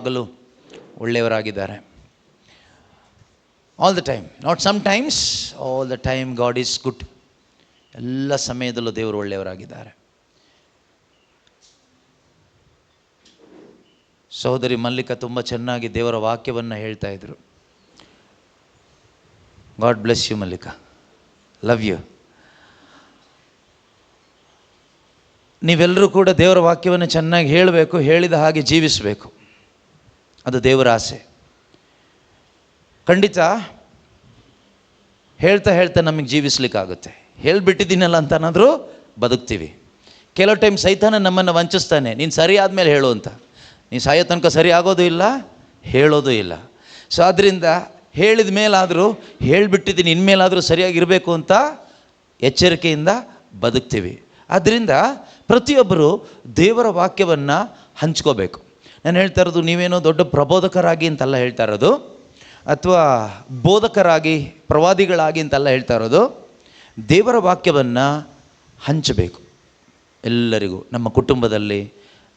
ಆಗಲು ಒಳ್ಳೆಯವರಾಗಿದ್ದಾರೆ. All the time, not some times, all the time God is good. ಎಲ್ಲ ಸಮಯದಲ್ಲೂ ದೇವರು ಒಳ್ಳೆಯವರಾಗಿದ್ದಾರೆ. ಸಹೋದರಿ ಮಲ್ಲಿಕಾ ತುಂಬ ಚೆನ್ನಾಗಿ ದೇವರ ವಾಕ್ಯವನ್ನು ಹೇಳ್ತಾ ಇದ್ರು. God bless you Mallika, love you. ನೀವೆಲ್ಲರೂ ಕೂಡ ದೇವರ ವಾಕ್ಯವನ್ನು ಚೆನ್ನಾಗಿ ಹೇಳಬೇಕು, ಹೇಳಿದ ಹಾಗೆ ಜೀವಿಸಬೇಕು. ಅದು ದೇವರ ಆಸೆ. ಖಂಡಿತ ಹೇಳ್ತಾ ಹೇಳ್ತಾ ನಮಗೆ ಜೀವಿಸ್ಲಿಕ್ಕಾಗುತ್ತೆ. ಹೇಳಿಬಿಟ್ಟಿದ್ದೀನಲ್ಲ ಅಂತನಾದರೂ ಬದುಕ್ತೀವಿ. ಕೆಲವು ಟೈಮ್ ಸೈತಾನ ನಮ್ಮನ್ನು ವಂಚಿಸ್ತಾನೆ, ನೀನು ಸರಿ ಆದಮೇಲೆ ಹೇಳು ಅಂತ. ನೀನು ಸಾಯೋ ತನಕ ಸರಿ ಆಗೋದು ಇಲ್ಲ, ಹೇಳೋದು ಇಲ್ಲ. ಸೊ ಆದ್ದರಿಂದ ಹೇಳಿದ ಮೇಲಾದರೂ ಹೇಳಿಬಿಟ್ಟಿದ್ದೀನಿ, ಇನ್ಮೇಲಾದರೂ ಸರಿಯಾಗಿರಬೇಕು ಅಂತ ಎಚ್ಚರಿಕೆಯಿಂದ ಬದುಕ್ತೀವಿ. ಆದ್ದರಿಂದ ಪ್ರತಿಯೊಬ್ಬರು ದೇವರ ವಾಕ್ಯವನ್ನು ಹಂಚ್ಕೋಬೇಕು. ನಾನು ಹೇಳ್ತಾ ಇರೋದು ನೀವೇನೋ ದೊಡ್ಡ ಪ್ರಬೋಧಕರಾಗಿ ಅಂತಲ್ಲ ಹೇಳ್ತಾ ಇರೋದು, ಅಥವಾ ಬೋಧಕರಾಗಿ ಪ್ರವಾದಿಗಳಾಗಿ ಅಂತಲ್ಲ ಹೇಳ್ತಾ ಇರೋದು. ದೇವರ ವಾಕ್ಯವನ್ನು ಹಂಚಬೇಕು ಎಲ್ಲರಿಗೂ. ನಮ್ಮ ಕುಟುಂಬದಲ್ಲಿ,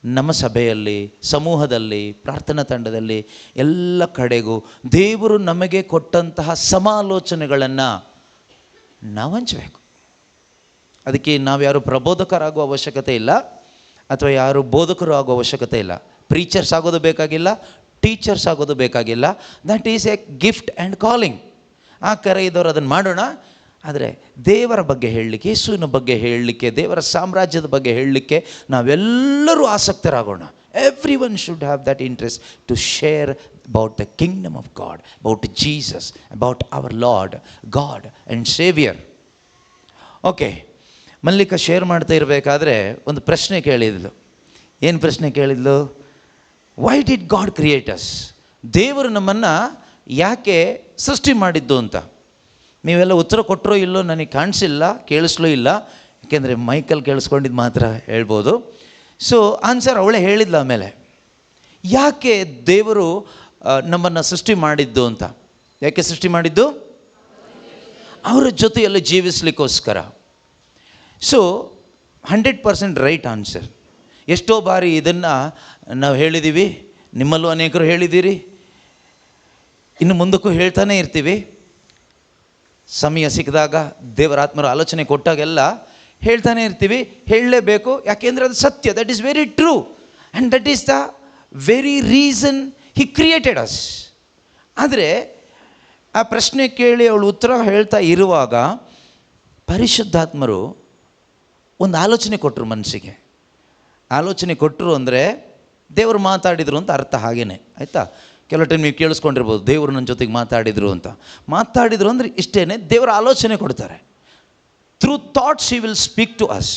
ನಮ್ಮ ಸಭೆಯಲ್ಲಿ, ಸಮೂಹದಲ್ಲಿ, ಪ್ರಾರ್ಥನಾ ತಂಡದಲ್ಲಿ, ಎಲ್ಲ ಕಡೆಗೂ ದೇವರು ನಮಗೆ ಕೊಟ್ಟಂತಹ ಸಮಾಲೋಚನೆಗಳನ್ನು ನಾವು ಹಂಚಬೇಕು. ಅದಕ್ಕೆ ನಾವ್ಯಾರು ಪ್ರಬೋಧಕರಾಗುವ ಅವಶ್ಯಕತೆ ಇಲ್ಲ, ಅಥವಾ ಯಾರು ಬೋಧಕರು ಆಗುವ ಅವಶ್ಯಕತೆ ಇಲ್ಲ. ಪ್ರೀಚರ್ಸ್ ಆಗೋದು ಬೇಕಾಗಿಲ್ಲ, ಟೀಚರ್ಸ್ ಆಗೋದು ಬೇಕಾಗಿಲ್ಲ. That is A gift and calling. ಆ ಕರೆ ಇದ್ದವರು ಅದನ್ನು ಮಾಡೋಣ. ಆದರೆ ದೇವರ ಬಗ್ಗೆ ಹೇಳಲಿಕ್ಕೆ, ಯೇಸುವಿನ ಬಗ್ಗೆ ಹೇಳಲಿಕ್ಕೆ, ದೇವರ ಸಾಮ್ರಾಜ್ಯದ ಬಗ್ಗೆ ಹೇಳಲಿಕ್ಕೆ ನಾವೆಲ್ಲರೂ ಆಸಕ್ತರಾಗೋಣ. Every one should have that interest to share about the kingdom of God, about Jesus, about our Lord God and saviour. Okay, Mallika share ಮಾಡ್ತಾ ಇರಬೇಕಾದ್ರೆ ಒಂದು ಪ್ರಶ್ನೆ ಕೇಳಿದ್ಲು. ಏನು ಪ್ರಶ್ನೆ ಕೇಳಿದ್ಲು? Why did God create us? ದೇವರು ನಮ್ಮನ್ನು ಯಾಕೆ ಸೃಷ್ಟಿ ಮಾಡಿದ್ದು ಅಂತ. ನೀವೆಲ್ಲ ಉತ್ತರ ಕೊಟ್ಟರೋ ಇಲ್ಲೋ ನನಗೆ ಕಾಣಿಸಿಲ್ಲ, ಕೇಳಿಸ್ಲೂ ಇಲ್ಲ. ಯಾಕೆಂದರೆ ಮೈಕಲ್ಲಿ ಕೇಳಿಸ್ಕೊಂಡಿದ್ದು ಮಾತ್ರ ಹೇಳ್ಬೋದು. ಸೊ ಆನ್ಸರ್ ಅವಳೇ ಹೇಳಿದ್ಲು. ಆಮೇಲೆ ಯಾಕೆ ದೇವರು ನಮ್ಮನ್ನು ಸೃಷ್ಟಿ ಮಾಡಿದ್ದು ಅಂತ. ಯಾಕೆ ಸೃಷ್ಟಿ ಮಾಡಿದ್ದು? ಅವರ ಜೊತೆಯಲ್ಲಿ ಜೀವಿಸಲಿಕ್ಕೋಸ್ಕರ. So 100% right answer. ಎಷ್ಟೋ ಬಾರಿ ಇದನ್ನು ನಾವು ಹೇಳಿದ್ದೀವಿ, ನಿಮ್ಮಲ್ಲೂ ಅನೇಕರು ಹೇಳಿದ್ದೀರಿ, ಇನ್ನು ಮುಂದಕ್ಕೂ ಹೇಳ್ತಾನೇ ಇರ್ತೀವಿ. ಸಮಯ ಸಿಕ್ಕಿದಾಗ, ದೇವರಾತ್ಮರ ಆಲೋಚನೆ ಕೊಟ್ಟಾಗೆಲ್ಲ ಹೇಳ್ತಾನೆ ಇರ್ತೀವಿ. ಹೇಳಲೇಬೇಕು, ಯಾಕೆಂದರೆ ಅದು ಸತ್ಯ. That is very true and that is the very reason he created us. ಆದರೆ ಆ ಪ್ರಶ್ನೆ ಕೇಳಿ ಅವಳು ಉತ್ತರ ಹೇಳ್ತಾ ಇರುವಾಗ ಪರಿಶುದ್ಧಾತ್ಮರು ಒಂದು ಆಲೋಚನೆ ಕೊಟ್ಟರು ಮನಸ್ಸಿಗೆ. ಆಲೋಚನೆ ಕೊಟ್ಟರು ಅಂದರೆ ದೇವರು ಮಾತಾಡಿದರು ಅಂತ ಅರ್ಥ. ಹಾಗೇನೆ ಆಯಿತಾ? ಕೆಲವು ಟೈಮ್ ನೀವು ಕೇಳಿಸ್ಕೊಂಡಿರ್ಬೋದು, ದೇವರು ನನ್ನ ಜೊತೆಗೆ ಮಾತಾಡಿದರು ಅಂತ. ಮಾತಾಡಿದರು ಅಂದರೆ ಇಷ್ಟೇ, ದೇವರ ಆಲೋಚನೆ ಕೊಡ್ತಾರೆ. Through thoughts he will speak to us.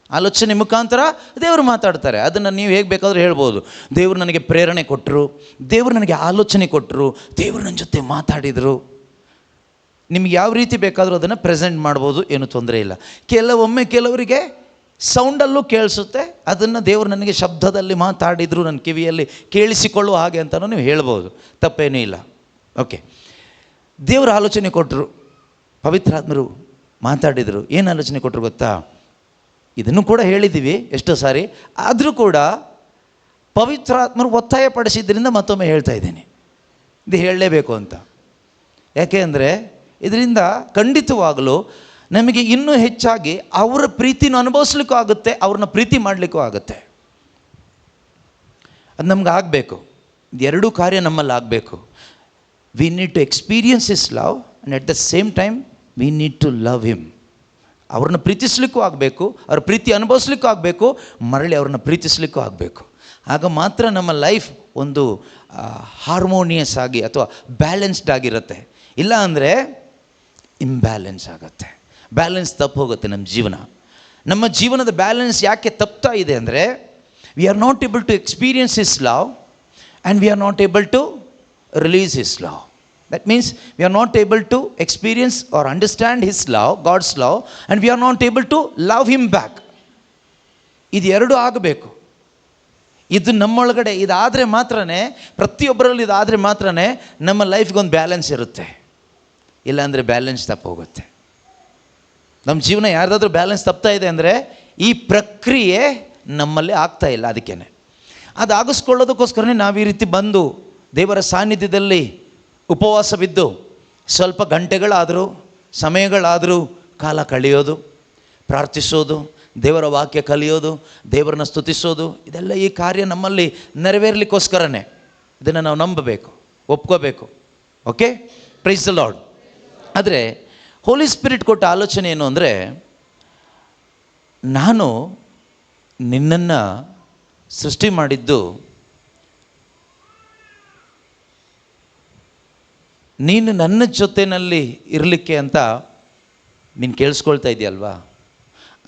ಆಲೋಚನೆ ಮುಖಾಂತರ ದೇವರು ಮಾತಾಡ್ತಾರೆ. ಅದನ್ನು ನೀವು ಹೇಗೆ ಬೇಕಾದರೂ ಹೇಳ್ಬೋದು. ದೇವರು ನನಗೆ ಪ್ರೇರಣೆ ಕೊಟ್ಟರು, ದೇವರು ನನಗೆ ಆಲೋಚನೆ ಕೊಟ್ಟರು, ದೇವರು ನನ್ನ ಜೊತೆ ಮಾತಾಡಿದರು. ನಿಮ್ಗೆ ಯಾವ ರೀತಿ ಬೇಕಾದರೂ ಅದನ್ನು ಪ್ರೆಸೆಂಟ್ ಮಾಡ್ಬೋದು, ಏನೂ ತೊಂದರೆ ಇಲ್ಲ. ಕೆಲವೊಮ್ಮೆ ಕೆಲವರಿಗೆ ಸೌಂಡಲ್ಲೂ ಕೇಳಿಸುತ್ತೆ, ಅದನ್ನು ದೇವರು ನನಗೆ ಶಬ್ದದಲ್ಲಿ ಮಾತಾಡಿದರು, ನನ್ನ ಕಿವಿಯಲ್ಲಿ ಕೇಳಿಸಿಕೊಳ್ಳುವ ಹಾಗೆ ಅಂತಲೂ ನೀವು ಹೇಳ್ಬೋದು, ತಪ್ಪೇನೂ ಇಲ್ಲ. ಓಕೆ, ದೇವರು ಆಲೋಚನೆ ಕೊಟ್ಟರು, ಪವಿತ್ರಾತ್ಮರು ಮಾತಾಡಿದರು. ಏನು ಆಲೋಚನೆ ಕೊಟ್ಟರು ಗೊತ್ತಾ? ಇದನ್ನು ಕೂಡ ಹೇಳಿದ್ದೀವಿ ಎಷ್ಟೋ ಸಾರಿ, ಆದರೂ ಕೂಡ ಪವಿತ್ರಾತ್ಮರು ಒತ್ತಾಯ ಪಡಿಸಿದ್ದರಿಂದ ಮತ್ತೊಮ್ಮೆ ಹೇಳ್ತಾ ಇದ್ದೀನಿ, ಇದು ಹೇಳಲೇಬೇಕು ಅಂತ. ಯಾಕೆ ಅಂದರೆ ಇದರಿಂದ ಖಂಡಿತವಾಗಲೂ ನಮಗೆ ಇನ್ನೂ ಹೆಚ್ಚಾಗಿ ಅವರ ಪ್ರೀತಿನ ಅನುಭವಿಸ್ಲಿಕ್ಕೂ ಆಗುತ್ತೆ, ಅವ್ರನ್ನ ಪ್ರೀತಿ ಮಾಡಲಿಕ್ಕೂ ಆಗುತ್ತೆ. ಅದು ನಮ್ಗೆ ಆಗಬೇಕು. ಎರಡೂ ಕಾರ್ಯ ನಮ್ಮಲ್ಲಿ ಆಗಬೇಕು. We need to experience his love and at the same time we need to love him. ಅವ್ರನ್ನ ಪ್ರೀತಿಸ್ಲಿಕ್ಕೂ ಆಗಬೇಕು, ಅವ್ರ ಪ್ರೀತಿ ಅನುಭವಿಸ್ಲಿಕ್ಕೂ ಆಗಬೇಕು, ಮರಳಿ ಅವ್ರನ್ನ ಪ್ರೀತಿಸ್ಲಿಕ್ಕೂ ಆಗಬೇಕು. ಆಗ ಮಾತ್ರ ನಮ್ಮ ಲೈಫ್ ಒಂದು ಹಾರ್ಮೋನಿಯಸ್ ಆಗಿ ಅಥವಾ ಬ್ಯಾಲೆನ್ಸ್ಡ್ ಆಗಿರುತ್ತೆ. ಇಲ್ಲ ಅಂದರೆ ಇಂಬ್ಯಾಲೆನ್ಸ್ ಆಗುತ್ತೆ, ಬ್ಯಾಲೆನ್ಸ್ ತಪ್ಪು ಹೋಗುತ್ತೆ ನಮ್ಮ ಜೀವನ. ನಮ್ಮ ಜೀವನದ ಬ್ಯಾಲೆನ್ಸ್ ಯಾಕೆ ತಪ್ತಾ ಇದೆ ಅಂದರೆ we are not able to experience his love and we are not able to release his love. That means we are not able to experience or understand his love, God's love, and we are not able to love him back. ಇದು ಎರಡೂ ಆಗಬೇಕು. ಇದು ನಮ್ಮೊಳಗಡೆ ಇದಾದರೆ ಮಾತ್ರನೇ, ಪ್ರತಿಯೊಬ್ಬರಲ್ಲಿ ಇದಾದರೆ ಮಾತ್ರನೇ ನಮ್ಮ ಲೈಫ್ಗೊಂದು balance ಇರುತ್ತೆ. ಇಲ್ಲಾಂದರೆ ಬ್ಯಾಲೆನ್ಸ್ ತಪ್ಪು ಹೋಗುತ್ತೆ. ನಮ್ಮ ಜೀವನ ಯಾರ್ದಾದ್ರೂ ಬ್ಯಾಲೆನ್ಸ್ ತಪ್ತಾ ಇದೆ ಅಂದರೆ ಈ ಪ್ರಕ್ರಿಯೆ ನಮ್ಮಲ್ಲಿ ಆಗ್ತಾ ಇಲ್ಲ. ಅದಕ್ಕೇ ಅದು ಆಗಿಸ್ಕೊಳ್ಳೋದಕ್ಕೋಸ್ಕರನೇ ನಾವು ಈ ರೀತಿ ಬಂದು ದೇವರ ಸಾನ್ನಿಧ್ಯದಲ್ಲಿ ಉಪವಾಸ ಬಿದ್ದು ಸ್ವಲ್ಪ ಗಂಟೆಗಳಾದರೂ ಸಮಯಗಳಾದರೂ ಕಾಲ ಕಳೆಯೋದು, ಪ್ರಾರ್ಥಿಸೋದು, ದೇವರ ವಾಕ್ಯ ಕಲಿಯೋದು, ದೇವರನ್ನ ಸ್ತುತಿಸೋದು, ಇದೆಲ್ಲ ಈ ಕಾರ್ಯ ನಮ್ಮಲ್ಲಿ ನೆರವೇರಲಿಕ್ಕೋಸ್ಕರನೇ. ಇದನ್ನು ನಾವು ನಂಬಬೇಕು, ಒಪ್ಕೋಬೇಕು. Okay, praise the Lord. ಆದರೆ ಹೋಲಿ ಸ್ಪಿರಿಟ್ ಕೊಟ್ಟ ಆಲೋಚನೆ ಏನು ಅಂದರೆ, ನಾನು ನಿನ್ನನ್ನು ಸೃಷ್ಟಿ ಮಾಡಿದ್ದು ನೀನು ನನ್ನ ಜೊತೆಯಲ್ಲಿ ಇರಲಿಕ್ಕೆ ಅಂತ ನೀನು ಕೇಳಿಸ್ಕೊಳ್ತಾ ಇದೆಯಲ್ವಾ,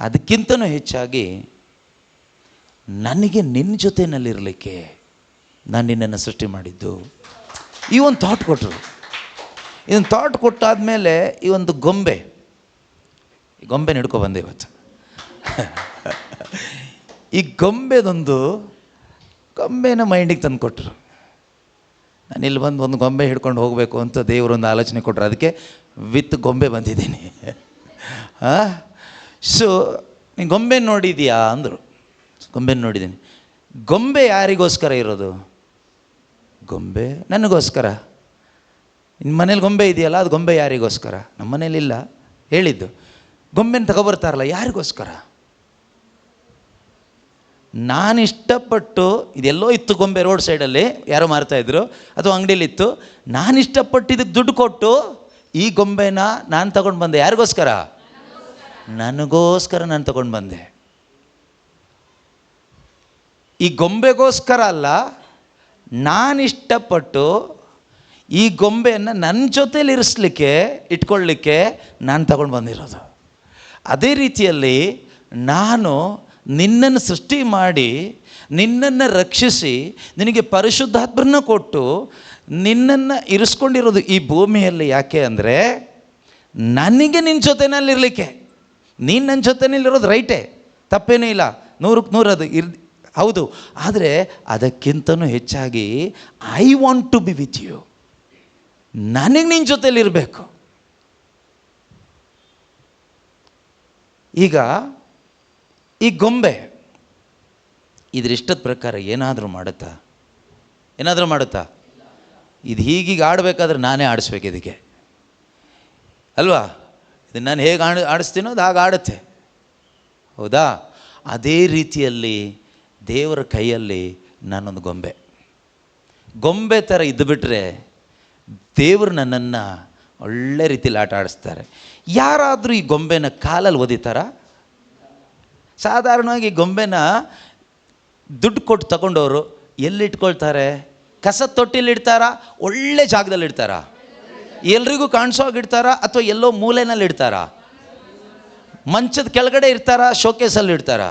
ಅದಕ್ಕಿಂತನೂ ಹೆಚ್ಚಾಗಿ ನನಗೆ ನಿನ್ನ ಜೊತೆಯಲ್ಲಿರಲಿಕ್ಕೆ ನಾನು ನಿನ್ನನ್ನು ಸೃಷ್ಟಿ ಮಾಡಿದ್ದು. ಈ ಒಂದು ಥಾಟ್ ಕೊಟ್ಟರು. ಇದನ್ನು ಥಾಟ್ ಕೊಟ್ಟಾದಮೇಲೆ ಈ ಒಂದು ಗೊಂಬೆ ಹಿಡ್ಕೊ ಬಂದೆ ಇವತ್ತು. ಈ ಗೊಂಬೆನ ಮೈಂಡಿಗೆ ತಂದು ಕೊಟ್ಟರು. ನಾನು ಇಲ್ಲಿ ಬಂದು ಒಂದು ಗೊಂಬೆ ಹಿಡ್ಕೊಂಡು ಹೋಗಬೇಕು ಅಂತ ದೇವರೊಂದು ಆಲೋಚನೆ ಕೊಟ್ಟರು. ಅದಕ್ಕೆ ವಿತ್ ಗೊಂಬೆ ಬಂದಿದ್ದೀನಿ. ಸೊ ನೀನು ಗೊಂಬೆ ನೋಡಿದೀಯಾ ಅಂದರು. ಗೊಂಬೆ ನೋಡಿದ್ದೀನಿ. ಗೊಂಬೆ ಯಾರಿಗೋಸ್ಕರ ಇರೋದು? ಗೊಂಬೆ ನನಗೋಸ್ಕರ. ನಿಮ್ಮ ಮನೇಲಿ ಗೊಂಬೆ ಇದೆಯಲ್ಲ, ಅದು ಗೊಂಬೆ ಯಾರಿಗೋಸ್ಕರ? ನಮ್ಮ ಮನೇಲಿಲ್ಲ, ಹೇಳಿದ್ದು. ಗೊಂಬೆನ ತಗೊಬರ್ತಾರಲ್ಲ, ಯಾರಿಗೋಸ್ಕರ? ನಾನು ಇಷ್ಟಪಟ್ಟು, ಇದೆಲ್ಲೋ ಇತ್ತು ಗೊಂಬೆ ರೋಡ್ ಸೈಡಲ್ಲಿ ಯಾರೋ ಮಾರ್ತಾಯಿದ್ರು, ಅಥವಾ ಅಂಗಡಿಲಿತ್ತು. ನಾನು ಇಷ್ಟಪಟ್ಟು ಇದಕ್ಕೆ ದುಡ್ಡು ಕೊಟ್ಟು ಈ ಗೊಂಬೆನ ನಾನು ತಗೊಂಡು ಬಂದೆ. ಯಾರಿಗೋಸ್ಕರ? ನನಗೋಸ್ಕರ ನಾನು ತಗೊಂಡು ಬಂದೆ. ಈ ಗೊಂಬೆಗೋಸ್ಕರ ಅಲ್ಲ, ನಾನಿಷ್ಟಪಟ್ಟು ಈ ಗೊಂಬೆಯನ್ನು ನನ್ನ ಜೊತೇಲಿ ಇಟ್ಕೊಳ್ಳಿಕ್ಕೆ ನಾನು ತಗೊಂಡು ಬಂದಿರೋದು. ಅದೇ ರೀತಿಯಲ್ಲಿ ನಾನು ನಿನ್ನನ್ನು ಸೃಷ್ಟಿ ಮಾಡಿ, ನಿನ್ನನ್ನು ರಕ್ಷಿಸಿ, ನಿನಗೆ ಪರಿಶುದ್ಧಾತ್ಮನ ಕೊಟ್ಟು ನಿನ್ನನ್ನು ಇರಿಸ್ಕೊಂಡಿರೋದು ಈ ಭೂಮಿಯಲ್ಲಿ. ಯಾಕೆ ಅಂದರೆ ನನಗೆ ನಿನ್ನ ಜೊತೆಯಲ್ಲಿರಲಿಕ್ಕೆ. ನೀನು ನನ್ನ ಜೊತೆಯಲ್ಲಿರೋದು ರೈಟೇ, ತಪ್ಪೇನೂ ಇಲ್ಲ, 100ಕ್ಕೆ 100 ಅದು ಹೌದು. ಆದರೆ ಅದಕ್ಕಿಂತನೂ ಹೆಚ್ಚಾಗಿ I want to be with you. ನನಗೆ ನಿನ್ನ ಜೊತೆಯಲ್ಲಿರಬೇಕು. ಈಗ ಈ ಗೊಂಬೆ ಇಷ್ಟದ ಪ್ರಕಾರ ಏನಾದರೂ ಮಾಡುತ್ತಾ? ಇದು ಹೀಗೀಗ ಆಡಬೇಕಾದ್ರೆ ನಾನೇ ಆಡಿಸ್ಬೇಕು ಇದಕ್ಕೆ, ಅಲ್ವಾ? ಇದು ನಾನು ಹೇಗೆ ಆಡಿಸ್ತೀನೋ ಅದು ಹಾಗೆ ಆಡುತ್ತೆ, ಹೌದಾ? ಅದೇ ರೀತಿಯಲ್ಲಿ ದೇವರ ಕೈಯಲ್ಲಿ ನಾನೊಂದು ಗೊಂಬೆ ಥರ ಇದ್ದುಬಿಟ್ರೆ ದೇವರು ನನ್ನನ್ನು ಒಳ್ಳೆ ರೀತಿಯಲ್ಲಿ ಆಟ ಆಡಿಸ್ತಾರೆ. ಯಾರಾದರೂ ಈ ಗೊಂಬೆನ ಕಾಲಲ್ಲಿ ಒದಿತಾರ? ಸಾಧಾರಣವಾಗಿ ಈ ಗೊಂಬೆನ ದುಡ್ಡು ಕೊಟ್ಟು ತಗೊಂಡವರು ಎಲ್ಲಿಟ್ಕೊಳ್ತಾರೆ? ಕಸದ ತೊಟ್ಟಿಲಿ ಇಡ್ತಾರಾ? ಒಳ್ಳೆ ಜಾಗದಲ್ಲಿ ಇಡ್ತಾರಾ? ಎಲ್ರಿಗೂ ಕಾಣಿಸೋ ಹಾಗೆ ಇಡ್ತಾರಾ? ಅಥವಾ ಎಲ್ಲೋ ಮೂಲೆಯಲ್ಲಿ ಇಡ್ತಾರಾ? ಮಂಚದ ಕೆಳಗಡೆ ಇರ್ತಾರಾ? ಶೋಕೇಸಲ್ಲಿ ಇಡ್ತಾರಾ?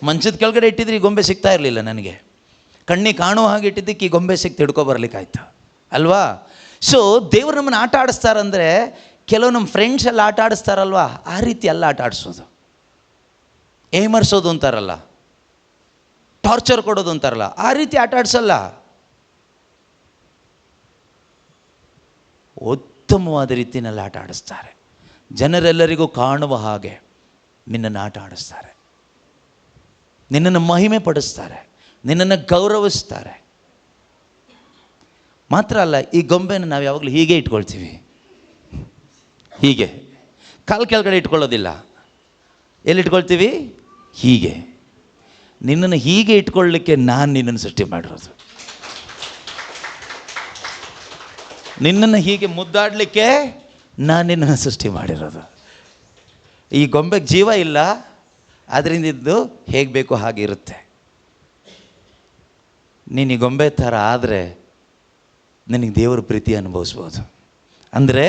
ಮಂಚದ ಕೆಳಗಡೆ ಇಟ್ಟಿದ್ರೆ ಈ ಗೊಂಬೆ ಸಿಗ್ತಾ ಇರಲಿಲ್ಲ ನನಗೆ. ಕಣ್ಣಿಗೆ ಕಾಣುವ ಹಾಗೆ ಇಟ್ಟಿದ್ದಕ್ಕೆ ಈ ಗೊಂಬೆ ಸಿಕ್ತು, ಹಿಡ್ಕೊ ಬರ್ಲಿಕ್ಕಾಯ್ತು, ಅಲ್ವಾ? ಸೊ ದೇವ್ರು ನಮ್ಮನ್ನು ಆಟ ಆಡಿಸ್ತಾರಂದರೆ, ಕೆಲವು ನಮ್ಮ ಫ್ರೆಂಡ್ಸ್ ಎಲ್ಲ ಆಟ ಆಡಿಸ್ತಾರಲ್ವಾ, ಆ ರೀತಿ ಎಲ್ಲ ಆಟ ಆಡಿಸೋದು. ಏಮರ್ಸೋದು ಅಂತಾರಲ್ಲ, ಟಾರ್ಚರ್ ಕೊಡೋದು ಅಂತಾರಲ್ಲ, ಆ ರೀತಿ ಆಟ ಆಡಿಸಲ್ಲ. ಉತ್ತಮವಾದ ರೀತಿಯಲ್ಲಿ ಆಟ ಆಡಿಸ್ತಾರೆ. ಜನರೆಲ್ಲರಿಗೂ ಕಾಣುವ ಹಾಗೆ ನಿನ್ನನ್ನು ಆಟ ಆಡಿಸ್ತಾರೆ, ನಿನ್ನನ್ನು ಮಹಿಮೆ ಪಡಿಸ್ತಾರೆ, ನಿನ್ನನ್ನು ಗೌರವಿಸ್ತಾರೆ. ಮಾತ್ರ ಅಲ್ಲ, ಈ ಗೊಂಬೆನ ನಾವು ಯಾವಾಗಲೂ ಹೀಗೆ ಇಟ್ಕೊಳ್ತೀವಿ. ಹೀಗೆ ಕಾಲು ಕೆಳಗಡೆ ಇಟ್ಕೊಳ್ಳೋದಿಲ್ಲ. ಎಲ್ಲಿ ಇಟ್ಕೊಳ್ತೀವಿ? ಹೀಗೆ. ನಿನ್ನನ್ನು ಹೀಗೆ ಇಟ್ಕೊಳ್ಳಲಿಕ್ಕೆ ನಾನು ನಿನ್ನನ್ನು ಸೃಷ್ಟಿ ಮಾಡಿರೋದು. ನಿನ್ನನ್ನು ಹೀಗೆ ಮುದ್ದಾಡಲಿಕ್ಕೆ ನಾನು ನಿನ್ನನ್ನು ಸೃಷ್ಟಿ ಮಾಡಿರೋದು. ಈ ಗೊಂಬೆಗೆ ಜೀವ ಇಲ್ಲ, ಅದರಿಂದ ಇದ್ದು ಹೇಗೆ ಬೇಕೋ ಹಾಗೆ ಇರುತ್ತೆ. ನೀನು ಈ ಗೊಂಬೆ ಥರ ಆದರೆ ನಿನಗೆ ದೇವರ ಪ್ರೀತಿ ಅನುಭವಿಸ್ಬೋದು. ಅಂದರೆ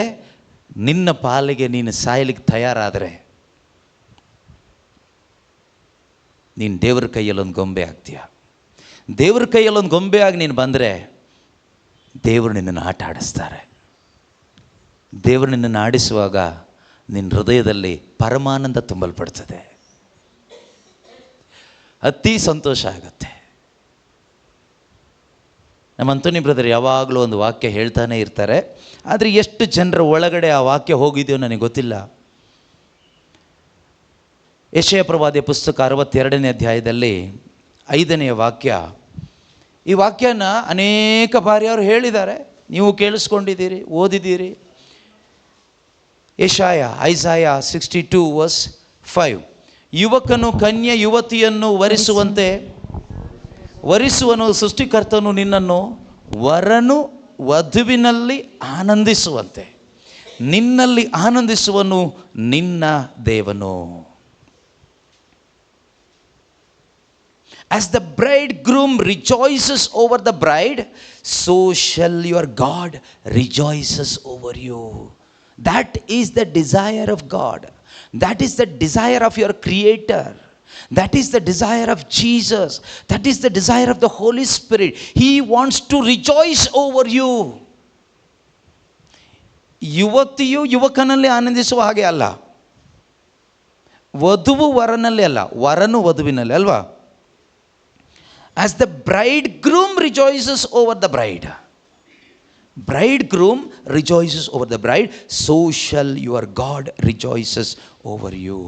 ನಿನ್ನ ಪಾಲಿಗೆ ನೀನು ಸಾಯಲಿಕ್ಕೆ ತಯಾರಾದರೆ ನೀನು ದೇವರ ಕೈಯಲ್ಲೊಂದು ಗೊಂಬೆ ಆಗ್ತೀಯ. ದೇವರ ಕೈಯಲ್ಲೊಂದು ಗೊಂಬೆ ಆಗಿ ನೀನು ಬಂದರೆ ದೇವರು ನಿನ್ನನ್ನು ಆಟ ಆಡಿಸ್ತಾರೆ. ದೇವರು ನಿನ್ನನ್ನು ಆಡಿಸುವಾಗ ನಿನ್ನ ಹೃದಯದಲ್ಲಿ ಪರಮಾನಂದ ತುಂಬಲ್ಪಡ್ತದೆ, ಅತಿ ಸಂತೋಷ ಆಗುತ್ತೆ. ನಮ್ಮ ಅಂತೋನಿ ಬ್ರದರ್ ಯಾವಾಗಲೂ ಒಂದು ವಾಕ್ಯ ಹೇಳ್ತಾನೆ ಇರ್ತಾರೆ, ಆದರೆ ಎಷ್ಟು ಜನರ ಒಳಗಡೆ ಆ ವಾಕ್ಯ ಹೋಗಿದೆಯೋ ನನಗೆ ಗೊತ್ತಿಲ್ಲ. ಯೆಶಾಯ ಪ್ರವಾದಿಯ ಪುಸ್ತಕ 62ನೇ ಅಧ್ಯಾಯದಲ್ಲಿ 5ನೇ ವಾಕ್ಯ, ಈ ವಾಕ್ಯನ ಅನೇಕ ಬಾರಿ ಅವರು ಹೇಳಿದ್ದಾರೆ, ನೀವು ಕೇಳಿಸ್ಕೊಂಡಿದ್ದೀರಿ, ಓದಿದ್ದೀರಿ. ಐಸಾಯ 62:5, ಯುವಕನು ಕನ್ಯೆ ಯುವತಿಯನ್ನು ವರಿಸುವನು, ಸೃಷ್ಟಿಕರ್ತನು ನಿನ್ನನ್ನು ವರನು ವಧುವಿನಲ್ಲಿ ಆನಂದಿಸುವಂತೆ ನಿನ್ನಲ್ಲಿ ಆನಂದಿಸುವನು ನಿನ್ನ ದೇವನು. As the bridegroom rejoices over the bride, so shall your God rejoices over you. That is the desire of God. That is the desire of your Creator. That is the desire of Jesus. That is the desire of the Holy Spirit. He wants to rejoice over you. ಯುವತಿಯು ಯುವಕನಲ್ಲಿ ಆನಂದಿಸುವ ಹಾಗೆ ಅಲ್ಲ, ವಧುವು ವರನಲ್ಲಿ ಅಲ್ಲ, ವರನು ವಧುವಿನಲ್ಲಿ ಅಲ್ವಾ? As the bridegroom rejoices over the bride, bridegroom rejoices over the bride, so shall your God rejoices over you.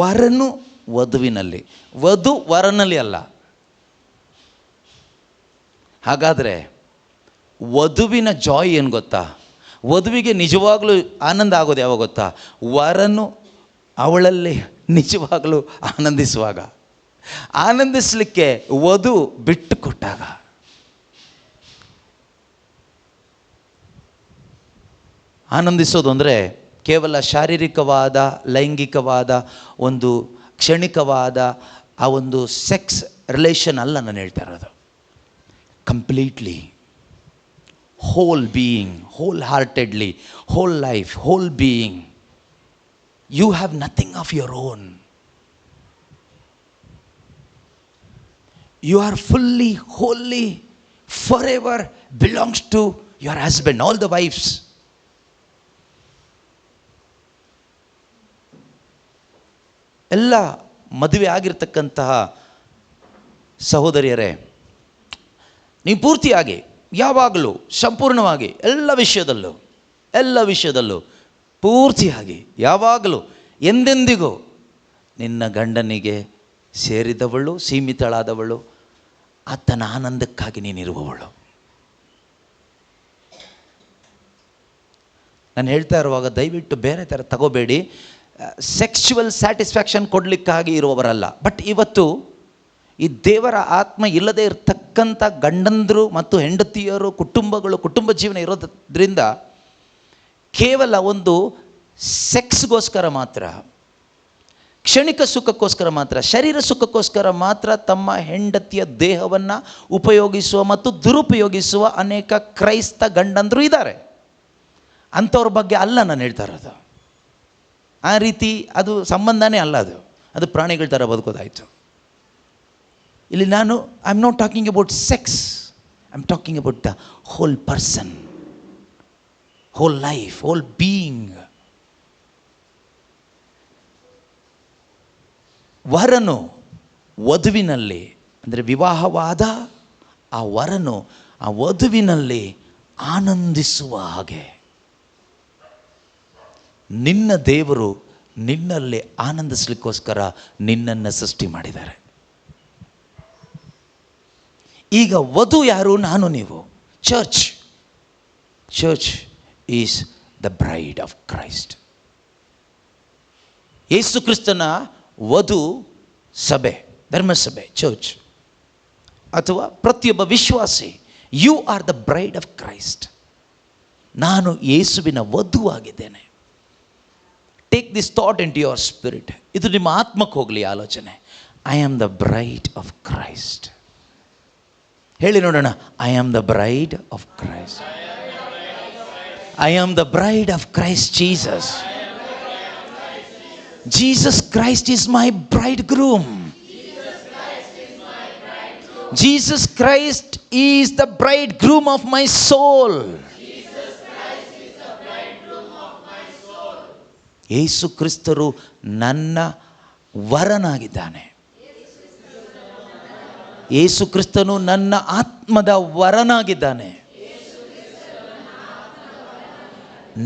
ವರನು ವಧುವಿನಲ್ಲಿ, ವಧು ವರನಲ್ಲಿ ಅಲ್ಲ. ಹಾಗಾದರೆ ವಧುವಿನ ಜಾಯ್ ಏನು ಗೊತ್ತಾ? ವಧುವಿಗೆ ನಿಜವಾಗ್ಲೂ ಆನಂದ ಆಗೋದು ಯಾವಾಗ ಗೊತ್ತಾ? ವರನು ಅವಳಲ್ಲಿ ನಿಜವಾಗಲೂ ಆನಂದಿಸುವಾಗ, ಆನಂದಿಸಲಿಕ್ಕೆ ವಧು ಬಿಟ್ಟು ಕೊಟ್ಟಾಗ. ಆನಂದಿಸೋದು ಅಂದರೆ ಕೇವಲ ಶಾರೀರಿಕವಾದ, ಲೈಂಗಿಕವಾದ, ಒಂದು ಕ್ಷಣಿಕವಾದ ಆ ಒಂದು ಸೆಕ್ಸ್ ರಿಲೇಷನ್ ಅಲ್ಲ ನಾನು ಹೇಳ್ತಾ ಇರೋದು. Completely whole being, wholeheartedly, whole life, whole being. You have nothing of your own. You are fully, wholly, forever belongs to your husband. All the wives. ಎಲ್ಲ ಮದುವೆ ಆಗಿರ್ತಕ್ಕಂತಹ ಸಹೋದರಿಯರೇ, ನೀವು ಪೂರ್ತಿಯಾಗಿ ಯಾವಾಗಲೂ ಸಂಪೂರ್ಣವಾಗಿ ಎಲ್ಲ ವಿಷಯದಲ್ಲೂ ಪೂರ್ತಿಯಾಗಿ ಯಾವಾಗಲೂ ಎಂದೆಂದಿಗೂ ನಿನ್ನ ಗಂಡನಿಗೆ ಸೇರಿದವಳು, ಸೀಮಿತಳಾದವಳು, ಆತನ ಆನಂದಕ್ಕಾಗಿ ನೀನಿರುವವಳು. ನಾನು ಹೇಳ್ತಾ ಇರುವಾಗ ದಯವಿಟ್ಟು ಬೇರೆ ಥರ ತಗೋಬೇಡಿ. ಸೆಕ್ಸುವಲ್ ಸ್ಯಾಟಿಸ್ಫ್ಯಾಕ್ಷನ್ ಕೊಡಲಿಕ್ಕಾಗಿ ಇರುವವರಲ್ಲ. ಬಟ್ ಇವತ್ತು ಈ ದೇವರ ಆತ್ಮ ಇಲ್ಲದೆ ಇರತಕ್ಕಂಥ ಗಂಡಂದರು ಮತ್ತು ಹೆಂಡತಿಯರು, ಕುಟುಂಬ ಜೀವನ ಇರೋದ್ರಿಂದ ಕೇವಲ ಒಂದು ಸೆಕ್ಸ್ಗೋಸ್ಕರ ಮಾತ್ರ, ಕ್ಷಣಿಕ ಸುಖಕ್ಕೋಸ್ಕರ ಮಾತ್ರ, ಶರೀರ ಸುಖಕ್ಕೋಸ್ಕರ ಮಾತ್ರ ತಮ್ಮ ಹೆಂಡತಿಯ ದೇಹವನ್ನು ಉಪಯೋಗಿಸುವ ಮತ್ತು ದುರುಪಯೋಗಿಸುವ ಅನೇಕ ಕ್ರೈಸ್ತ ಗಂಡಂದರು ಇದ್ದಾರೆ. ಅಂಥವ್ರ ಬಗ್ಗೆ ಅಲ್ಲ ನಾನು ಹೇಳ್ತಾ ಇರೋದು. ಆ ರೀತಿ ಅದು ಸಂಬಂಧನೇ ಅಲ್ಲ, ಅದು ಪ್ರಾಣಿಗಳ ಥರ ಬದುಕೋದಾಯಿತು. ಇಲ್ಲಿ ನಾನು I am not talking about sex, I am talking about the whole person, whole life, whole being. ವರನು ವಧುವಿನಲ್ಲಿ, ಅಂದರೆ ವಿವಾಹವಾದ ಆ ವರನು ಆ ವಧುವಿನಲ್ಲಿ ಆನಂದಿಸುವ ಹಾಗೆ ನಿನ್ನ ದೇವರು ನಿನ್ನಲ್ಲಿ ಆನಂದಿಸಲಿಕ್ಕೋಸ್ಕರ ನಿನ್ನನ್ನು ಸೃಷ್ಟಿ ಮಾಡಿದ್ದಾರೆ. ಈಗ ವಧು ಯಾರು? ನಾನು, ನೀವು. Church is the bride of Christ. ಯೇಸು ಕ್ರಿಸ್ತನ ವಧು ಸಭೆ, ಧರ್ಮಸಭೆ, ಚರ್ಚ್, ಅಥವಾ ಪ್ರತಿಯೊಬ್ಬ ವಿಶ್ವಾಸಿ. You are the bride of Christ. ನಾನು ಯೇಸುವಿನ ವಧುವಾಗಿದ್ದೇನೆ. Take this thought into your spirit. ಇದು ನಿಮ್ಮ ಆತ್ಮಕ್ಕೆ ಹೋಗಲಿ ಆಲೋಚನೆ. I am the bride of Christ. ಹೇಳಿ ನೋಡೋಣ. I am the bride of Christ. I am the bride of Christ Jesus. Jesus Christ is my bridegroom. Jesus Christ is the bridegroom of my soul. ಯೇಸು ಕ್ರಿಸ್ತರು ನನ್ನ ವರನಾಗಿದ್ದಾನೆ. ಯೇಸು ಕ್ರಿಸ್ತನು ನನ್ನ ಆತ್ಮದ ವರನಾಗಿದ್ದಾನೆ.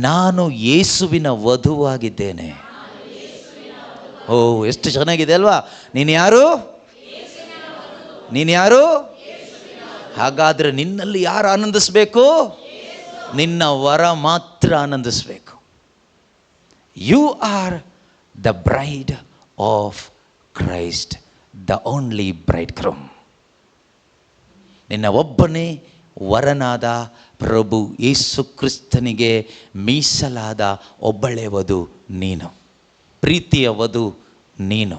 ನಾನು ಯೇಸುವಿನ ವಧುವಾಗಿದ್ದೇನೆ. ಓ, ಎಷ್ಟು ಚೆನ್ನಾಗಿದೆ ಅಲ್ವಾ? ನೀನು ಯಾರು? ನೀನು ಯಾರು? ಹಾಗಾದರೆ ನಿನ್ನಲ್ಲಿ ಯಾರು ಆನಂದಿಸಬೇಕು? ನಿನ್ನ ವರ ಮಾತ್ರ ಆನಂದಿಸಬೇಕು. You are the bride of Christ, the only bridegroom. ನಿನ್ನ ಒಬ್ಬನೇ ವರನಾದ ಪ್ರಭು ಯೇಸು ಕ್ರಿಸ್ತನಿಗೆ ಮೀಸಲಾದ ಒಬ್ಬಳೇ ವಧು ನೀನು, ಪ್ರೀತಿಯ ವಧು ನೀನು.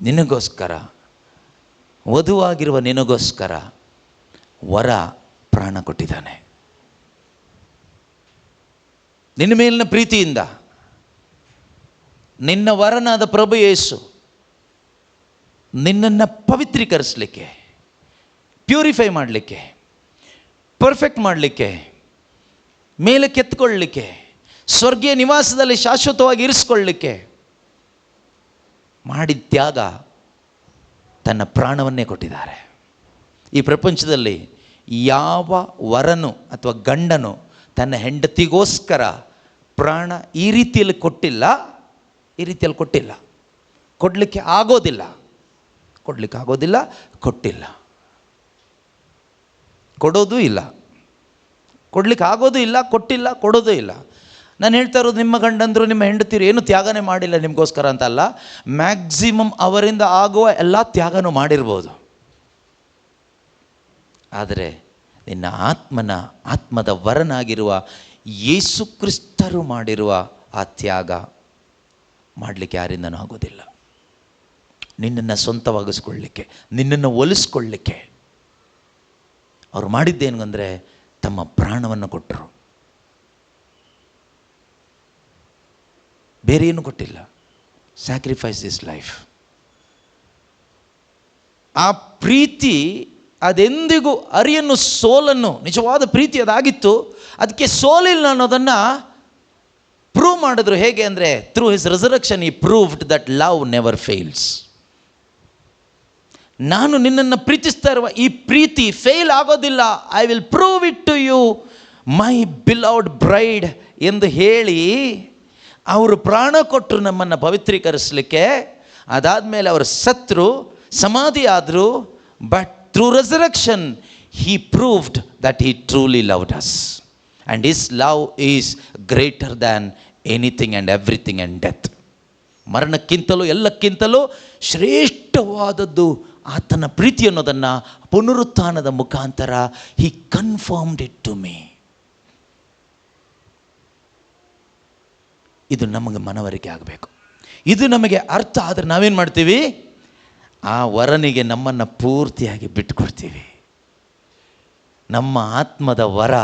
ನಿನಗೋಸ್ಕರ, ವಧುವಾಗಿರುವ ನಿನಗೋಸ್ಕರ ವರ ಪ್ರಾಣ ಕೊಟ್ಟಿದ್ದಾನೆ. ನಿನ್ನ ಮೇಲಿನ ಪ್ರೀತಿಯಿಂದ ನಿನ್ನ ವರನಾದ ಪ್ರಭು ಯೇಸು ನಿನ್ನನ್ನು ಪವಿತ್ರೀಕರಿಸಲಿಕ್ಕೆ, ಪ್ಯೂರಿಫೈ ಮಾಡಲಿಕ್ಕೆ, ಪರ್ಫೆಕ್ಟ್ ಮಾಡಲಿಕ್ಕೆ, ಮೇಲೆ ಕೆತ್ಕೊಳ್ಳಲಿಕ್ಕೆ, ಸ್ವರ್ಗೀಯ ನಿವಾಸದಲ್ಲಿ ಶಾಶ್ವತವಾಗಿ ಇರಿಸ್ಕೊಳ್ಳಲಿಕ್ಕೆ ಮಾಡಿದ ತ್ಯಾಗ, ತನ್ನ ಪ್ರಾಣವನ್ನೇ ಕೊಟ್ಟಿದ್ದಾರೆ. ಈ ಪ್ರಪಂಚದಲ್ಲಿ ಯಾವ ವರನು ಅಥವಾ ಗಂಡನು ತನ್ನ ಹೆಂಡತಿಗೋಸ್ಕರ ಪ್ರಾಣ ಈ ರೀತಿಯಲ್ಲಿ ಕೊಟ್ಟಿಲ್ಲ, ಈ ರೀತಿಯಲ್ಲಿ ಕೊಟ್ಟಿಲ್ಲ. ಕೊಡಲಿಕ್ಕೆ ಆಗೋದಿಲ್ಲ, ಕೊಟ್ಟಿಲ್ಲ, ಕೊಡೋದು ಇಲ್ಲ, ಕೊಡಲಿಕ್ಕೆ ಆಗೋದು ಇಲ್ಲ, ಕೊಟ್ಟಿಲ್ಲ, ಕೊಡೋದು ಇಲ್ಲ. ನಾನು ಹೇಳ್ತಾ ಇರೋದು, ನಿಮ್ಮ ಗಂಡಂದರು, ನಿಮ್ಮ ಹೆಂಡತಿರು ಏನು ತ್ಯಾಗನೇ ಮಾಡಿಲ್ಲ ನಿಮಗೋಸ್ಕರ ಅಂತ ಅಲ್ಲ. ಮ್ಯಾಕ್ಸಿಮಮ್ ಅವರಿಂದ ಆಗುವ ಎಲ್ಲ ತ್ಯಾಗನೂ ಮಾಡಿರ್ಬೋದು. ಆದರೆ ನಿನ್ನ ಆತ್ಮದ ವರನಾಗಿರುವ ಯೇಸು ಕ್ರಿಸ್ತರು ಮಾಡಿರುವ ಆ ತ್ಯಾಗ ಮಾಡಲಿಕ್ಕೆ ಯಾರಿಂದನೂ ಆಗೋದಿಲ್ಲ. ನಿನ್ನನ್ನು ಸ್ವಂತವಾಗಿಸ್ಕೊಳ್ಳಿಕ್ಕೆ, ನಿನ್ನನ್ನು ಒಲಿಸ್ಕೊಳ್ಳಿಕ್ಕೆ ಅವ್ರು ಮಾಡಿದ್ದೇನು ಅಂದರೆ ತಮ್ಮ ಪ್ರಾಣವನ್ನು ಕೊಟ್ಟರು, ಬೇರೆ ಏನು ಕೊಟ್ಟಿಲ್ಲ. Sacrifice this life. ಆ ಪ್ರೀತಿ ಅದೆಂದಿಗೂ ಅರಿಯನ್ನು, ಸೋಲನ್ನು, ನಿಜವಾದ ಪ್ರೀತಿ ಅದಾಗಿತ್ತು, ಅದಕ್ಕೆ ಸೋಲಿಲ್ಲ ಅನ್ನೋದನ್ನು ಪ್ರೂವ್ ಮಾಡಿದ್ರು. ಹೇಗೆ ಅಂದರೆ through his resurrection he proved that love never fails. ನಾನು ನಿನ್ನನ್ನು ಪ್ರೀತಿಸ್ತಾ ಇರುವ ಈ ಪ್ರೀತಿ ಫೇಲ್ ಆಗೋದಿಲ್ಲ. I will prove it to you my beloved bride ಎಂದು ಹೇಳಿ ಅವರು ಪ್ರಾಣ ಕೊಟ್ಟರು ನಮ್ಮನ್ನು ಪವಿತ್ರೀಕರಿಸಲಿಕ್ಕೆ. ಅದಾದಮೇಲೆ ಅವರು ಸತ್ರು, ಸಮಾಧಿ ಆದರು. But through ರೆಸರಕ್ಷನ್ he proved that he truly loved us, and his love is greater than anything and everything and death. ಮರಣಕ್ಕಿಂತಲೂ ಎಲ್ಲಕ್ಕಿಂತಲೂ ಶ್ರೇಷ್ಠವಾದದ್ದು ಆತನ ಪ್ರೀತಿ ಅನ್ನೋದನ್ನು ಪುನರುತ್ಥಾನದ ಮುಖಾಂತರ he confirmed it to me. ಇದು ನಮಗೆ ಮನವರಿಕೆ ಆಗಬೇಕು. ಇದು ನಮಗೆ ಅರ್ಥ ಆದರೆ ನಾವೇನು ಮಾಡ್ತೀವಿ? ಆ ವರನಿಗೆ ನಮ್ಮನ್ನು ಪೂರ್ತಿಯಾಗಿ ಬಿಟ್ಟುಕೊಡ್ತೀವಿ. ನಮ್ಮ ಆತ್ಮದ ವರ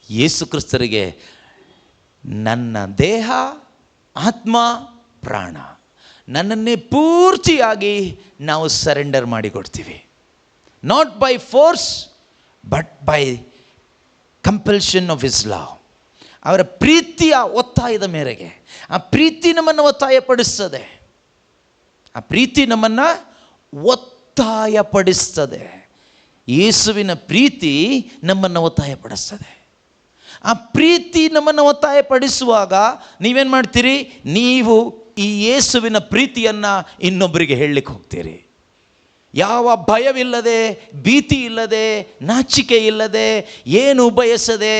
ಯೇಸು ಕ್ರಿಸ್ತರಿಗೆ ನನ್ನ ದೇಹ, ಆತ್ಮ, ಪ್ರಾಣ, ನನ್ನನ್ನೇ ಪೂರ್ತಿಯಾಗಿ ನಾವು ಸರೆಂಡರ್ ಮಾಡಿಕೊಡ್ತೀವಿ. Not by force but by compulsion of his love. ಅವರ ಪ್ರೀತಿಯ ಒತ್ತಾಯದ ಮೇರೆಗೆ. ಆ ಪ್ರೀತಿ ನಮ್ಮನ್ನು ಒತ್ತಾಯಪಡಿಸ್ತದೆ. ಆ ಪ್ರೀತಿ ನಮ್ಮನ್ನು ಒತ್ತಾಯಪಡಿಸ್ತದೆ. ಯೇಸುವಿನ ಪ್ರೀತಿ ನಮ್ಮನ್ನು ಒತ್ತಾಯಪಡಿಸ್ತದೆ. ಆ ಪ್ರೀತಿ ನಮ್ಮನ್ನು ಒತ್ತಾಯಪಡಿಸುವಾಗ ನೀವೇನು ಮಾಡ್ತೀರಿ? ನೀವು ಈ ಯೇಸುವಿನ ಪ್ರೀತಿಯನ್ನು ಇನ್ನೊಬ್ಬರಿಗೆ ಹೇಳಲಿಕ್ಕೆ ಹೋಗ್ತೀರಿ. ಯಾವ ಭಯವಿಲ್ಲದೆ, ಭೀತಿ ಇಲ್ಲದೆ, ನಾಚಿಕೆ ಇಲ್ಲದೆ, ಏನು ಬಯಸದೆ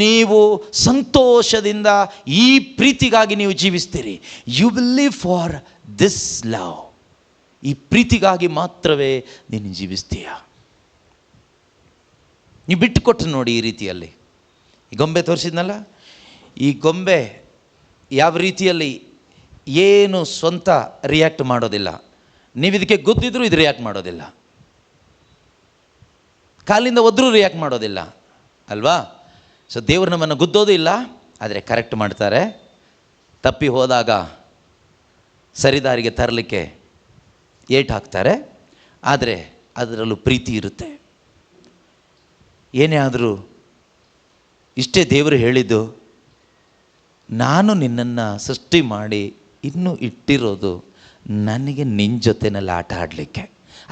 ನೀವು ಸಂತೋಷದಿಂದ ಈ ಪ್ರೀತಿಗಾಗಿ ನೀವು ಜೀವಿಸ್ತೀರಿ. You will live for this love. ಈ ಪ್ರೀತಿಗಾಗಿ ಮಾತ್ರವೇ ನೀನು ಜೀವಿಸ್ತೀಯ. ನೀವು ಬಿಟ್ಟುಕೊಟ್ಟು ನೋಡಿ. ಈ ರೀತಿಯಲ್ಲಿ ಈ ಗೊಂಬೆ ತೋರಿಸಿದ್ನಲ್ಲ, ಈ ಗೊಂಬೆ ಯಾವ ರೀತಿಯಲ್ಲಿ ಏನು ಸ್ವಂತ ರಿಯಾಕ್ಟ್ ಮಾಡೋದಿಲ್ಲ. ನೀವು ಇದಕ್ಕೆ ಗುದ್ದಿದ್ರೂ ಇದು ರಿಯಾಕ್ಟ್ ಮಾಡೋದಿಲ್ಲ, ಕಾಲಿಂದ ಒದ್ರೂ ರಿಯಾಕ್ಟ್ ಮಾಡೋದಿಲ್ಲ ಅಲ್ವಾ? ಸೊ ದೇವರು ನಮ್ಮನ್ನು ಗುದ್ದೋದು ಇಲ್ಲ, ಆದರೆ ಕರೆಕ್ಟ್ ಮಾಡ್ತಾರೆ. ತಪ್ಪಿ ಹೋದಾಗ ಸರಿದಾರಿಗೆ ತರಲಿಕ್ಕೆ ಏಟು ಹಾಕ್ತಾರೆ. ಆದರೆ ಅದರಲ್ಲೂ ಪ್ರೀತಿ ಇರುತ್ತೆ. ಏನೇ ಆದರೂ ಇಷ್ಟೇ ದೇವರು ಹೇಳಿದ್ದು, ನಾನು ನಿನ್ನನ್ನು ಸೃಷ್ಟಿ ಮಾಡಿ ಇನ್ನೂ ಇಟ್ಟಿರೋದು ನನಗೆ ನಿನ್ನ ಜೊತೆನಲ್ಲಿ ಆಟ ಆಡಲಿಕ್ಕೆ.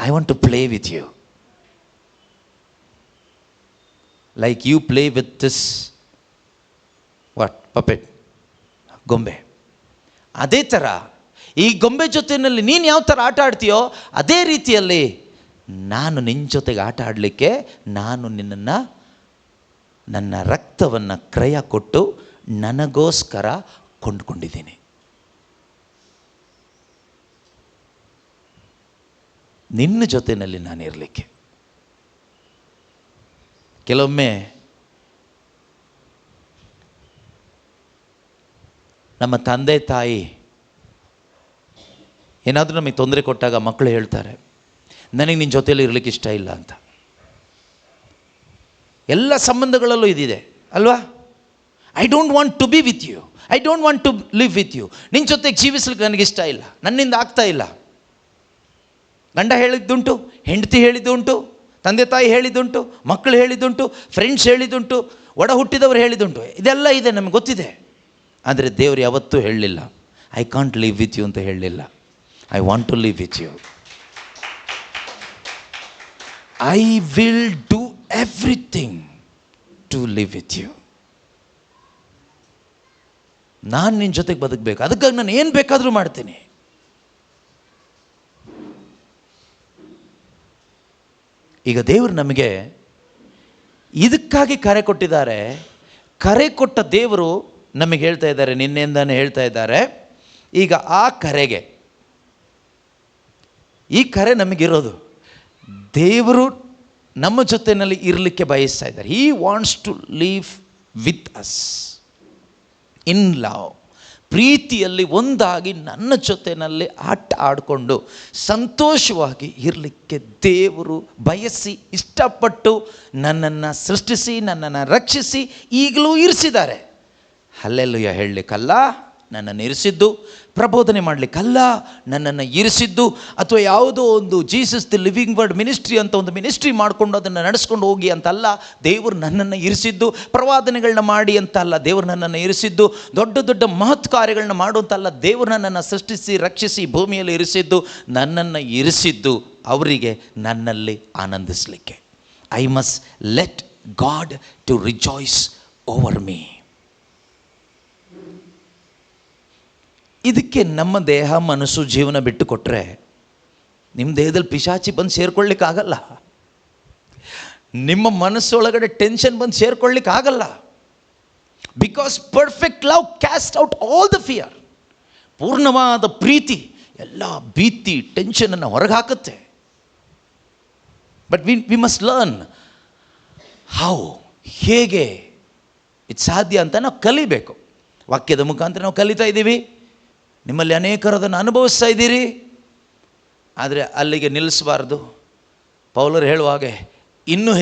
I want to play with you like you play with this puppet, ಗೊಂಬೆ. ಅದೇ ಥರ ಈ ಗೊಂಬೆ ಜೊತೆಯಲ್ಲಿ ನೀನು ಯಾವ ಥರ ಆಟ ಆಡ್ತೀಯೋ ಅದೇ ರೀತಿಯಲ್ಲಿ ನಾನು ನಿನ್ನ ಜೊತೆಗೆ ಆಟ ಆಡಲಿಕ್ಕೆ ನಾನು ನಿನ್ನನ್ನು ನನ್ನ ರಕ್ತವನ್ನು ಕ್ರಯ ಕೊಟ್ಟು ನನಗೋಸ್ಕರ ಕೊಂಡುಕೊಂಡಿದ್ದೀನಿ. ನಿನ್ನ ಜೊತೆಯಲ್ಲಿ ನಾನು ಇರಲಿಕ್ಕೆ. ಕೆಲವೊಮ್ಮೆ ನಮ್ಮ ತಂದೆ ತಾಯಿ ಏನಾದರೂ ನಮಗೆ ತೊಂದರೆ ಕೊಟ್ಟಾಗ ಮಕ್ಕಳು ಹೇಳ್ತಾರೆ, ನನಗೆ ನಿನ್ನ ಜೊತೆಯಲ್ಲಿ ಇರಲಿಕ್ಕೆ ಇಷ್ಟ ಇಲ್ಲ ಅಂತ. ಎಲ್ಲ ಸಂಬಂಧಗಳಲ್ಲೂ ಇದಿದೆ ಅಲ್ವಾ? I don't want to be with you, I don't want to live with you. ನಿನ್ನ ಜೊತೆಗೆ ಜೀವಿಸ್ಲಿಕ್ಕೆ ನನಗಿಷ್ಟ ಇಲ್ಲ, ನನ್ನಿಂದ ಆಗ್ತಾ ಇಲ್ಲ. ಗಂಡ ಹೇಳಿದ್ದುಂಟು, ಹೆಂಡತಿ ಹೇಳಿದ್ದುಂಟು, ತಂದೆ ತಾಯಿ ಹೇಳಿದ್ದುಂಟು, ಮಕ್ಕಳು ಹೇಳಿದ್ದುಂಟು, ಫ್ರೆಂಡ್ಸ್ ಹೇಳಿದ್ದುಂಟು, ಒಡ ಹುಟ್ಟಿದವರು ಹೇಳಿದ್ದುಂಟು. ಇದೆಲ್ಲ ಇದೆ, ನಮಗೆ ಗೊತ್ತಿದೆ. ಆದರೆ ದೇವರು ಯಾವತ್ತೂ ಹೇಳಲಿಲ್ಲ I can't live with you ಅಂತ ಹೇಳಲಿಲ್ಲ. I want to live with you. I will do everything to live with you. ನಾನು ನಿನ್ನ ಜೊತೆಗೆ ಬದುಕಬೇಕು, ಅದಕ್ಕಾಗಿ ನಾನು ಏನು ಬೇಕಾದರೂ ಮಾಡ್ತೀನಿ. ಈಗ ದೇವರು ನಮಗೆ ಇದಕ್ಕಾಗಿ ಕರೆ ಕೊಟ್ಟಿದ್ದಾರೆ. ಕರೆ ಕೊಟ್ಟ ದೇವರು ನಮಗೆ ಹೇಳ್ತಾ ಇದ್ದಾರೆ, ನಿನ್ನೆಯಿಂದಾನೆ ಹೇಳ್ತಾ ಇದ್ದಾರೆ, ಈಗ ಆ ಕರೆಗೆ, ಈ ಕರೆ ನಮಗಿರೋದು ದೇವರು ನಮ್ಮ ಜೊತೆಯಲ್ಲಿ ಇರಲಿಕ್ಕೆ ಬಯಸ್ತಾ ಇದ್ದಾರೆ. He wants to live with us in love. ಪ್ರೀತಿಯಲ್ಲಿ ಒಂದಾಗಿ ನನ್ನ ಜೊತೆಯಲ್ಲಿ ಆಟ ಆಡಿಕೊಂಡು ಸಂತೋಷವಾಗಿ ಇರಲಿಕ್ಕೆ ದೇವರು ಬಯಸಿ ಇಷ್ಟಪಟ್ಟು ನನ್ನನ್ನು ಸೃಷ್ಟಿಸಿ ನನ್ನನ್ನು ರಕ್ಷಿಸಿ ಈಗಲೂ ಇರಿಸಿದ್ದಾರೆ. ಹಲ್ಲೆಲೂಯಾ ಹೇಳಲಿಕ್ಕಲ್ಲ ನನ್ನನ್ನು ಇರಿಸಿದ್ದು, ಪ್ರಬೋಧನೆ ಮಾಡಲಿಕ್ಕಲ್ಲ ನನ್ನನ್ನು ಇರಿಸಿದ್ದು, ಅಥವಾ ಯಾವುದೋ ಒಂದು Jesus the living word ministry ಅಂತ ಒಂದು ಮಿನಿಸ್ಟ್ರಿ ಮಾಡಿಕೊಂಡು ಅದನ್ನು ನಡೆಸ್ಕೊಂಡು ಹೋಗಿ ಅಂತಲ್ಲ ದೇವರು ನನ್ನನ್ನು ಇರಿಸಿದ್ದು. ಪ್ರವಾದನೆಗಳನ್ನ ಮಾಡಿ ಅಂತಲ್ಲ ದೇವರು ನನ್ನನ್ನು ಇರಿಸಿದ್ದು. ದೊಡ್ಡ ದೊಡ್ಡ ಮಹತ್ ಕಾರ್ಯಗಳನ್ನ ಮಾಡುವಂತಲ್ಲ ದೇವರು ನನ್ನನ್ನು ಸೃಷ್ಟಿಸಿ ರಕ್ಷಿಸಿ ಭೂಮಿಯಲ್ಲಿ ಇರಿಸಿದ್ದು. ನನ್ನನ್ನು ಇರಿಸಿದ್ದು ಅವರಿಗೆ ನನ್ನಲ್ಲಿ ಆನಂದಿಸಲಿಕ್ಕೆ. I must let God to rejoice over me. ಇದಕ್ಕೆ ನಮ್ಮ ದೇಹ ಮನಸ್ಸು ಜೀವನ ಬಿಟ್ಟು ಕೊಟ್ಟರೆ ನಿಮ್ಮ ದೇಹದಲ್ಲಿ ಪಿಶಾಚಿ ಬಂದು ಸೇರ್ಕೊಳ್ಳಿಕ್ಕಾಗಲ್ಲ. ನಿಮ್ಮ ಮನಸ್ಸೊಳಗಡೆ ಟೆನ್ಷನ್ ಬಂದು ಸೇರ್ಕೊಳ್ಳಿಕ್ಕಾಗಲ್ಲ. Because perfect love cast out all the fear. ಪೂರ್ಣವಾದ ಪ್ರೀತಿ ಎಲ್ಲ ಭೀತಿ ಟೆನ್ಷನನ್ನು ಹೊರಗೆ ಹಾಕುತ್ತೆ. But we must learn how, ಹೇಗೆ ಇದು ಸಾಧ್ಯ ಅಂತ ನಾವು ಕಲಿಬೇಕು. ವಾಕ್ಯದ ಮುಖಾಂತರ ನಾವು ಕಲಿತಾ ಇದ್ದೀವಿ. ನಿಮ್ಮಲ್ಲಿ ಅನೇಕರು ಅದನ್ನು ಅನುಭವಿಸ್ತಾ ಇದ್ದೀರಿ. ಆದರೆ ಅಲ್ಲಿಗೆ ನಿಲ್ಲಿಸಬಾರ್ದು. ಪೌಲರು ಹೇಳುವ ಹಾಗೆ ಇನ್ನೂ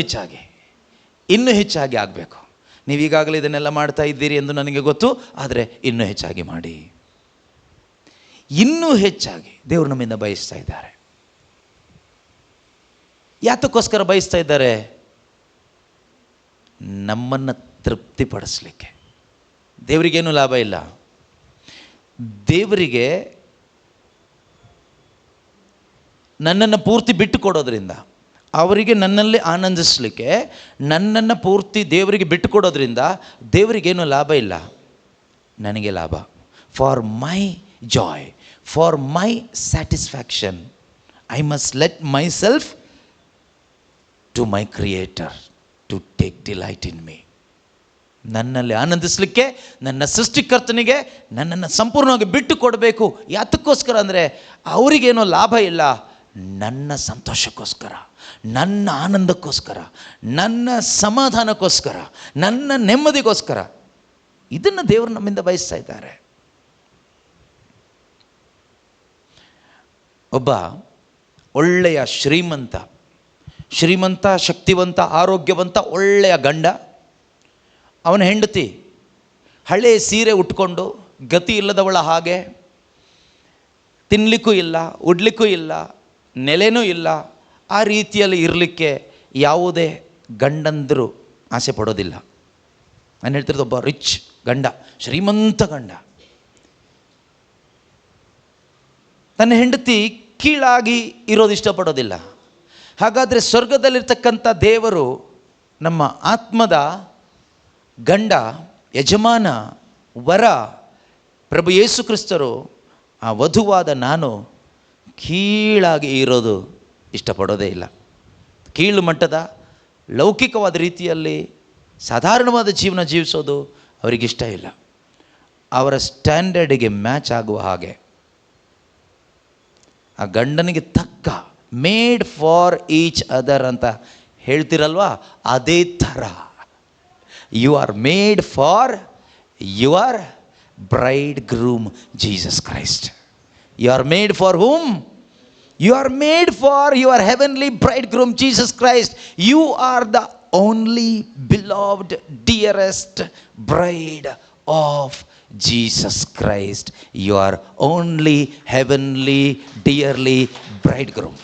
ಹೆಚ್ಚಾಗಿ ಆಗಬೇಕು. ನೀವೀಗಾಗಲೇ ಇದನ್ನೆಲ್ಲ ಮಾಡ್ತಾ ಇದ್ದೀರಿ ಎಂದು ನನಗೆ ಗೊತ್ತು, ಆದರೆ ಇನ್ನೂ ಹೆಚ್ಚಾಗಿ ಮಾಡಿ. ಇನ್ನೂ ಹೆಚ್ಚಾಗಿ ದೇವರು ನಮ್ಮಿಂದ ಬಯಸ್ತಾ ಇದ್ದಾರೆ. ಯಾತಕ್ಕೋಸ್ಕರ ಬಯಸ್ತಾ ಇದ್ದಾರೆ? ನಮ್ಮನ್ನು ತೃಪ್ತಿಪಡಿಸಲಿಕ್ಕೆ. ದೇವರಿಗೇನು ಲಾಭ ಇಲ್ಲ. ದೇವರಿಗೆ ನನ್ನನ್ನು ಪೂರ್ತಿ ಬಿಟ್ಟು ಕೊಡೋದ್ರಿಂದ, ಅವರಿಗೆ ನನ್ನಲ್ಲಿ ಆನಂದಿಸಲಿಕ್ಕೆ ನನ್ನನ್ನು ಪೂರ್ತಿ ದೇವರಿಗೆ ಬಿಟ್ಟು ಕೊಡೋದ್ರಿಂದ ದೇವರಿಗೇನು ಲಾಭ ಇಲ್ಲ, ನನಗೆ ಲಾಭ. For my joy, for my satisfaction, I must let myself to my creator to take delight in me. ನನ್ನಲ್ಲಿ ಆನಂದಿಸಲಿಕ್ಕೆ ನನ್ನ ಸೃಷ್ಟಿಕರ್ತನಿಗೆ ನನ್ನನ್ನು ಸಂಪೂರ್ಣವಾಗಿ ಬಿಟ್ಟು ಕೊಡಬೇಕು. ಯಾತಕ್ಕೋಸ್ಕರ ಅಂದರೆ ಅವರಿಗೇನೋ ಲಾಭ ಇಲ್ಲ, ನನ್ನ ಸಂತೋಷಕ್ಕೋಸ್ಕರ, ನನ್ನ ಆನಂದಕ್ಕೋಸ್ಕರ, ನನ್ನ ಸಮಾಧಾನಕ್ಕೋಸ್ಕರ, ನನ್ನ ನೆಮ್ಮದಿಗೋಸ್ಕರ. ಇದನ್ನು ದೇವರು ನಮ್ಮಿಂದ ಬಯಸ್ತಾ ಇದ್ದಾರೆ. ಒಬ್ಬ ಒಳ್ಳೆಯ ಶ್ರೀಮಂತ ಶಕ್ತಿವಂತ ಆರೋಗ್ಯವಂತ ಒಳ್ಳೆಯ ಗಂಡ, ಅವನ ಹೆಂಡತಿ ಹಳೆಯ ಸೀರೆ ಉಟ್ಕೊಂಡು ಗತಿ ಇಲ್ಲದವಳ ಹಾಗೆ, ತಿನ್ನಲಿಕ್ಕೂ ಇಲ್ಲ, ಉಡ್ಲಿಕ್ಕೂ ಇಲ್ಲ, ನೆಲೆನೂ ಇಲ್ಲ, ಆ ರೀತಿಯಲ್ಲಿ ಇರಲಿಕ್ಕೆ ಯಾವುದೇ ಗಂಡಂದರು ಆಸೆ ಪಡೋದಿಲ್ಲ. ನಾನು ಹೇಳ್ತಿರೋದು ಒಬ್ಬ ರಿಚ್ ಗಂಡ, ಶ್ರೀಮಂತ ಗಂಡ. ತನ್ನ ಹೆಂಡತಿ ಕೀಳಾಗಿ ಇರೋದು ಇಷ್ಟಪಡೋದಿಲ್ಲ. ಹಾಗಾದರೆ ಸ್ವರ್ಗದಲ್ಲಿರ್ತಕ್ಕಂಥ ದೇವರು, ನಮ್ಮ ಆತ್ಮದ ಗಂಡ, ಯಜಮಾನ, ವರ, ಪ್ರಭು ಯೇಸು ಕ್ರಿಸ್ತರು ಆ ವಧುವಾದ ನಾನು ಕೀಳಾಗಿ ಇರೋದು ಇಷ್ಟಪಡೋದೇ ಇಲ್ಲ. ಕೀಳು ಮಟ್ಟದ ಲೌಕಿಕವಾದ ರೀತಿಯಲ್ಲಿ ಸಾಧಾರಣವಾದ ಜೀವನ ಜೀವಿಸೋದು ಅವರಿಗಿಷ್ಟ ಇಲ್ಲ. ಅವರ ಸ್ಟ್ಯಾಂಡರ್ಡಿಗೆ ಮ್ಯಾಚ್ ಆಗುವ ಹಾಗೆ, ಆ ಗಂಡನಿಗೆ ತಕ್ಕ, ಮೇಡ್ ಫಾರ್ ಈಚ್ ಅದರ್ ಅಂತ ಹೇಳ್ತಿರಲ್ವಾ, ಅದೇ ಥರ you are made for your bridegroom Jesus Christ. You are made for whom? You are made for your heavenly bridegroom Jesus Christ. You are the only beloved, dearest bride of Jesus Christ. You are only heavenly, dearly bridegroom.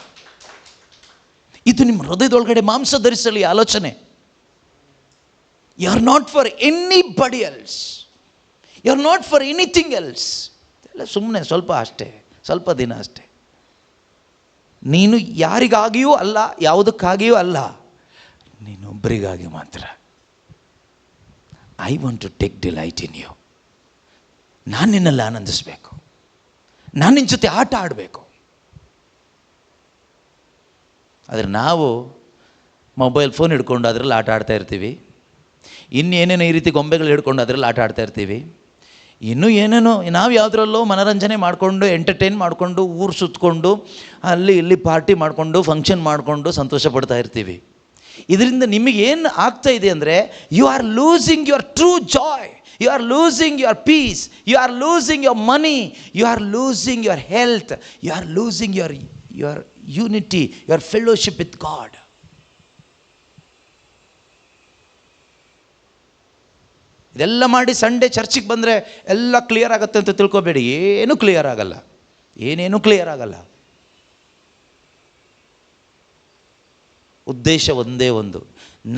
ಇದು ನಿಮ್ಮ ಹೃದಯದೊಳಗಡೆ ಮಾಂಸ ಧರಿಸಲಿ ಆಲೋಚನೆ. You are not for anybody else. You are not for anything else. ಎಲ್ಲ ಸುಮ್ಮನೆ ಸ್ವಲ್ಪ ಅಷ್ಟೇ, ಸ್ವಲ್ಪ ದಿನ ಅಷ್ಟೇ. ನೀನು ಯಾರಿಗಾಗಿಯೂ ಅಲ್ಲ, ಯಾವುದಕ್ಕಾಗಿಯೂ ಅಲ್ಲ, ನೀನೊಬ್ಬರಿಗಾಗಿ ಮಾತ್ರ. I want to take delight in you. ನಾನು ನಿನ್ನಲ್ಲಿ ಆನಂದಿಸಬೇಕು, ನಾನು ನಿನ್ನ ಜೊತೆ ಆಟ ಆಡಬೇಕು. ಆದರೆ ನಾವು ಮೊಬೈಲ್ ಫೋನ್ ಹಿಡ್ಕೊಂಡು ಅದರಲ್ಲಿ ಆಟ ಆಡ್ತಾ ಇರ್ತೀವಿ. ಇನ್ನೇನೇನೋ ಈ ರೀತಿ ಗೊಂಬೆಗಳು ಹಿಡ್ಕೊಂಡು ಅದರಲ್ಲಿ ಆಟ ಆಡ್ತಾ ಇರ್ತೀವಿ. ಇನ್ನೂ ಏನೇನೋ ನಾವು ಯಾವುದರಲ್ಲೋ ಮನೋರಂಜನೆ ಮಾಡಿಕೊಂಡು, ಎಂಟರ್ಟೈನ್ ಮಾಡಿಕೊಂಡು, ಊರು ಸುತ್ತಕೊಂಡು, ಅಲ್ಲಿ ಇಲ್ಲಿ ಪಾರ್ಟಿ ಮಾಡಿಕೊಂಡು, ಫಂಕ್ಷನ್ ಮಾಡಿಕೊಂಡು ಸಂತೋಷ ಪಡ್ತಾ ಇರ್ತೀವಿ. ಇದರಿಂದ ನಿಮಗೇನು ಆಗ್ತಾ ಇದೆ ಅಂದರೆ, you are losing your true joy, you are losing your peace, you are losing your money, you are losing your health, you are losing your unity, your fellowship with God. ಇದೆಲ್ಲ ಮಾಡಿ ಸಂಡೇ ಚರ್ಚಿಗೆ ಬಂದರೆ ಎಲ್ಲ clear ಆಗುತ್ತೆ ಅಂತ ತಿಳ್ಕೊಬೇಡಿ. ಏನೂ clear ಆಗಲ್ಲ, ಏನೇನೂ ಕ್ಲಿಯರ್ ಆಗಲ್ಲ. ಉದ್ದೇಶ ಒಂದೇ ಒಂದು.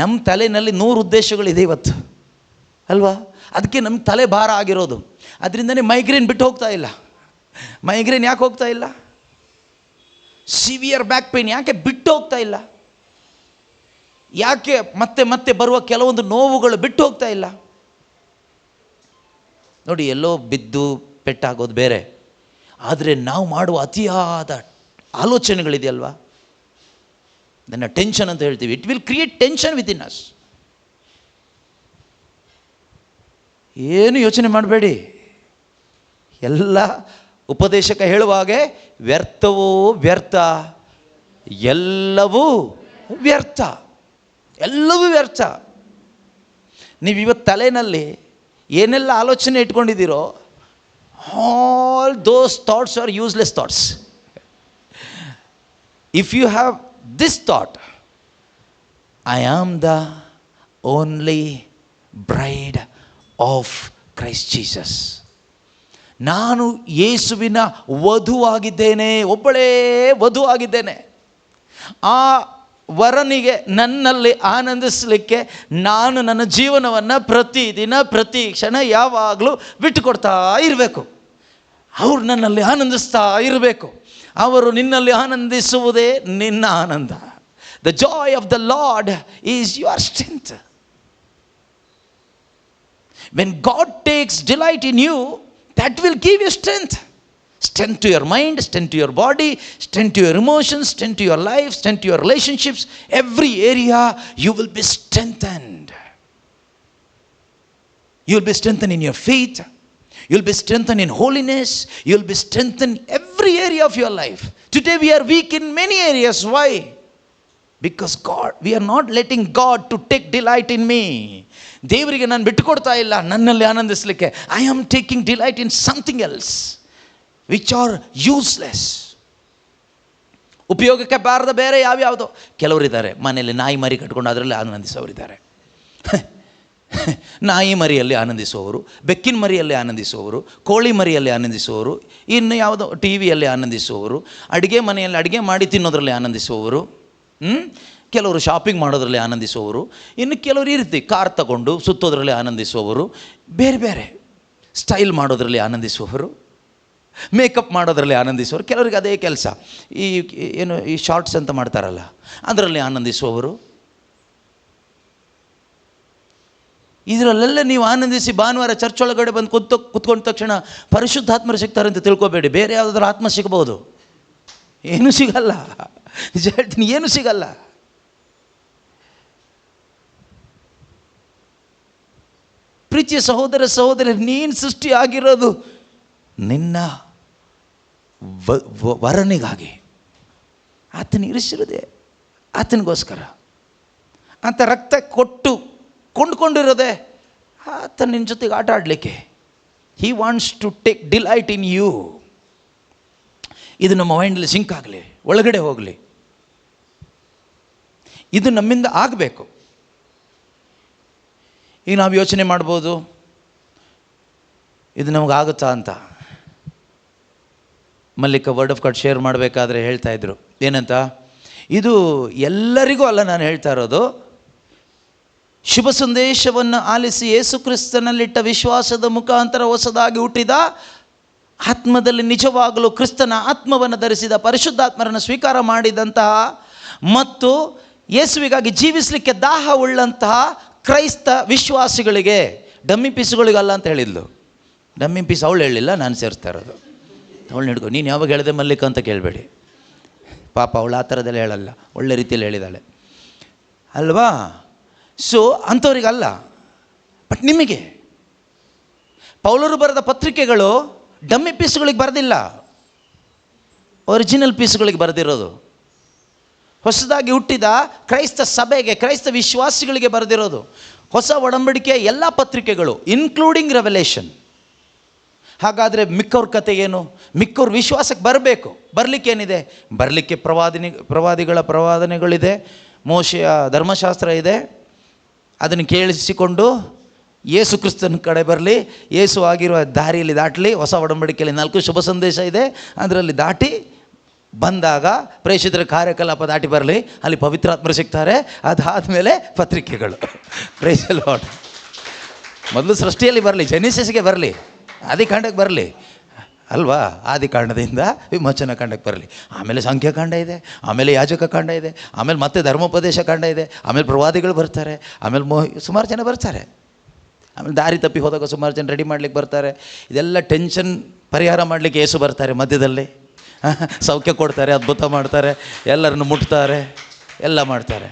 ನಮ್ಮ ತಲೆಯಲ್ಲಿ 100 ಉದ್ದೇಶಗಳಿದೆ ಇವತ್ತು ಅಲ್ವಾ? ಅದಕ್ಕೆ ನಮ್ಮ ತಲೆ ಭಾರ ಆಗಿರೋದು. ಅದರಿಂದನೇ ಮೈಗ್ರೇನ್ ಬಿಟ್ಟು ಹೋಗ್ತಾ ಇಲ್ಲ. ಮೈಗ್ರೇನ್ ಯಾಕೆ ಹೋಗ್ತಾ ಇಲ್ಲ? ಸಿವಿಯರ್ ಬ್ಯಾಕ್ ಪೇನ್ ಯಾಕೆ ಬಿಟ್ಟು ಹೋಗ್ತಾ ಇಲ್ಲ? ಯಾಕೆ ಮತ್ತೆ ಮತ್ತೆ ಬರುವ ಕೆಲವೊಂದು ನೋವುಗಳು ಬಿಟ್ಟು ಹೋಗ್ತಾ ಇಲ್ಲ? ನೋಡಿ, ಎಲ್ಲೋ ಬಿದ್ದು ಪೆಟ್ಟಾಗೋದು ಬೇರೆ, ಆದರೆ ನಾವು ಮಾಡುವ ಅತಿಯಾದ ಆಲೋಚನೆಗಳಿದೆಯಲ್ವಾ, ಅದನ್ನು ಟೆನ್ಷನ್ ಅಂತ ಹೇಳ್ತೀವಿ. It will create tension with in us. ಏನು ಯೋಚನೆ ಮಾಡಬೇಡಿ. ಎಲ್ಲ ಉಪದೇಶಕ ಹೇಳುವ ಹಾಗೆ ವ್ಯರ್ಥವೋ ವ್ಯರ್ಥ, ಎಲ್ಲವೂ ವ್ಯರ್ಥ, ಎಲ್ಲವೂ ವ್ಯರ್ಥ. ನೀವಿವತ್ತು ತಲೆಯಲ್ಲಿ ಏನೆಲ್ಲ ಆಲೋಚನೆ ಇಟ್ಕೊಂಡಿದ್ದೀರೋ, all those thoughts are useless thoughts. If you have this thought, I am the only bride of Christ Jesus, ನಾನು ಯೇಸುವಿನ ವಧುವಾಗಿದ್ದೇನೆ, ಒಬ್ಬಳೇ ವಧು ಆಗಿದ್ದೇನೆ. ಆ ವರನಿಗೆ ನನ್ನಲ್ಲಿ ಆನಂದಿಸಲಿಕ್ಕೆ ನಾನು ನನ್ನ ಜೀವನವನ್ನು ಪ್ರತಿದಿನ ಪ್ರತಿ ಕ್ಷಣ ಯಾವಾಗಲೂ ಬಿಟ್ಟುಕೊಡ್ತಾ ಇರಬೇಕು. ಅವರು ನನ್ನಲ್ಲಿ ಆನಂದಿಸ್ತಾ ಇರಬೇಕು. ಅವರು ನಿನ್ನಲ್ಲಿ ಆನಂದಿಸುವುದೇ ನಿನ್ನ ಆನಂದ. The joy of the Lord is your strength. When God takes delight in you, that will give you strength. Strength to your mind, strength to your body, strength to your emotions, strength to your life, strength to your relationships. Every area you will be strengthened. You will be strengthened in your faith. You will be strengthened in holiness. You will be strengthened every area of your life. Today we are weak in many areas. Why? Because we are not letting God to take delight in me. ದೇವರಿಗೆ ನಾನು ಬಿಟ್ಟುಕೊಡ್ತಾ ಇಲ್ಲ ನನ್ನಲ್ಲಿ ಆನಂದಿಸಲಿಕ್ಕೆ. I am taking delight in something else which are useless. ಉಪಯೋಗಕ್ಕೆ ಬಾರದ ಬೇರೆ ಯಾವ್ಯಾವುದೋ. ಕೆಲವರಿದ್ದಾರೆ ಮನೆಯಲ್ಲಿ ನಾಯಿ ಮರಿ ಕಟ್ಕೊಂಡು ಅದರಲ್ಲಿ ಆನಂದಿಸೋರಿದ್ದಾರೆ. ನಾಯಿ ಮರಿಯಲ್ಲಿ ಆನಂದಿಸುವವರು, ಬೆಕ್ಕಿನ ಮರಿಯಲ್ಲಿ ಆನಂದಿಸುವವರು, ಕೋಳಿ ಮರಿಯಲ್ಲಿ ಆನಂದಿಸುವವರು, ಇನ್ನು ಯಾವುದೋ ಟಿ ವಿಯಲ್ಲಿ ಆನಂದಿಸುವವರು, ಅಡುಗೆ ಮನೆಯಲ್ಲಿ ಅಡುಗೆ ಮಾಡಿ ತಿನ್ನೋದ್ರಲ್ಲಿ ಆನಂದಿಸುವವರು, ಕೆಲವರು ಶಾಪಿಂಗ್ ಮಾಡೋದ್ರಲ್ಲಿ ಆನಂದಿಸುವವರು, ಇನ್ನು ಕೆಲವರು ಈ ರೀತಿ ಕಾರ್ ತಗೊಂಡು ಸುತ್ತೋದ್ರಲ್ಲಿ ಆನಂದಿಸುವವರು, ಬೇರೆ ಬೇರೆ ಸ್ಟೈಲ್ ಮಾಡೋದ್ರಲ್ಲಿ ಆನಂದಿಸುವವರು, ಮೇಕಪ್ ಮಾಡೋದ್ರಲ್ಲಿ ಆನಂದಿಸುವವರು, ಕೆಲವರಿಗೆ ಅದೇ ಕೆಲಸ. ಈ ಶಾರ್ಟ್ಸ್ ಅಂತ ಮಾಡ್ತಾರಲ್ಲ ಅದರಲ್ಲಿ ಆನಂದಿಸುವವರು. ಇದರಲ್ಲೆಲ್ಲ ನೀವು ಆನಂದಿಸಿ ಭಾನುವಾರ ಚರ್ಚ್ ಒಳಗಡೆ ಬಂದು ಕುತ್ಕೊಂಡ ತಕ್ಷಣ ಪರಿಶುದ್ಧಾತ್ಮರು ಸಿಗ್ತಾರೆ ಅಂತ ತಿಳ್ಕೊಬೇಡಿ. ಬೇರೆ ಯಾವುದಾದ್ರೂ ಆತ್ಮ ಸಿಗ್ಬೋದು. ಏನೂ ಸಿಗಲ್ಲ. ನಿಜ ಹೇಳ್ತೀನಿ, ಏನೂ ಸಿಗಲ್ಲ. ಪ್ರೀತಿಯ ಸಹೋದರ ಸಹೋದರಿ, ನೀನು ಸೃಷ್ಟಿ ಆಗಿರೋದು ನಿನ್ನ ವರನಿಗಾಗಿ. ಆತನ ಇರಿಸಿರೋದೆ ಆತನಿಗೋಸ್ಕರ. ಆತ ರಕ್ತ ಕೊಟ್ಟು ಕೊಂಡ್ಕೊಂಡಿರೋದೆ ಆತ ನಿನ್ನ ಜೊತೆಗೆ ಆಟ ಆಡಲಿಕ್ಕೆ. He wants to take delight in you. ಇದು ನಮ್ಮ ಮೈಂಡಲ್ಲಿ ಸಿಂಕ್ ಆಗಲಿ, ಒಳಗಡೆ ಹೋಗಲಿ. ಇದು ನಮ್ಮಿಂದ ಆಗಬೇಕು. ಈಗ ನಾವು ಯೋಚನೆ ಮಾಡ್ಬೋದು, ಇದು ನಮಗಾಗುತ್ತಾ ಅಂತ. Mallika word of god share ಮಾಡಬೇಕಾದ್ರೆ ಹೇಳ್ತಾ ಇದ್ರು, ಏನಂತ, ಇದು ಎಲ್ಲರಿಗೂ ಅಲ್ಲ ನಾನು ಹೇಳ್ತಾ ಇರೋದು, ಶುಭ ಸಂದೇಶವನ್ನು ಆಲಿಸಿ ಯೇಸು ಕ್ರಿಸ್ತನಲ್ಲಿಟ್ಟ ವಿಶ್ವಾಸದ ಮುಖಾಂತರ ಹೊಸದಾಗಿ ಹುಟ್ಟಿದ ಆತ್ಮದಲ್ಲಿ ನಿಜವಾಗಲೂ ಕ್ರಿಸ್ತನ ಆತ್ಮವನ್ನು ಧರಿಸಿದ ಪರಿಶುದ್ಧಾತ್ಮರನ್ನು ಸ್ವೀಕಾರ ಮಾಡಿದಂತಹ ಮತ್ತು ಯೇಸುವಿಗಾಗಿ ಜೀವಿಸಲಿಕ್ಕೆ ದಾಹ ಉಳ್ಳಂತಹ ಕ್ರೈಸ್ತ ವಿಶ್ವಾಸಿಗಳಿಗೆ, ಡಮ್ಮಿ ಪೀಸ್ಗಳಿಗಲ್ಲ ಅಂತ ಹೇಳಿದ್ಲು. ಡಮ್ಮಿ ಪೀಸ್ ಅವಳು ಹೇಳಲಿಲ್ಲ, ನಾನು ಸೇರಿಸ್ತಾ ಇರೋದು. ಅವಳು ಹಿಡ್ಕೊ, ನೀನು ಯಾವಾಗ ಹೇಳಿದೆ ಮಲ್ಲಿಕ ಅಂತ ಕೇಳಬೇಡಿ. ಪಾಪ ಅವಳು ಆ ಥರದೆಲ್ಲ ಹೇಳಲ್ಲ, ಒಳ್ಳೆ ರೀತಿಯಲ್ಲಿ ಹೇಳಿದಾಳೆ ಅಲ್ವಾ. ಸೊ ಅಂಥವ್ರಿಗಲ್ಲ. ಬಟ್ ನಿಮಗೆ ಪೌಲರು ಬರೆದ ಪತ್ರಿಕೆಗಳು ಡಮ್ಮಿ ಪೀಸ್ಗಳಿಗೆ ಬರೆದಿಲ್ಲ, ಒರಿಜಿನಲ್ ಪೀಸ್ಗಳಿಗೆ ಬರೆದಿರೋದು. ಹೊಸದಾಗಿ ಹುಟ್ಟಿದ ಕ್ರೈಸ್ತ ಸಭೆಗೆ, ಕ್ರೈಸ್ತ ವಿಶ್ವಾಸಿಗಳಿಗೆ ಬರೆದಿರೋದು. ಹೊಸ ಒಡಂಬಡಿಕೆಯ ಎಲ್ಲ ಪತ್ರಿಕೆಗಳು ಇನ್ಕ್ಲೂಡಿಂಗ್ ರೆವಲೇಷನ್. ಹಾಗಾದರೆ ಮಿಕ್ಕವ್ರ ಕತೆ ಏನು? ಮಿಕ್ಕವ್ರ ವಿಶ್ವಾಸಕ್ಕೆ ಬರಬೇಕು. ಬರಲಿಕ್ಕೇನಿದೆ? ಬರಲಿಕ್ಕೆ ಪ್ರವಾದಿಗಳ ಪ್ರವಾದನೆಗಳಿದೆ, ಮೋಶೆಯ ಧರ್ಮಶಾಸ್ತ್ರ ಇದೆ. ಅದನ್ನು ಕೇಳಿಸಿಕೊಂಡು ಯೇಸು ಕ್ರಿಸ್ತನ ಕಡೆ ಬರಲಿ, ಯೇಸು ಆಗಿರುವ ದಾರಿಯಲ್ಲಿ ದಾಟಲಿ. ಹೊಸ ಒಡಂಬಡಿಕೆಯಲ್ಲಿ 4 ಶುಭ ಸಂದೇಶ ಇದೆ, ಅದರಲ್ಲಿ ದಾಟಿ ಬಂದಾಗ ಪ್ರೇಷಿತರ ಕಾರ್ಯಕಲಾಪ ದಾಟಿ ಬರಲಿ, ಅಲ್ಲಿ ಪವಿತ್ರಾತ್ಮರು ಸಿಗ್ತಾರೆ. ಅದಾದಮೇಲೆ ಪತ್ರಿಕೆಗಳು. Praise the Lord. ಮೊದಲು ಸೃಷ್ಟಿಯಲ್ಲಿ ಬರಲಿ, ಜೆನೆಸಿಸ್ಗೆ ಬರಲಿ, ಆದಿಕಾಂಡಕ್ಕೆ ಬರಲಿ ಅಲ್ವಾ. ಆದಿಕಾಂಡದಿಂದ ವಿಮೋಚನಾ ಕಾಂಡಕ್ಕೆ ಬರಲಿ, ಆಮೇಲೆ ಸಂಖ್ಯಾಕಾಂಡ ಇದೆ, ಆಮೇಲೆ ಯಾಜಕ ಕಾಂಡ ಇದೆ, ಆಮೇಲೆ ಮತ್ತೆ ಧರ್ಮೋಪದೇಶ ಕಾಂಡ ಇದೆ, ಆಮೇಲೆ ಪ್ರವಾದಿಗಳು ಬರ್ತಾರೆ, ಆಮೇಲೆ ಸುಮಾರು ಜನ ಬರ್ತಾರೆ. ಆಮೇಲೆ ದಾರಿ ತಪ್ಪಿ ಹೋದಾಗ ಸುಮಾರು ಜನ ರೆಡಿ ಮಾಡಲಿಕ್ಕೆ ಬರ್ತಾರೆ. ಇದೆಲ್ಲ ಟೆನ್ಷನ್ ಪರಿಹಾರ ಮಾಡಲಿಕ್ಕೆ ಯೇಸು ಬರ್ತಾರೆ ಮಧ್ಯದಲ್ಲಿ. ಸೌಖ್ಯ ಕೊಡ್ತಾರೆ, ಅದ್ಭುತ ಮಾಡ್ತಾರೆ, ಎಲ್ಲರನ್ನು ಮುಟ್ತಾರೆ, ಎಲ್ಲ ಮಾಡ್ತಾರೆ.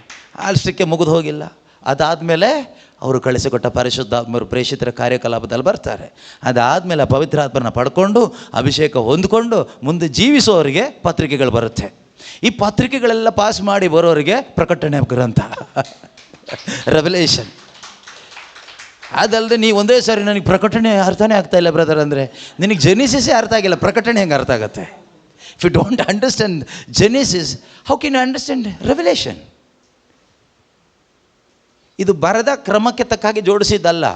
ಅಷ್ಟಕ್ಕೆ ಮುಗಿದು ಹೋಗಿಲ್ಲ. ಅದಾದಮೇಲೆ ಅವರು ಕಳಿಸಿಕೊಟ್ಟ ಪರಿಶುದ್ಧಾತ್ಮರು ಪ್ರೇಷಿತರ ಕಾರ್ಯಕಲಾಪದಲ್ಲಿ ಬರ್ತಾರೆ. ಅದಾದಮೇಲೆ ಪವಿತ್ರಾತ್ಮರನ್ನ ಪಡ್ಕೊಂಡು ಅಭಿಷೇಕ ಹೊಂದ್ಕೊಂಡು ಮುಂದೆ ಜೀವಿಸೋರಿಗೆ ಪತ್ರಿಕೆಗಳು ಬರುತ್ತೆ. ಈ ಪತ್ರಿಕೆಗಳೆಲ್ಲ ಪಾಸ್ ಮಾಡಿ ಬರೋರಿಗೆ ಪ್ರಕಟಣೆ ಗ್ರಂಥ, ರೆವಲೇಷನ್. ಅದಲ್ಲದೆ ನೀವು ಒಂದೇ ಸಾರಿ ನನಗೆ ಪ್ರಕಟಣೆ ಅರ್ಥನೇ ಆಗ್ತಾಯಿಲ್ಲ ಬ್ರದರ್ ಅಂದರೆ, ನಿನಗೆ ಜೆನೆಸಿಸೇ ಅರ್ಥ ಆಗಿಲ್ಲ, ಪ್ರಕಟಣೆ ಹೆಂಗೆ ಅರ್ಥ ಆಗುತ್ತೆ? If you don't understand Genesis, how can you understand Revelation? ಇದು ಬರೆದ ಕ್ರಮಕ್ಕೆ ತಕ್ಕಾಗಿ ಜೋಡಿಸಿದ್ದಲ್ಲ.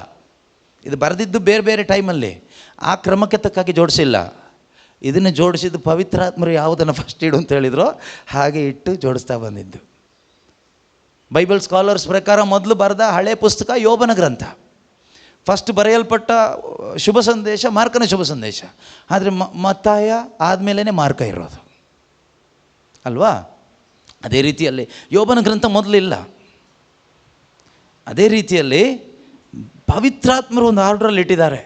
ಇದು ಬರೆದಿದ್ದು ಬೇರೆ ಬೇರೆ ಟೈಮಲ್ಲಿ, ಆ ಕ್ರಮಕ್ಕೆ ತಕ್ಕಾಗಿ ಜೋಡಿಸಿಲ್ಲ. ಇದನ್ನು ಜೋಡಿಸಿದ್ದು ಪವಿತ್ರಾತ್ಮರು ಯಾವುದನ್ನು ಫಸ್ಟ್ ಇಡು ಅಂತ ಹೇಳಿದ್ರು ಹಾಗೆ ಇಟ್ಟು ಜೋಡಿಸ್ತಾ ಬಂದಿದ್ದು. ಬೈಬಲ್ ಸ್ಕಾಲರ್ಸ್ ಪ್ರಕಾರ ಮೊದಲು ಬರೆದ ಹಳೆ ಪುಸ್ತಕ ಯೋಬನ ಗ್ರಂಥ. ಫಸ್ಟ್ ಬರೆಯಲ್ಪಟ್ಟ ಶುಭ ಸಂದೇಶ ಮಾರ್ಕನ ಶುಭ ಸಂದೇಶ. ಆದರೆ ಮತ್ತಾಯ ಆದಮೇಲೆ ಮಾರ್ಕ ಇರೋದು ಅಲ್ವಾ. ಅದೇ ರೀತಿಯಲ್ಲಿ ಯೋಬನ ಗ್ರಂಥ ಮೊದಲಿಲ್ಲ. ಅದೇ ರೀತಿಯಲ್ಲಿ ಪವಿತ್ರಾತ್ಮರು ಒಂದು ಆರ್ಡ್ರಲ್ಲಿ ಇಟ್ಟಿದ್ದಾರೆ.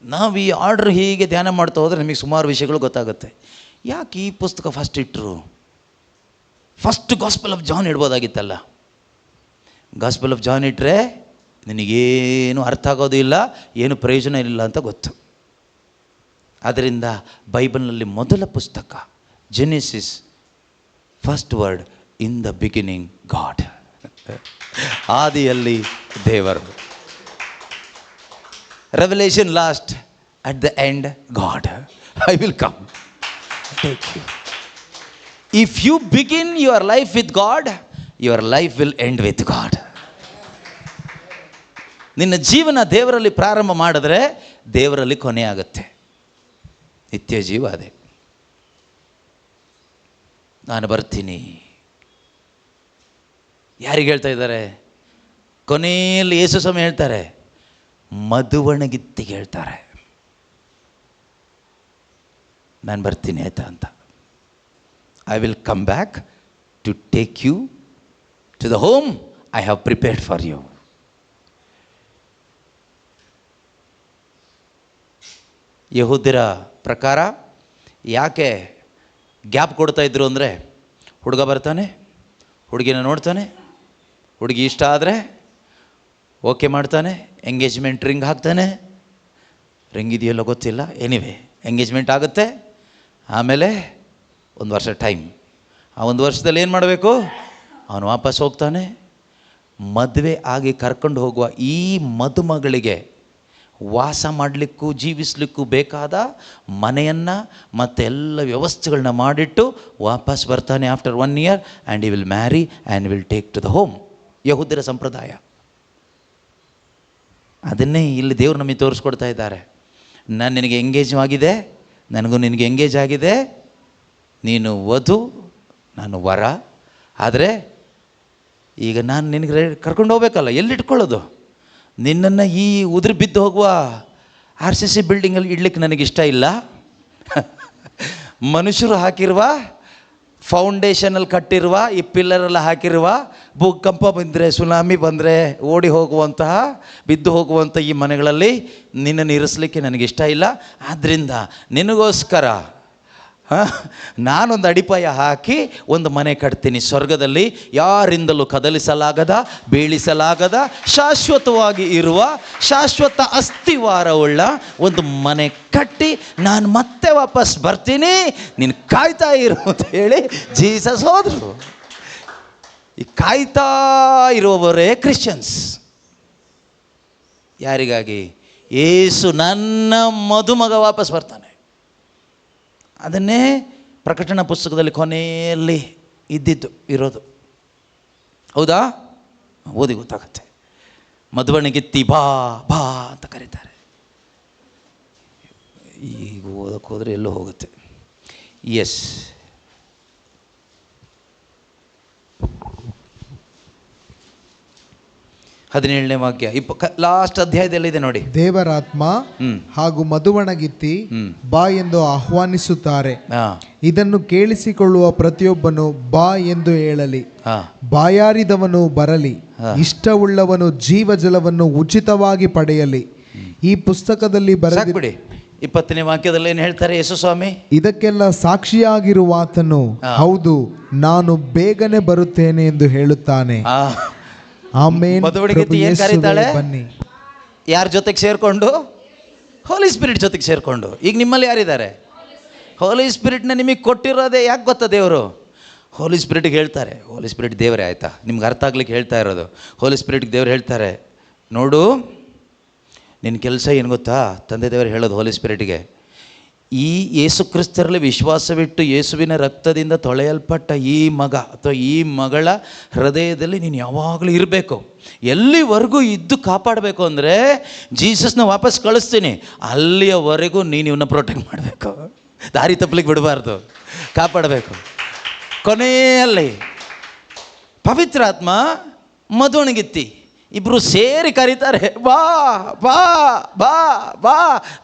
ನಾವು ಈ ಆರ್ಡ್ರ್ ಹೀಗೆ ಧ್ಯಾನ ಮಾಡ್ತಾ ಹೋದರೆ ನಮಗೆ ಸುಮಾರು ವಿಷಯಗಳು ಗೊತ್ತಾಗುತ್ತೆ. ಯಾಕೆ ಈ ಪುಸ್ತಕ ಫಸ್ಟ್ ಇಟ್ಟರು? ಫಸ್ಟ್ ಗಾಸ್ಪಲ್ ಆಫ್ ಜಾನ್ ಇಡ್ಬೋದಾಗಿತ್ತಲ್ಲ. ಗಾಸ್ಪಲ್ ಆಫ್ ಜಾನ್ ಇಟ್ಟರೆ ನಿನಗೇನು ಅರ್ಥ ಆಗೋದು ಇಲ್ಲ, ಏನು ಪ್ರಯೋಜನ ಇಲ್ಲ ಅಂತ ಗೊತ್ತು. ಆದ್ದರಿಂದ ಬೈಬಲ್ನಲ್ಲಿ ಮೊದಲ ಪುಸ್ತಕ Genesis, first word in the beginning God. ಆದಿಯಲ್ಲಿ ದೇವರು. Revelation last, at the end God. I will come take you. If you begin your life with God, your life will end with God. ನಿನ್ನ ಜೀವನ ದೇವರಲ್ಲಿ ಪ್ರಾರಂಭ ಮಾಡಿದ್ರೆ ದೇವರಲ್ಲಿ ಕೊನೆ ಆಗುತ್ತೆ. ನಿತ್ಯ ಜೀವ ಅದೇ. ನಾನು ಬರ್ತೀನಿ. ಯಾರಿಗೆ ಹೇಳ್ತಾ ಇದ್ದಾರೆ? ಕೊನೆಯಲ್ಲಿ ಯೇಸು ಸ್ವಾಮಿ ಹೇಳ್ತಾರೆ, ಮಧುವಣಗಿತ್ತಿಗೆ ಹೇಳ್ತಾರೆ, ನಾನು ಬರ್ತೀನಿ ಆಯ್ತಾ ಅಂತ. I will come back to take you to the home I have prepared for you. ಯಹೂದ್ಯರ ಪ್ರಕಾರ ಯಾಕೆ ಗ್ಯಾಪ್ ಕೊಡ್ತಾಯಿದ್ರು ಅಂದರೆ, ಹುಡುಗ ಬರ್ತಾನೆ, ಹುಡುಗಿನ ನೋಡ್ತಾನೆ, ಹುಡುಗಿ ಇಷ್ಟ ಆದರೆ ಓಕೆ ಮಾಡ್ತಾನೆ, ಎಂಗೇಜ್ಮೆಂಟ್ ರಿಂಗ್ ಹಾಕ್ತಾನೆ. ರಿಂಗ್ ಇದೆಯಲ್ಲೋ ಗೊತ್ತಿಲ್ಲ, ಎನಿವೆ ಎಂಗೇಜ್ಮೆಂಟ್ ಆಗುತ್ತೆ. ಆಮೇಲೆ 1 ವರ್ಷ ಟೈಮ್. ಆ 1 ವರ್ಷದಲ್ಲಿ ಏನು ಮಾಡಬೇಕು? ಅವನು ವಾಪಸ್ ಹೋಗ್ತಾನೆ. ಮದುವೆ ಆಗಿ ಕರ್ಕೊಂಡು ಹೋಗುವ ಈ ಮದುಮಗಳಿಗೆ ವಾಸ ಮಾಡಲಿಕ್ಕೂ ಜೀವಿಸಲಿಕ್ಕೂ ಬೇಕಾದ ಮನೆಯನ್ನು ಮತ್ತು ಎಲ್ಲ ವ್ಯವಸ್ಥೆಗಳನ್ನ ಮಾಡಿಟ್ಟು ವಾಪಸ್ ಬರ್ತಾನೆ after 1 year, and he will marry and will take to the home. ಯಹೂದ್ಯರ ಸಂಪ್ರದಾಯ. ಅದನ್ನೇ ಇಲ್ಲಿ ದೇವರು ನಮಗೆ ತೋರಿಸ್ಕೊಡ್ತಾ ಇದ್ದಾರೆ. ನಾನು ನಿನಗೆ ಎಂಗೇಜ್ ಆಗಿದೆ, ನನಗೂ ನಿನಗೆ ಎಂಗೇಜ್ ಆಗಿದೆ, ನೀನು ವಧು, ನಾನು ವರ. ಆದರೆ ಈಗ ನಾನು ನಿನಗೆ ಕರ್ಕೊಂಡು ಹೋಗ್ಬೇಕಲ್ಲ, ಎಲ್ಲಿಟ್ಕೊಳ್ಳೋದು? ನಿನ್ನನ್ನು ಈ ಉದುರು ಬಿದ್ದು ಹೋಗುವ RCC ಬಿಲ್ಡಿಂಗಲ್ಲಿ ಇಡ್ಲಿಕ್ಕೆ ನನಗಿಷ್ಟ ಇಲ್ಲ. ಮನುಷ್ಯರು ಹಾಕಿರುವ ಫೌಂಡೇಶನಲ್ಲಿ ಕಟ್ಟಿರುವ ಈ ಪಿಲ್ಲರೆಲ್ಲ ಹಾಕಿರುವ, ಭೂಕಂಪ ಬಂದರೆ, ಸುನಾಮಿ ಬಂದರೆ ಓಡಿ ಹೋಗುವಂತಹ, ಬಿದ್ದು ಹೋಗುವಂಥ ಈ ಮನೆಗಳಲ್ಲಿ ನಿನ್ನನ್ನು ಇರಿಸಲಿಕ್ಕೆ ನನಗಿಷ್ಟ ಇಲ್ಲ. ಆದ್ದರಿಂದ ನಿನಗೋಸ್ಕರ ನಾನೊಂದು ಅಡಿಪಾಯ ಹಾಕಿ ಒಂದು ಮನೆ ಕಟ್ತೀನಿ ಸ್ವರ್ಗದಲ್ಲಿ, ಯಾರಿಂದಲೂ ಕದಲಿಸಲಾಗದ, ಬೀಳಿಸಲಾಗದ, ಶಾಶ್ವತವಾಗಿ ಇರುವ, ಶಾಶ್ವತ ಅಸ್ಥಿವಾರವುಳ್ಳ ಒಂದು ಮನೆ ಕಟ್ಟಿ ನಾನು ಮತ್ತೆ ವಾಪಸ್ ಬರ್ತೀನಿ, ನೀನು ಕಾಯ್ತಾ ಇರು ಅಂತ ಹೇಳಿ ಜೀಸಸ್ ಹೋದರು. ಈ ಕಾಯ್ತಾ ಇರುವವರೇ ಕ್ರಿಶ್ಚಿಯನ್ಸ್. ಯಾರಿಗಾಗಿ? ಯೇಸು ನನ್ನ ಮದುಮಗ ವಾಪಸ್ ಬರ್ತಾನೆ. ಅದನ್ನೇ ಪ್ರಕಟಣಾ ಪುಸ್ತಕದಲ್ಲಿ ಕೊನೆಯಲ್ಲಿ ಇರೋದು. ಹೌದಾ? ಓದಿ ಗೊತ್ತಾಗತ್ತೆ. ಮದುವಣಿಗಿತ್ತಿ ಬಾ ಬಾ ಅಂತ ಕರೀತಾರೆ. ಈಗ ಓದಕ್ಕೆ ಹೋದರೆ ಎಲ್ಲೋ ಹೋಗುತ್ತೆ. ಎಸ್, ಹದಿನೇಳನೇ ವಾಕ್ಯ, ಲಾಸ್ಟ್ ಅಧ್ಯಾಯದಲ್ಲಿದೆ ನೋಡಿ. ದೇವರಾತ್ಮ ಹಾಗೂ ಮಧುವಣಗಿತ್ತಿ ಬಾ ಎಂದು ಆಹ್ವಾನಿಸುತ್ತಾರೆ. ಇದನ್ನು ಕೇಳಿಸಿಕೊಳ್ಳುವ ಪ್ರತಿಯೊಬ್ಬನು ಬಾ ಎಂದು ಹೇಳಲಿ. ಬಾಯಾರಿದವನು ಬರಲಿ, ಇಷ್ಟವುಳ್ಳವನು ಜೀವಜಲವನ್ನು ಉಚಿತವಾಗಿ ಪಡೆಯಲಿ. ಈ ಪುಸ್ತಕದಲ್ಲಿ ಬರೆದಿದೆ. 20ನೇ ವಾಕ್ಯದಲ್ಲಿ ಏನು ಹೇಳ್ತಾರೆ ಯೇಸು ಸ್ವಾಮಿ? ಇದಕ್ಕೆಲ್ಲ ಸಾಕ್ಷಿಯಾಗಿರುವಾತನು ಹೌದು, ನಾನು ಬೇಗನೆ ಬರುತ್ತೇನೆ ಎಂದು ಹೇಳುತ್ತಾನೆ. ಆಮೆನ್. ಮದುವಣಿಗೆ ಏನು ಕರೀತಾಳೆ? ಬನ್ನಿ. ಯಾರ ಜೊತೆಗೆ ಸೇರಿಕೊಂಡು? ಹೋಲಿ ಸ್ಪಿರಿಟ್ ಜೊತೆಗೆ ಸೇರಿಕೊಂಡು. ಈಗ ನಿಮ್ಮಲ್ಲಿ ಯಾರಿದ್ದಾರೆ? ಹೋಲಿ ಸ್ಪಿರಿಟ್ನ ನಿಮಗೆ ಕೊಟ್ಟಿರೋದೇ ಯಾಕೆ ಗೊತ್ತಾ? ದೇವರು ಹೋಲಿ ಸ್ಪಿರಿಟ್ಗೆ ಹೇಳ್ತಾರೆ, ಹೋಲಿ ಸ್ಪಿರಿಟ್ ದೇವರೇ, ಆಯಿತಾ? ನಿಮ್ಗೆ ಅರ್ಥ ಆಗ್ಲಿಕ್ಕೆ ಹೇಳ್ತಾ ಇರೋದು. ಹೋಲಿ ಸ್ಪಿರಿಟ್ಗೆ ದೇವ್ರು ಹೇಳ್ತಾರೆ, ನೋಡು ನಿನ್ನ ಕೆಲಸ ಏನು ಗೊತ್ತಾ? ತಂದೆ ದೇವರು ಹೇಳೋದು ಹೋಲಿ ಸ್ಪಿರಿಟ್ಗೆ, ಈ ಯೇಸು ಕ್ರಿಸ್ತರಲ್ಲಿ ವಿಶ್ವಾಸವಿಟ್ಟು ಯೇಸುವಿನ ರಕ್ತದಿಂದ ತೊಳೆಯಲ್ಪಟ್ಟ ಈ ಮಗ ಅಥವಾ ಈ ಮಗಳ ಹೃದಯದಲ್ಲಿ ನೀನು ಯಾವಾಗಲೂ ಇರಬೇಕು. ಎಲ್ಲಿವರೆಗೂ ಇದ್ದು ಕಾಪಾಡಬೇಕು ಅಂದರೆ, ಜೀಸಸ್ನ ವಾಪಸ್ ಕಳಿಸ್ತೀನಿ, ಅಲ್ಲಿಯವರೆಗೂ ನೀನು ಇವನ್ನ ಪ್ರೊಟೆಕ್ಟ್ ಮಾಡಬೇಕು, ದಾರಿ ತಪ್ಪಲಿಕ್ಕೆ ಬಿಡಬಾರ್ದು, ಕಾಪಾಡಬೇಕು. ಕೊನೆಯಲ್ಲಿ ಪವಿತ್ರಾತ್ಮ ಮಧುವಣಿಗಿತ್ತಿ ಇಬ್ಬರು ಸೇರಿ ಕರೀತಾರೆ, ಬಾ ಬಾ ಬಾ ಬಾ,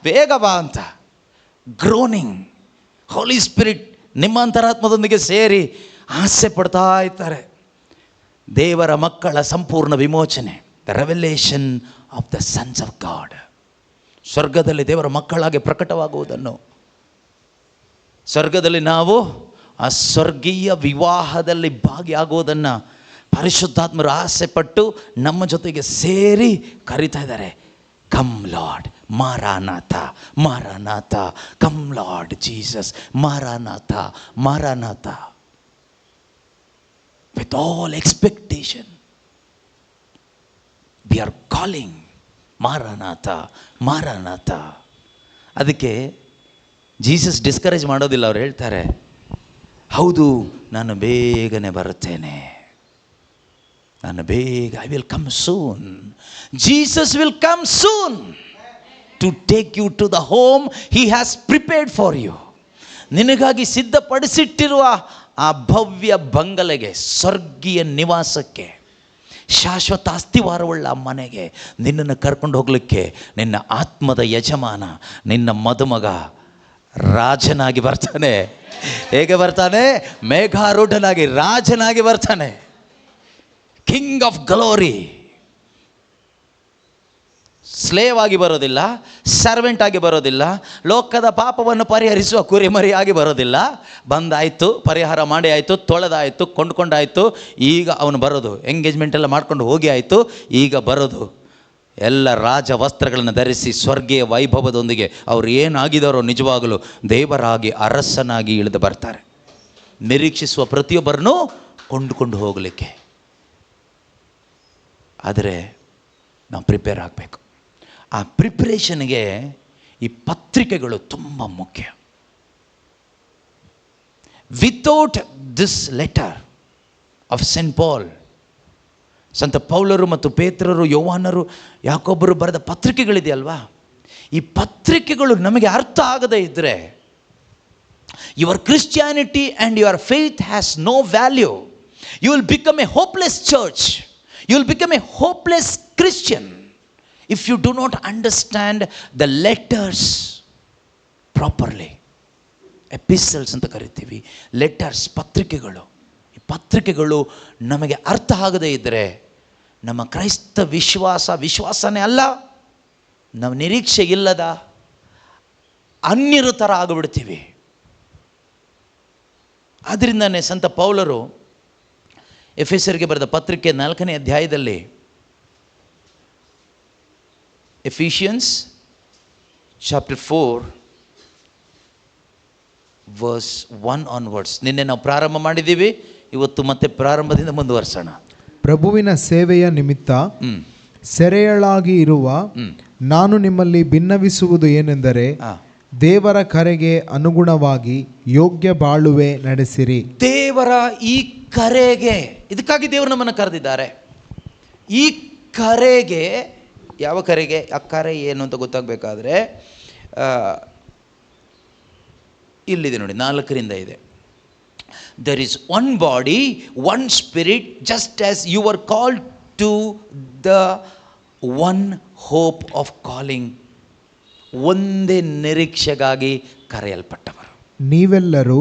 ಬೇಗ ಬಾ ಅಂತ. ಗ್ರೋನಿಂಗ್. ಹೋಲಿ ಸ್ಪಿರಿಟ್ ನಿಮ್ಮ ಅಂತರಾತ್ಮದೊಂದಿಗೆ ಸೇರಿ ಆಸೆ ಪಡ್ತಾ ಇರ್ತಾರೆ. ದೇವರ ಮಕ್ಕಳ ಸಂಪೂರ್ಣ ವಿಮೋಚನೆ, the revelation of the sons of God. ಸ್ವರ್ಗದಲ್ಲಿ ದೇವರ ಮಕ್ಕಳಾಗಿ ಪ್ರಕಟವಾಗುವುದನ್ನು, ಸ್ವರ್ಗದಲ್ಲಿ ನಾವು ಆ ಸ್ವರ್ಗೀಯ ವಿವಾಹದಲ್ಲಿ ಭಾಗಿಯಾಗುವುದನ್ನು ಪರಿಶುದ್ಧಾತ್ಮರು ಆಸೆ ಪಟ್ಟು ನಮ್ಮ ಜೊತೆಗೆ ಸೇರಿ ಕರೀತಾ ಇದ್ದಾರೆ. ಕಮ್ ಲಾರ್ಡ್, ಮಾರಾನಾಥ, ಮಾರಾನಾಥ, ಕಮ್ ಲಾರ್ಡ್ ಜೀಸಸ್, ಮಾರಾನಾಥ, ಮಾರಾನಾಥ. With all expectation we are calling ಮಾರಾನಾಥ, ಮಾರಾನಾಥ. ಅದಕ್ಕೆ ಜೀಸಸ್ ಡಿಸ್ಕರೇಜ್ ಮಾಡೋದಿಲ್ಲ. ಅವ್ರು ಹೇಳ್ತಾರೆ, ಹೌದು ನಾನು ಬೇಗನೆ ಬರುತ್ತೇನೆ, ನಾನು ಬೇಗ, I will come soon. Jesus will come soon to take you to the home he has prepared for you. ನಿನಗಾಗಿ ಸಿದ್ಧಪಡಿಸಿಟ್ಟಿರುವ ಆ ಭವ್ಯ ಬಂಗಲೆಗೆ, ಸ್ವರ್ಗೀಯ ನಿವಾಸಕ್ಕೆ, ಶಾಶ್ವತ ಅಸ್ಥಿವಾರವುಳ್ಳ ಮನೆಗೆ ನಿನ್ನನ್ನು ಕರ್ಕೊಂಡು ಹೋಗಲಿಕ್ಕೆ ನಿನ್ನ ಆತ್ಮದ ಯಜಮಾನ, ನಿನ್ನ ಮದುಮಗ ರಾಜನಾಗಿ ಬರ್ತಾನೆ. ಹೇಗೆ ಬರ್ತಾನೆ? ಮೇಘಾರೂಢನಾಗಿ, ರಾಜನಾಗಿ ಬರ್ತಾನೆ. King of glory. ಸ್ಲೇವ್ ಆಗಿ ಬರೋದಿಲ್ಲ, ಸರ್ವೆಂಟ್ ಆಗಿ ಬರೋದಿಲ್ಲ, ಲೋಕದ ಪಾಪವನ್ನು ಪರಿಹರಿಸುವ ಕುರಿಮರಿಯಾಗಿ ಬರೋದಿಲ್ಲ. ಬಂದಾಯಿತು, ಪರಿಹಾರ ಮಾಡಿ ಆಯಿತು, ತೊಳೆದಾಯಿತು, ಕೊಂಡ್ಕೊಂಡಾಯಿತು, ಈಗ ಅವನು ಬರೋದು. ಎಂಗೇಜ್ಮೆಂಟ್ ಎಲ್ಲ ಮಾಡ್ಕೊಂಡು ಹೋಗಿ ಆಯಿತು, ಈಗ ಬರೋದು ಎಲ್ಲ ರಾಜ ವಸ್ತ್ರಗಳನ್ನು ಧರಿಸಿ ಸ್ವರ್ಗೀಯ ವೈಭವದೊಂದಿಗೆ ಅವರು ಏನಾಗಿದ್ದಾರೋ ನಿಜವಾಗಲೂ ದೇವರಾಗಿ ಅರಸನಾಗಿ ಇಳಿದು ಬರ್ತಾರೆ. ನಿರೀಕ್ಷಿಸುವ ಪ್ರತಿಯೊಬ್ಬರನ್ನು ಕೊಂಡುಕೊಂಡು ಹೋಗಲಿಕ್ಕೆ. ಆದರೆ ನಾವು ಪ್ರಿಪೇರ್ ಆಗಬೇಕು. ಆ ಪ್ರಿಪ್ರೇಷನ್ಗೆ ಈ ಪತ್ರಿಕೆಗಳು ತುಂಬ ಮುಖ್ಯ. Without this letter of Saint Paul, ಸಂತ ಪೌಲರು ಮತ್ತು ಪೇತ್ರರು, ಯೋಹಾನರು, ಯಾಕೊಬ್ಬರು ಬರೆದ ಪತ್ರಿಕೆಗಳಿದೆಯಲ್ವಾ, ಈ ಪತ್ರಿಕೆಗಳು ನಮಗೆ ಅರ್ಥ ಆಗದೇ ಇದ್ದರೆ your Christianity and your faith has no value. You will become a hopeless church, you will become a hopeless Christian if you do not understand the letters properly. Epistles ಅಂತ ಕರಿತೀವಿ, ಲೆಟರ್ಸ್, ಪತ್ರಿಕೆಗಳು. ಈ ಪತ್ರಿಕೆಗಳು ನಮಗೆ ಅರ್ಥ ಆಗದೇ ಇದ್ದರೆ ನಮ್ಮ ಕ್ರೈಸ್ತ ವಿಶ್ವಾಸನೇ ಅಲ್ಲ, ನಾವು ನಿರೀಕ್ಷೆ ಇಲ್ಲದ ಅನ್ಯರ ಥರ ಆಗಿಬಿಡ್ತೀವಿ. ಆದ್ದರಿಂದನೇ ಸಂತ ಪೌಲರು ಎಫೆಸರಿಗೆ ಬರೆದ ಪತ್ರಿಕೆ 4ನೇ ಅಧ್ಯಾಯದಲ್ಲಿ, Ephesians chapter 4 verse 1 onwards. ನಿನ್ನೆ ನಾವು ಪ್ರಾರಂಭ ಮಾಡಿದ್ದೀವಿ, ಇವತ್ತು ಮತ್ತೆ ಪ್ರಾರಂಭದಿಂದ ಮುಂದುವರಿಸೋಣ. ಪ್ರಭುವಿನ ಸೇವೆಯ ನಿಮಿತ್ತ ಸೆರೆಯಳಾಗಿ ಇರುವ ನಾನು ನಿಮ್ಮಲ್ಲಿ ಭಿನ್ನವಿಸುವುದು ಏನೆಂದರೆ, ದೇವರ ಕರೆಗೆ ಅನುಗುಣವಾಗಿ ಯೋಗ್ಯ ಬಾಳುವೆ ನಡೆಸಿರಿ. ದೇವರ ಈ ಕರೆಗೆ, ಇದಕ್ಕಾಗಿ ದೇವರು ನಮ್ಮನ್ನು ಕರೆದಿದ್ದಾರೆ. ಈ ಕರೆಗೆ, ಯಾವ ಕರೆಗೆ? ಆ ಕರೆ ಏನು ಅಂತ ಗೊತ್ತಾಗಬೇಕಾದ್ರೆ ಇಲ್ಲಿದೆ ನೋಡಿ, 4ರಿಂದ ಇದೆ. There is one body, one spirit, just as you are called to the one hope of calling. ಒಂದೇ ನಿರೀಕ್ಷೆಗಾಗಿ ಕರೆಯಲ್ಪಟ್ಟವರು ನೀವೆಲ್ಲರೂ.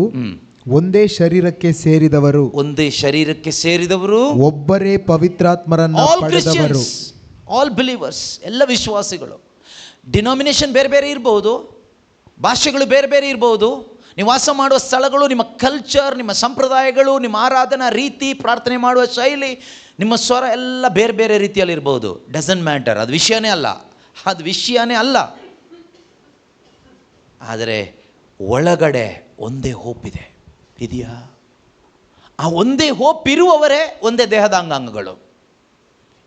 ಒಂದೇ ಶರೀರಕ್ಕೆ ಸೇರಿದವರು, ಒಂದೇ ಶರೀರಕ್ಕೆ ಸೇರಿದವರು, ಒಬ್ಬರೇ ಪವಿತ್ರಾತ್ಮರನ್ನು ಪಡೆದವರು. ಆಲ್ ಬಿಲೀವರ್ಸ್, ಎಲ್ಲ ವಿಶ್ವಾಸಿಗಳು. ಡಿನಾಮಿನೇಷನ್ ಬೇರೆ ಬೇರೆ ಇರ್ಬೋದು, ಭಾಷೆಗಳು ಬೇರೆ ಬೇರೆ ಇರ್ಬೋದು, ನೀವು ವಾಸ ಮಾಡುವ ಸ್ಥಳಗಳು, ನಿಮ್ಮ ಕಲ್ಚರ್, ನಿಮ್ಮ ಸಂಪ್ರದಾಯಗಳು, ನಿಮ್ಮ ಆರಾಧನಾ ರೀತಿ, ಪ್ರಾರ್ಥನೆ ಮಾಡುವ ಶೈಲಿ, ನಿಮ್ಮ ಸ್ವರ ಎಲ್ಲ ಬೇರೆ ಬೇರೆ ರೀತಿಯಲ್ಲಿ ಇರ್ಬೋದು. ಡಸಂಟ್ ಮ್ಯಾಟರ್, ಅದು ವಿಷಯನೇ ಅಲ್ಲ. ಆದರೆ ಒಳಗಡೆ ಒಂದೇ ಹೋಪ್ ಇದೆಯಾ? ಆ ಒಂದೇ ಹೋಪ್ ಇರುವವರೇ ಒಂದೇ ದೇಹದ ಅಂಗಾಂಗಗಳು.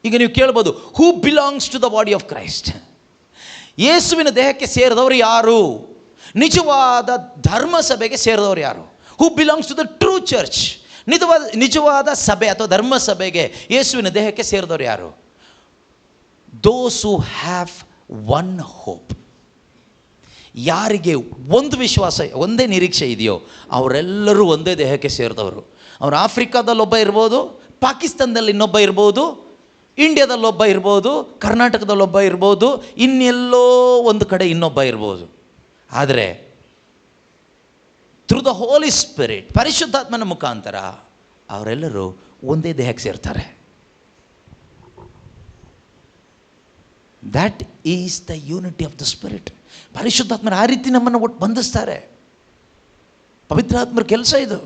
ಈಗ ನೀವು ಕೇಳ್ಬೋದು, who belongs to the body of Christ? ಯೇಸುವಿನ ದೇಹಕ್ಕೆ ಸೇರಿದವರು ಯಾರು? ನಿಜವಾದ ಧರ್ಮ ಸಭೆಗೆ ಸೇರಿದವರು ಯಾರು? Who belongs to the true church? ನಿಜವಾದ ಸಭೆ ಅಥವಾ ಧರ್ಮ ಸಭೆಗೆ, ಯೇಸುವಿನ ದೇಹಕ್ಕೆ ಸೇರಿದವರು ಯಾರು? Those who have one hope. ಯಾರಿಗೆ ಒಂದು ವಿಶ್ವಾಸ, ಒಂದೇ ನಿರೀಕ್ಷೆ ಇದೆಯೋ ಅವರೆಲ್ಲರೂ ಒಂದೇ ದೇಹಕ್ಕೆ ಸೇರಿದವರು. ಅವರು ಆಫ್ರಿಕಾದಲ್ಲೊಬ್ಬ ಇರ್ಬೋದು, ಪಾಕಿಸ್ತಾನದಲ್ಲಿ ಇನ್ನೊಬ್ಬ ಇರ್ಬೋದು, ಇಂಡಿಯಾದಲ್ಲೊಬ್ಬ ಇರ್ಬೋದು, ಕರ್ನಾಟಕದಲ್ಲೊಬ್ಬ ಇರ್ಬೋದು, ಇನ್ನೆಲ್ಲೋ ಒಂದು ಕಡೆ ಇನ್ನೊಬ್ಬ ಇರ್ಬೋದು. ಆದರೆ ಥ್ರೂ ದ ಹೋಲಿ ಸ್ಪಿರಿಟ್, ಪರಿಶುದ್ಧಾತ್ಮನ ಮುಖಾಂತರ ಅವರೆಲ್ಲರೂ ಒಂದೇ ದೇಹಕ್ಕೆ ಸೇರ್ತಾರೆ. That is the unity of the spirit. ಪರಿಶುದ್ಧಾತ್ಮರ ಆ ರೀತಿ ನಮ್ಮನ್ನು ಒಟ್ಟು ಬಂಧಿಸ್ತಾರೆ. ಪವಿತ್ರಾತ್ಮರ ಕೆಲಸ ಇದು.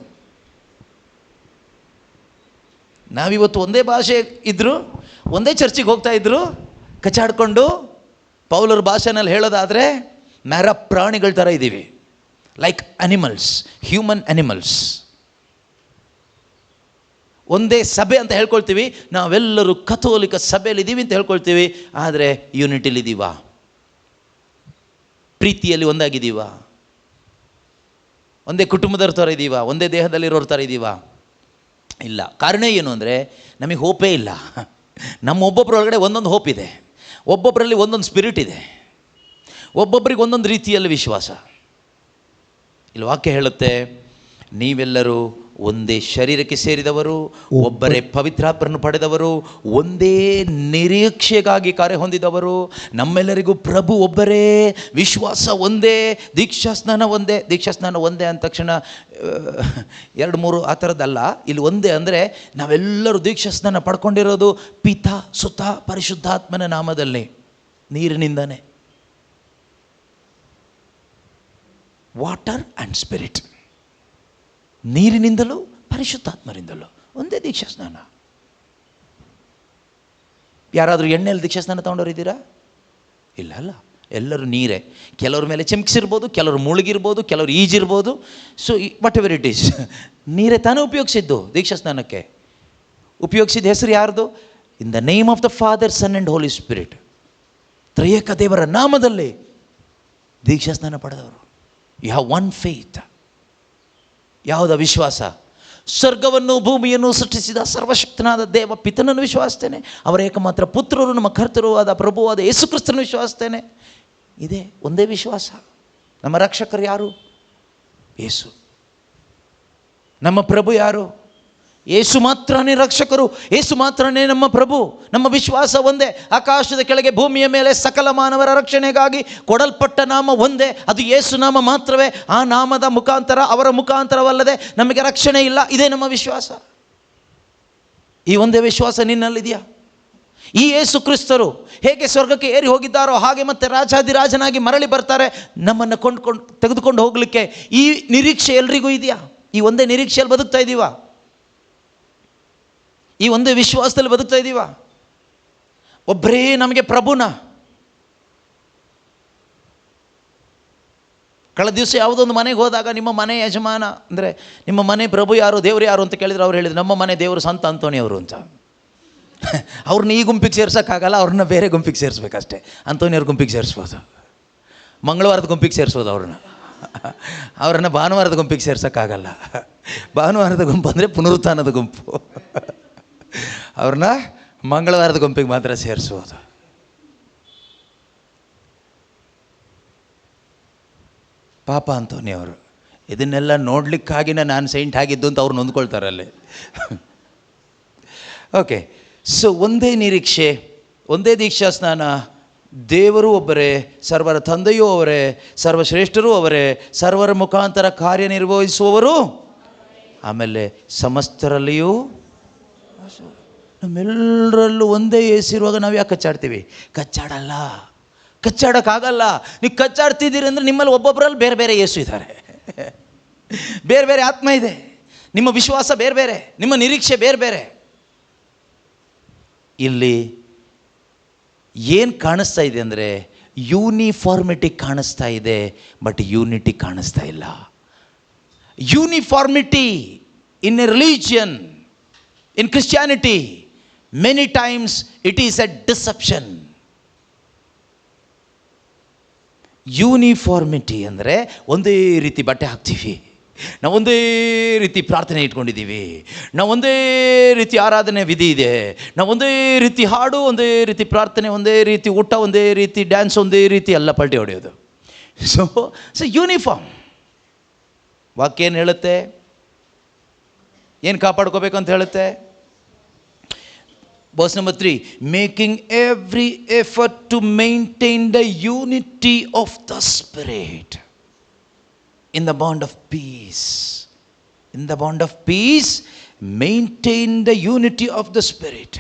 ನಾವಿವತ್ತು ಒಂದೇ ಭಾಷೆ ಇದ್ದರು, ಒಂದೇ ಚರ್ಚಿಗೆ ಹೋಗ್ತಾ ಇದ್ರು, ಕಚಾಡ್ಕೊಂಡು ಪೌಲರ ಭಾಷೆನಲ್ಲಿ ಹೇಳೋದಾದರೆ ನರ ಪ್ರಾಣಿಗಳ ಥರ ಇದ್ದೀವಿ. Like animals, human animals. ಒಂದೇ ಸಭೆ ಅಂತ ಹೇಳ್ಕೊಳ್ತೀವಿ, ನಾವೆಲ್ಲರೂ ಕಥೋಲಿಕ ಸಭೆಯಲ್ಲಿದ್ದೀವಿ ಅಂತ ಹೇಳ್ಕೊಳ್ತೀವಿ. ಆದರೆ ಯೂನಿಟಿಲಿದ್ದೀವಾ? ಪ್ರೀತಿಯಲ್ಲಿ ಒಂದಾಗಿದ್ದೀವಾ? ಒಂದೇ ಕುಟುಂಬದವ್ರ ಥರ ಇದ್ದೀವಾ? ಒಂದೇ ದೇಹದಲ್ಲಿರೋರ ಥರ ಇದ್ದೀವಾ? ಇಲ್ಲ. ಕಾರಣ ಏನು ಅಂದರೆ ನಮಗೆ ಹೋಪೇ ಇಲ್ಲ. ನಮ್ಮ ಒಬ್ಬೊಬ್ಬರೊಳಗಡೆ ಒಂದೊಂದು ಹೋಪ್ ಇದೆ, ಒಬ್ಬೊಬ್ಬರಲ್ಲಿ ಒಂದೊಂದು ಸ್ಪಿರಿಟ್ ಇದೆ, ಒಬ್ಬೊಬ್ಬರಿಗೆ ಒಂದೊಂದು ರೀತಿಯಲ್ಲಿ ವಿಶ್ವಾಸ. ಇಲ್ಲಿ ವಾಕ್ಯ ಹೇಳುತ್ತೆ, ನೀವೆಲ್ಲರೂ ಒಂದೇ ಶರೀರಕ್ಕೆ ಸೇರಿದವರು, ಒಬ್ಬರೇ ಪವಿತ್ರಾತ್ಮರನ್ನು ಪಡೆದವರು, ಒಂದೇ ನಿರೀಕ್ಷೆಗಾಗಿ ಕಾರ್ಯ ಹೊಂದಿದವರು. ನಮ್ಮೆಲ್ಲರಿಗೂ ಪ್ರಭು ಒಬ್ಬರೇ, ವಿಶ್ವಾಸ ಒಂದೇ, ದೀಕ್ಷಾಸ್ನಾನ ಒಂದೇ ಅಂದ ತಕ್ಷಣ 2-3 ಆ ಥರದ್ದಲ್ಲ. ಇಲ್ಲಿ ಒಂದೇ ಅಂದರೆ ನಾವೆಲ್ಲರೂ ದೀಕ್ಷಾಸ್ನಾನ ಪಡ್ಕೊಂಡಿರೋದು ಪಿತಾ ಸುತ ಪರಿಶುದ್ಧಾತ್ಮನ ನಾಮದಲ್ಲಿ. ನೀರಿನಿಂದನೇ. ವಾಟರ್ ಆ್ಯಂಡ್ ಸ್ಪಿರಿಟ್, ನೀರಿನಿಂದಲೂ ಪರಿಶುದ್ಧಾತ್ಮರಿಂದಲೂ ಒಂದೇ ದೀಕ್ಷಾ ಸ್ನಾನ. ಯಾರಾದರೂ ಎಣ್ಣೆಯಲ್ಲಿ ದೀಕ್ಷಾ ಸ್ನಾನ ತೊಗೊಂಡವರಿದ್ದೀರಾ? ಇಲ್ಲ ಅಲ್ಲ, ಎಲ್ಲರೂ ನೀರೇ. ಕೆಲವ್ರ ಮೇಲೆ ಚಿಮ್ಕಿಸಿರ್ಬೋದು, ಕೆಲವರು ಮುಳುಗಿರ್ಬೋದು, ಕೆಲವರು ಈಜಿರ್ಬೋದು. So whatever it is, ನೀರೇ ತಾನೇ ಉಪಯೋಗಿಸಿದ್ದು ದೀಕ್ಷಾ ಸ್ನಾನಕ್ಕೆ. ಉಪಯೋಗಿಸಿದ ಹೆಸರು ಯಾರ್ದು? In the name of the father, son and holy spirit, ತ್ರಿಯೇಕ ದೇವರ ನಾಮದಲ್ಲಿ ದೀಕ್ಷಾ ಸ್ನಾನ ಪಡೆದವರು. You have one faith. ಯಾವುದ ವಿಶ್ವಾಸ? ಸ್ವರ್ಗವನ್ನು ಭೂಮಿಯನ್ನು ಸೃಷ್ಟಿಸಿದ ಸರ್ವಶಕ್ತನಾದ ದೇವ ಪಿತನನ್ನು ವಿಶ್ವಾಸಿಸ್ತೇನೆ. ಅವರ ಏಕಮಾತ್ರ ಪುತ್ರರು ನಮ್ಮ ಕರ್ತರು ಆದ ಪ್ರಭುವಾದ ಯೇಸು ಕ್ರಿಸ್ತನನ್ನು ವಿಶ್ವಾಸಿಸ್ತೇನೆ. ಇದೇ ಒಂದೇ ವಿಶ್ವಾಸ. ನಮ್ಮ ರಕ್ಷಕರು ಯಾರು? ಯೇಸು. ನಮ್ಮ ಪ್ರಭು ಯಾರು? ಯೇಸು ಮಾತ್ರನೇ ರಕ್ಷಕರು, ಯೇಸು ಮಾತ್ರನೇ ನಮ್ಮ ಪ್ರಭು. ನಮ್ಮ ವಿಶ್ವಾಸ ಒಂದೇ. ಆಕಾಶದ ಕೆಳಗೆ ಭೂಮಿಯ ಮೇಲೆ ಸಕಲ ಮಾನವರ ರಕ್ಷಣೆಗಾಗಿ ಕೊಡಲ್ಪಟ್ಟ ನಾಮ ಒಂದೇ, ಅದು ಯೇಸು ನಾಮ ಮಾತ್ರವೇ. ಆ ನಾಮದ ಮುಖಾಂತರ, ಅವರ ಮುಖಾಂತರವಲ್ಲದೆ ನಮಗೆ ರಕ್ಷಣೆ ಇಲ್ಲ. ಇದೇ ನಮ್ಮ ವಿಶ್ವಾಸ. ಈ ಒಂದೇ ವಿಶ್ವಾಸ ನಿನ್ನಲ್ಲಿದೆಯಾ? ಈ ಯೇಸು ಕ್ರಿಸ್ತರು ಹೇಗೆ ಸ್ವರ್ಗಕ್ಕೆ ಏರಿ ಹೋಗಿದ್ದಾರೋ ಹಾಗೆ ಮತ್ತೆ ರಾಜಾದಿರಾಜನಾಗಿ ಮರಳಿ ಬರ್ತಾರೆ ನಮ್ಮನ್ನು ತೆಗೆದುಕೊಂಡು ಹೋಗಲಿಕ್ಕೆ. ಈ ನಿರೀಕ್ಷೆ ಎಲ್ರಿಗೂ ಇದೆಯಾ? ಈ ಒಂದೇ ನಿರೀಕ್ಷೆಯಲ್ಲಿ ಬದುಕ್ತಾ ಇದ್ದೀವಾ? ಈ ಒಂದೇ ವಿಶ್ವಾಸದಲ್ಲಿ ಬದುಕ್ತಾ ಇದ್ದೀವಾ? ಒಬ್ಬರೇ ನಮಗೆ ಪ್ರಭುನ. ಕಳೆದ ದಿವಸ ಯಾವುದೊಂದು ಮನೆಗೆ ಹೋದಾಗ ನಿಮ್ಮ ಮನೆ ಯಜಮಾನ ಅಂದರೆ ನಿಮ್ಮ ಮನೆ ಪ್ರಭು ಯಾರು, ದೇವರು ಯಾರು ಅಂತ ಕೇಳಿದ್ರೆ ಅವ್ರು ಹೇಳಿದ್ರು ನಮ್ಮ ಮನೆ ದೇವರು ಸಂತ ಅಂತೋನಿ ಅವರು ಅಂತ. ಅವ್ರನ್ನ ಈ ಗುಂಪಿಗೆ ಸೇರ್ಸೋಕ್ಕಾಗಲ್ಲ, ಅವ್ರನ್ನ ಬೇರೆ ಗುಂಪಿಗೆ ಸೇರಿಸ್ಬೇಕಷ್ಟೇ. ಅಂತೋನಿಯವ್ರ ಗುಂಪಿಗೆ ಸೇರಿಸ್ಬೋದು, ಮಂಗಳವಾರದ ಗುಂಪಿಗೆ ಸೇರಿಸ್ಬೋದು ಅವ್ರನ್ನ ಭಾನುವಾರದ ಗುಂಪಿಗೆ ಸೇರ್ಸೋಕ್ಕಾಗಲ್ಲ. ಭಾನುವಾರದ ಗುಂಪು ಅಂದರೆ ಪುನರುತ್ಥಾನದ ಗುಂಪು. ಅವ್ರನ್ನ ಮಂಗಳವಾರದ ಗುಂಪಿಗೆ ಮಾತ್ರ ಸೇರಿಸ್ಬೋದು. ಪಾಪ ಅಂತೋನಿ ಅವರು ಇದನ್ನೆಲ್ಲ ನೋಡ್ಲಿಕ್ಕಾಗಿನ ನಾನು ಸೈಂಟ್ ಆಗಿದ್ದು ಅಂತ ಅವ್ರು ನೊಂದ್ಕೊಳ್ತಾರಲ್ಲಿ. ಓಕೆ, ಸೊ ಒಂದೇ ನಿರೀಕ್ಷೆ, ಒಂದೇ ದೀಕ್ಷಾ ಸ್ನಾನ. ದೇವರು ಒಬ್ಬರೇ, ಸರ್ವರ ತಂದೆಯೂ ಅವರೇ, ಸರ್ವಶ್ರೇಷ್ಠರೂ ಅವರೇ, ಸರ್ವರ ಮುಖಾಂತರ ಕಾರ್ಯನಿರ್ವಹಿಸುವವರು, ಆಮೇಲೆ ಸಮಸ್ತರಲ್ಲಿಯೂ ನಮ್ಮೆಲ್ಲರಲ್ಲೂ ಒಂದೇ ಏಸಿರುವಾಗ ನಾವು ಯಾಕೆ ಕಚ್ಚಾಡ್ತೀವಿ? ಕಚ್ಚಾಡಲ್ಲ, ಕಚ್ಚಾಡೋಕ್ಕಾಗಲ್ಲ. ನೀವು ಕಚ್ಚಾಡ್ತಿದ್ದೀರಿ ಅಂದರೆ ನಿಮ್ಮಲ್ಲಿ ಒಬ್ಬೊಬ್ಬರಲ್ಲಿ ಬೇರೆ ಬೇರೆ ಯೇಸು ಇದ್ದಾರೆ, ಬೇರೆ ಬೇರೆ ಆತ್ಮ ಇದೆ, ನಿಮ್ಮ ವಿಶ್ವಾಸ ಬೇರೆ ಬೇರೆ, ನಿಮ್ಮ ನಿರೀಕ್ಷೆ ಬೇರೆ ಬೇರೆ. ಇಲ್ಲಿ ಏನು ಕಾಣಿಸ್ತಾ ಇದೆ ಅಂದರೆ ಯೂನಿಫಾರ್ಮಿಟಿ ಕಾಣಿಸ್ತಾ ಇದೆ, ಬಟ್ ಯೂನಿಟಿ ಕಾಣಿಸ್ತಾ ಇಲ್ಲ. Uniformity in a religion, in Christianity, many times it is a deception. Uniformity ಅಂದರೆ ಒಂದೇ ರೀತಿ ಬಟ್ಟೆ ಹಾಕ್ತೀವಿ, ನಾವು ಒಂದೇ ರೀತಿ ಪ್ರಾರ್ಥನೆ ಇಟ್ಕೊಂಡಿದ್ದೀವಿ, ನಾವು ಒಂದೇ ರೀತಿ ಆರಾಧನೆ ವಿಧಿ ಇದೆ, ನಾವು ಒಂದೇ ರೀತಿ ಹಾಡು, ಒಂದೇ ರೀತಿ ಪ್ರಾರ್ಥನೆ, ಒಂದೇ ರೀತಿ ಊಟ, ಒಂದೇ ರೀತಿ ಡ್ಯಾನ್ಸ್, ಒಂದೇ ರೀತಿ ಎಲ್ಲ ಪಲ್ಟಿ ಹೊಡೆಯೋದು. So uniform. ವಾಕ್ಯ ಏನು ಹೇಳುತ್ತೆ? ಏನು ಕಾಪಾಡ್ಕೋಬೇಕು ಅಂತ ಹೇಳುತ್ತೆ? Verse number 3, making every effort to maintain the unity of the Spirit in the bond of peace. In the bond of peace, maintain the unity of the Spirit.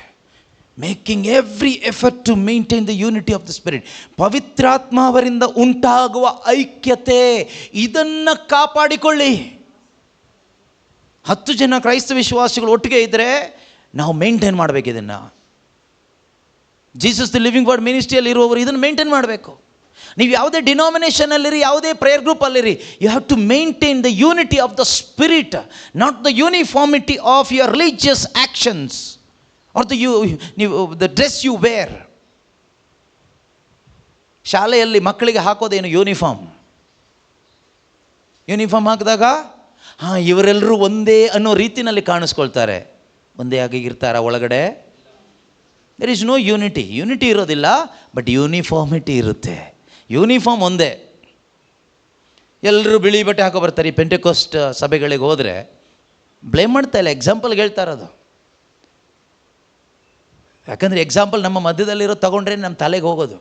Making every effort to maintain the unity of the Spirit. ಪವಿತ್ರಾತ್ಮ ಅವರಿಂದ ಉಂಟಾಗುವ ಐಕ್ಯತೆ, ಇದನ್ನು ಕಾಪಾಡಿಕೊಳ್ಳಿ. 10 ಜನ ಕ್ರೈಸ್ತ ವಿಶ್ವಾಸಿಗಳು ಒಟ್ಟಿಗೆ ಇದ್ದರೆ ನಾವು ಮೇಂಟೈನ್ ಮಾಡಬೇಕು ಇದನ್ನು. ಜೀಸಸ್ ದಿ ಲಿವಿಂಗ್ ವರ್ಡ್ ಮಿನಿಸ್ಟ್ರಿಯಲ್ಲಿ ಇರುವವರು ಇದನ್ನು ಮೇಂಟೈನ್ ಮಾಡಬೇಕು. ನೀವು ಯಾವುದೇ ಡಿನಾಮಿನೇಷನಲ್ಲಿರಿ, ಯಾವುದೇ ಪ್ರೇಯರ್ ಗ್ರೂಪಲ್ಲಿರಿ, you have to maintain the unity of the spirit, not the uniformity of your religious actions or the dress you wear. ಶಾಲೆಯಲ್ಲಿ ಮಕ್ಕಳಿಗೆ ಹಾಕೋದೇನು? ಯೂನಿಫಾರ್ಮ್. ಯೂನಿಫಾರ್ಮ್ ಹಾಕಿದಾಗ ಇವರೆಲ್ಲರೂ ಒಂದೇ ಅನ್ನೋ ರೀತಿಯಲ್ಲಿ ಕಾಣಿಸ್ಕೊಳ್ತಾರೆ. ಒಂದೇ ಆಗಿರ್ತಾರ ಒಳಗಡೆ? There is no unity. Unity ಇರೋದಿಲ್ಲ, ಬಟ್ ಯೂನಿಫಾರ್ಮಿಟಿ ಇರುತ್ತೆ. ಯೂನಿಫಾರ್ಮ್ ಒಂದೇ. ಎಲ್ಲರೂ ಬಿಳಿ ಬಟ್ಟೆ ಹಾಕೋ ಬರ್ತಾರೆ. ಈ ಪೆಂಟೆಕೋಸ್ಟ್ ಸಭೆಗಳಿಗೆ ಹೋದರೆ ಬ್ಲೇಮ್ ಮಾಡ್ತಾ ಇಲ್ಲ, ಎಕ್ಸಾಂಪಲ್ಗೆ ಹೇಳ್ತಾರದು. ಯಾಕಂದರೆ ಎಕ್ಸಾಂಪಲ್ ನಮ್ಮ ಮಧ್ಯದಲ್ಲಿರೋ ತಗೊಂಡ್ರೆ ನಮ್ಮ ತಲೆಗೆ ಹೋಗೋದು.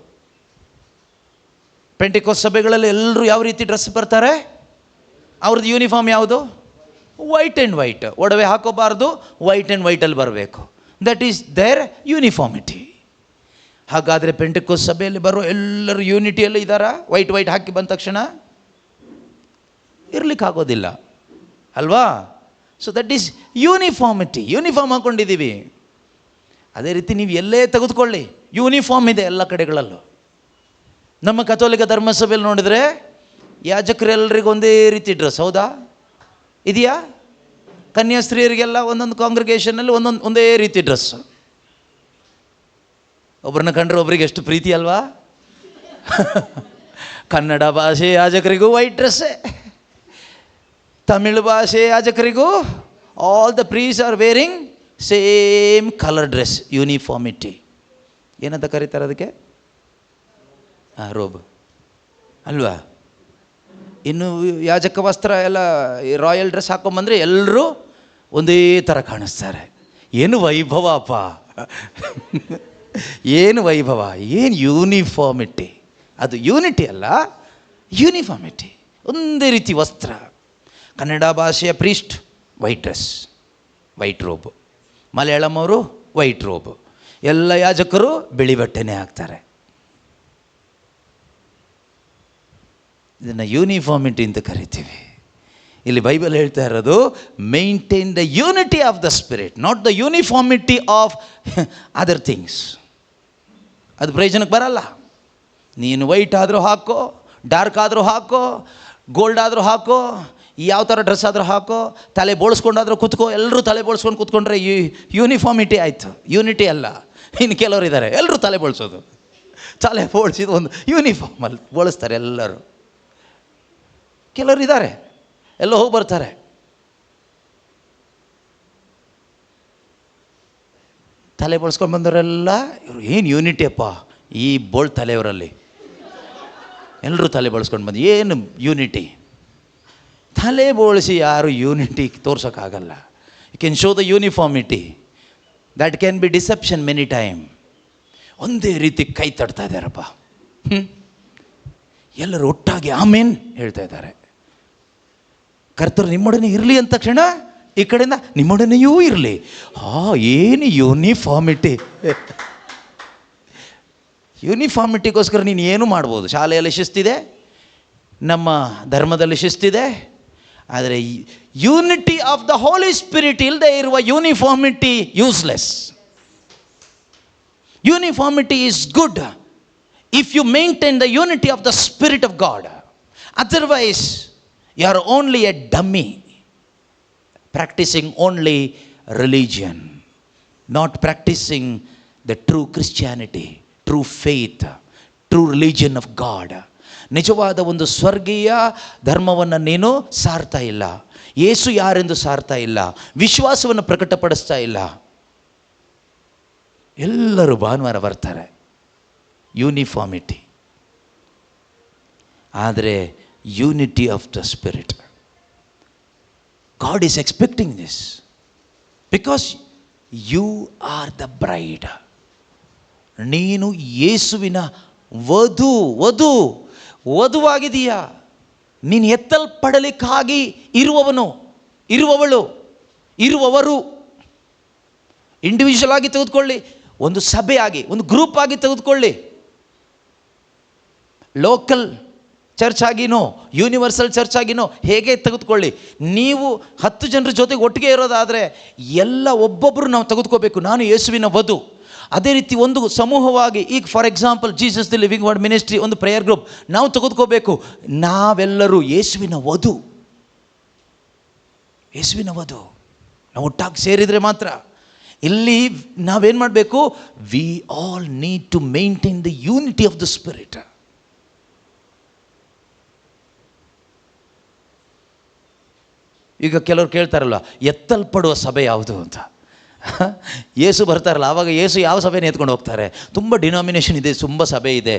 ಪೆಂಟೆಕೋಸ್ಟ್ ಸಭೆಗಳಲ್ಲಿ ಎಲ್ಲರೂ ಯಾವ ರೀತಿ ಡ್ರೆಸ್ ಬರ್ತಾರೆ? ಅವ್ರದ್ದು ಯೂನಿಫಾರ್ಮ್ ಯಾವುದು? White and white. ಒಡವೆ ಹಾಕೋಬಾರ್ದು, ವೈಟ್ ಆ್ಯಂಡ್ ವೈಟಲ್ಲಿ ಬರಬೇಕು. That is their uniformity. ಹಾಗಾದರೆ ಪೆಂಟೆಕೋಸ್ಟ್ ಸಭೆಯಲ್ಲಿ ಬರೋ ಎಲ್ಲರೂ ಯೂನಿಟಿಯಲ್ಲಿ ಇದ್ದಾರಾ? ವೈಟ್ ಹಾಕಿ ಬಂದ ತಕ್ಷಣ ಇರಲಿಕ್ಕಾಗೋದಿಲ್ಲ ಅಲ್ವಾ? So that is uniformity. Uniform ಹಾಕ್ಕೊಂಡಿದ್ದೀವಿ. ಅದೇ ರೀತಿ ನೀವು ಎಲ್ಲೇ ತೆಗೆದುಕೊಳ್ಳಿ, ಯೂನಿಫಾರ್ಮ್ ಇದೆ ಎಲ್ಲ ಕಡೆಗಳಲ್ಲೂ. ನಮ್ಮ ಕಥೋಲಿಕ ಧರ್ಮಸಭೆಯಲ್ಲಿ ನೋಡಿದರೆ ಯಾಜಕರೆಲ್ಲರಿಗೂ ಒಂದೇ ರೀತಿ ಡ್ರೆಸ್, ಹೌದಾ? ಇದೆಯಾ? ಕನ್ಯಾಸ್ತ್ರೀಯರಿಗೆಲ್ಲ ಒಂದೊಂದು ಕಾಂಗ್ರಿಗೇಷನಲ್ಲಿ ಒಂದೇ ರೀತಿ ಡ್ರೆಸ್. ಒಬ್ಬರನ್ನ ಕಂಡ್ರೆ ಒಬ್ರಿಗೆ ಎಷ್ಟು ಪ್ರೀತಿ ಅಲ್ವಾ? ಕನ್ನಡ ಭಾಷೆ ಯಾಜಕರಿಗೂ ವೈಟ್ ಡ್ರೆಸ್ಸೇ, ತಮಿಳು ಭಾಷೆ ಯಾಜಕರಿಗೂ all the priest are wearing same colour dress. Uniformity ಏನಂತ ಕರೀತಾರೆ ಅದಕ್ಕೆ? ರೋಬ್ ಅಲ್ವಾ? ಇನ್ನು ಯಾಜಕ ವಸ್ತ್ರ ಎಲ್ಲ ರಾಯಲ್ ಡ್ರೆಸ್ ಹಾಕೊಂಬಂದರೆ ಎಲ್ಲರೂ ಒಂದೇ ಥರ ಕಾಣಿಸ್ತಾರೆ. ಏನು ವೈಭವ ಅಪ್ಪ, ಏನು ವೈಭವ, ಏನು ಯೂನಿಫಾರ್ಮಿಟಿ. ಅದು ಯೂನಿಟಿ ಅಲ್ಲ, ಯೂನಿಫಾರ್ಮಿಟಿ. ಒಂದೇ ರೀತಿ ವಸ್ತ್ರ. ಕನ್ನಡ ಭಾಷೆಯ priest white dress, white robe. Malayalam ಅವರು ವೈಟ್ ರೋಬ್. ಎಲ್ಲ ಯಾಜಕರು ಬಿಳಿ ಬಟ್ಟೆನೇ ಹಾಕ್ತಾರೆ. ಇದನ್ನು ಯೂನಿಫಾರ್ಮಿಟಿ ಅಂತ ಕರಿತೀವಿ. ಇಲ್ಲಿ ಬೈಬಲ್ ಹೇಳ್ತಾ ಇರೋದು maintain the unity of the spirit, not the uniformity of other things. ಅದು ಪ್ರಯೋಜನಕ್ಕೆ ಬರಲ್ಲ. ನೀನು ವೈಟ್ ಆದರೂ ಹಾಕೋ, ಡಾರ್ಕ್ ಆದರೂ ಹಾಕೋ, ಗೋಲ್ಡ್ ಆದರೂ ಹಾಕೋ, ಯಾವ ಥರ ಡ್ರೆಸ್ ಆದರೂ ಹಾಕೋ, ತಲೆ ಬೋಳಿಸ್ಕೊಂಡಾದರೂ ಕೂತ್ಕೋ. ಎಲ್ಲರೂ ತಲೆ ಬೋಳಿಸ್ಕೊಂಡು ಕೂತ್ಕೊಂಡ್ರೆ ಯೂನಿಫಾರ್ಮಿಟಿ ಆಯಿತು, ಯೂನಿಟಿ ಅಲ್ಲ. ಇನ್ನು ಕೆಲವರು ಇದ್ದಾರೆ ಎಲ್ಲರೂ ತಲೆ ಬೋಳಿಸೋದು, ತಲೆ ಬೋಳಿಸಿದ ಒಂದು ಯೂನಿಫಾರ್ಮಲ್ಲಿ ಬೋಳಿಸ್ತಾರೆ ಎಲ್ಲರೂ. ಕೆಲವರು ಇದ್ದಾರೆ ಎಲ್ಲೋ ಹೋಗಿ ಬರ್ತಾರೆ. ತಲೆ ಬೋಳಿಸ್ಕೊಂಡು ಬಂದವರೆಲ್ಲ ಇವರು ಏನು ಯೂನಿಟಿ ಅಪ್ಪ ಈ ಬೋಳ್ ತಲೆಯವರಲ್ಲಿ. ಎಲ್ಲರೂ ತಲೆ ಬೋಳಿಸ್ಕೊಂಡು ಬಂದು ಏನು ಯೂನಿಟಿ? ತಲೆ ಬೋಳಿಸಿ ಯಾರು ಯೂನಿಟಿ ತೋರ್ಸೋಕ್ಕಾಗಲ್ಲ. You can show the uniformity, that can be deception many time. ಒಂದೇ ರೀತಿ ಕೈ ತಡ್ತಾ ಇದ್ದಾರಪ್ಪ, ಎಲ್ಲರೂ ಒಟ್ಟಾಗಿ ಆಮೇನ್ ಹೇಳ್ತಾ ಇದ್ದಾರೆ. ಕರ್ತರು ನಿಮ್ಮೊಡನೆ ಇರಲಿ ಅಂದ ತಕ್ಷಣ ಈ ಕಡೆಯಿಂದ ನಿಮ್ಮೊಡನೆಯೂ ಇರಲಿ. ಏನು ಯೂನಿಫಾರ್ಮಿಟಿ! ಯೂನಿಫಾರ್ಮಿಟಿಗೋಸ್ಕರ ನೀನು ಏನು ಮಾಡ್ಬೋದು. ಶಾಲೆಯಲ್ಲಿ ಶಿಸ್ತಿದೆ, ನಮ್ಮ ಧರ್ಮದಲ್ಲಿ ಶಿಸ್ತಿದೆ, ಆದರೆ unity of the Holi spirit ಇಲ್ಲದೆ ಇರುವ uniformity useless. Uniformity is good if you maintain the unity of the spirit of God. Otherwise you are only a dummy practicing only religion, not practicing the true Christianity, true faith, true religion of God. ನಿಜವಾದ ಒಂದು ಸ್ವರ್ಗೀಯ ಧರ್ಮವನ್ನು ನೀನು ಸಾರ್ತಾ ಇಲ್ಲ. ಯೇಸು ಯಾರೆಂದು ಸಾರ್ತಾ ಇಲ್ಲ, ವಿಶ್ವಾಸವನ್ನು ಪ್ರಕಟಪಡಿಸ್ತಾ ಇಲ್ಲ. ಎಲ್ಲರೂ ಭಾನುವಾರ ಬರ್ತಾರೆ, ಯೂನಿಫಾರ್ಮಿಟಿ. ಆದರೆ unity of the spirit, God is expecting this because you are the bride. ನೀನು ಯೇಸುವಿನ ವಧುವಾಗಿದೀಯಾ. ನೀನು ಎತ್ತಲ್ಪಡಲಿಕ್ಕಾಗಿ ಇರುವವರು ಇಂಡಿವಿಜುವಲ್ ಆಗಿ ತೆಗೆದುಕೊಳ್ಳಿ, ಒಂದು ಸಭೆಯಾಗಿ, ಒಂದು ಗ್ರೂಪ್ ಆಗಿ ತೆಗೆದುಕೊಳ್ಳಿ, ಲೋಕಲ್ ಚರ್ಚ್ ಆಗಿನೋ ಯೂನಿವರ್ಸಲ್ ಚರ್ಚ್ ಆಗಿನೋ ಹೇಗೆ ತೆಗೆದುಕೊಳ್ಳಿ. ನೀವು 10 ಜನರ ಜೊತೆಗೆ ಒಟ್ಟಿಗೆ ಇರೋದಾದರೆ ಎಲ್ಲ ಒಬ್ಬೊಬ್ಬರು ನಾವು ತೆಗೆದುಕೋಬೇಕು, ನಾನು ಯೇಸುವಿನ ವಧು. ಅದೇ ರೀತಿ ಒಂದು ಸಮೂಹವಾಗಿ, ಈಗ for example Jesus the living word ministry ಒಂದು ಪ್ರೇಯರ್ ಗ್ರೂಪ್ ನಾವು ತೆಗೆದುಕೋಬೇಕು. ನಾವೆಲ್ಲರೂ ಯೇಸುವಿನ ವಧು, ನಾವು ಒಟ್ಟಾಗಿ ಸೇರಿದರೆ ಮಾತ್ರ. ಇಲ್ಲಿ ನಾವೇನು ಮಾಡಬೇಕು? We all need to maintain the unity of the spirit. ಈಗ ಕೆಲವರು ಕೇಳ್ತಾರಲ್ಲ, ಎತ್ತಲ್ಪಡುವ ಸಭೆ ಯಾವುದು ಅಂತ. ಯೇಸು ಬರ್ತಾರಲ್ಲ, ಆವಾಗ ಯೇಸು ಯಾವ ಸಭೆನ ಎತ್ಕೊಂಡು ಹೋಗ್ತಾರೆ? ತುಂಬ ಡಿನಾಮಿನೇಷನ್ ಇದೆ, ತುಂಬ ಸಭೆ ಇದೆ,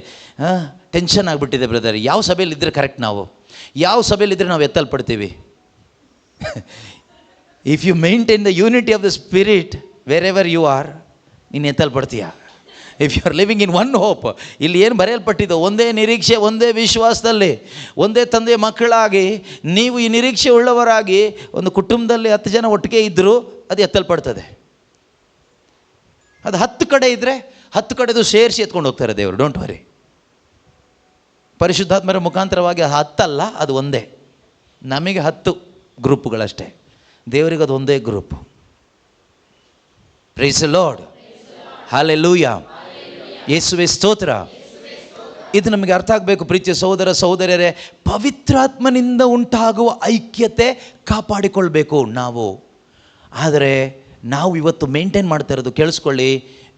ಟೆನ್ಷನ್ ಆಗಿಬಿಟ್ಟಿದೆ ಬ್ರದರ್. ಯಾವ ಸಭೆಯಲ್ಲಿ ಇದ್ದರೆ ಕರೆಕ್ಟ್? ನಾವು ಯಾವ ಸಭೆಯಲ್ಲಿದ್ದರೆ ನಾವು ಎತ್ತಲ್ಪಡ್ತೀವಿ? If you maintain the unity of the spirit wherever you are, ನೀನು ಎತ್ತಲ್ಪಡ್ತೀಯ. If you are living in one hope, ಇಲ್ಲಿ ಏನು ಬರೆಯಲ್ಪಟ್ಟಿದ್ದು? ಒಂದೇ ನಿರೀಕ್ಷೆ, ಒಂದೇ ವಿಶ್ವಾಸದಲ್ಲಿ, ಒಂದೇ ತಂದೆಯ ಮಕ್ಕಳಾಗಿ ನೀವು ಈ ನಿರೀಕ್ಷೆ ಉಳ್ಳವರಾಗಿ ಒಂದು ಕುಟುಂಬದಲ್ಲಿ 10 ಜನ ಒಟ್ಟಿಗೆ ಇದ್ದರೂ ಅದು ಎತ್ತಲ್ಪಡ್ತದೆ. ಅದು 10 ಕಡೆ ಇದ್ದರೆ 10 ಕಡೆದು ಸೇರಿಸಿ ಎತ್ಕೊಂಡು ಹೋಗ್ತಾರೆ ದೇವರು. Don't worry. ಪರಿಶುದ್ಧಾತ್ಮರ ಮುಖಾಂತರವಾಗಿ 10 ಅಲ್ಲ, ಅದು ಒಂದೇ. ನಮಗೆ 10 ಗ್ರೂಪ್ಗಳಷ್ಟೇ, ದೇವರಿಗೆ ಅದು ಒಂದೇ group. Praise the Lord. Hallelujah. ಯೇಸುವೇ ಸ್ತೋತ್ರ. ಇದು ನಮಗೆ ಅರ್ಥ ಆಗಬೇಕು ಪ್ರೀತಿಯ ಸಹೋದರ ಸಹೋದರರೇ. ಪವಿತ್ರಾತ್ಮನಿಂದ ಉಂಟಾಗುವ ಐಕ್ಯತೆ ಕಾಪಾಡಿಕೊಳ್ಬೇಕು ನಾವು. ಆದರೆ ನಾವು ಇವತ್ತು ಮೇಂಟೈನ್ ಮಾಡ್ತಾ ಇರೋದು, ಕೇಳಿಸ್ಕೊಳ್ಳಿ,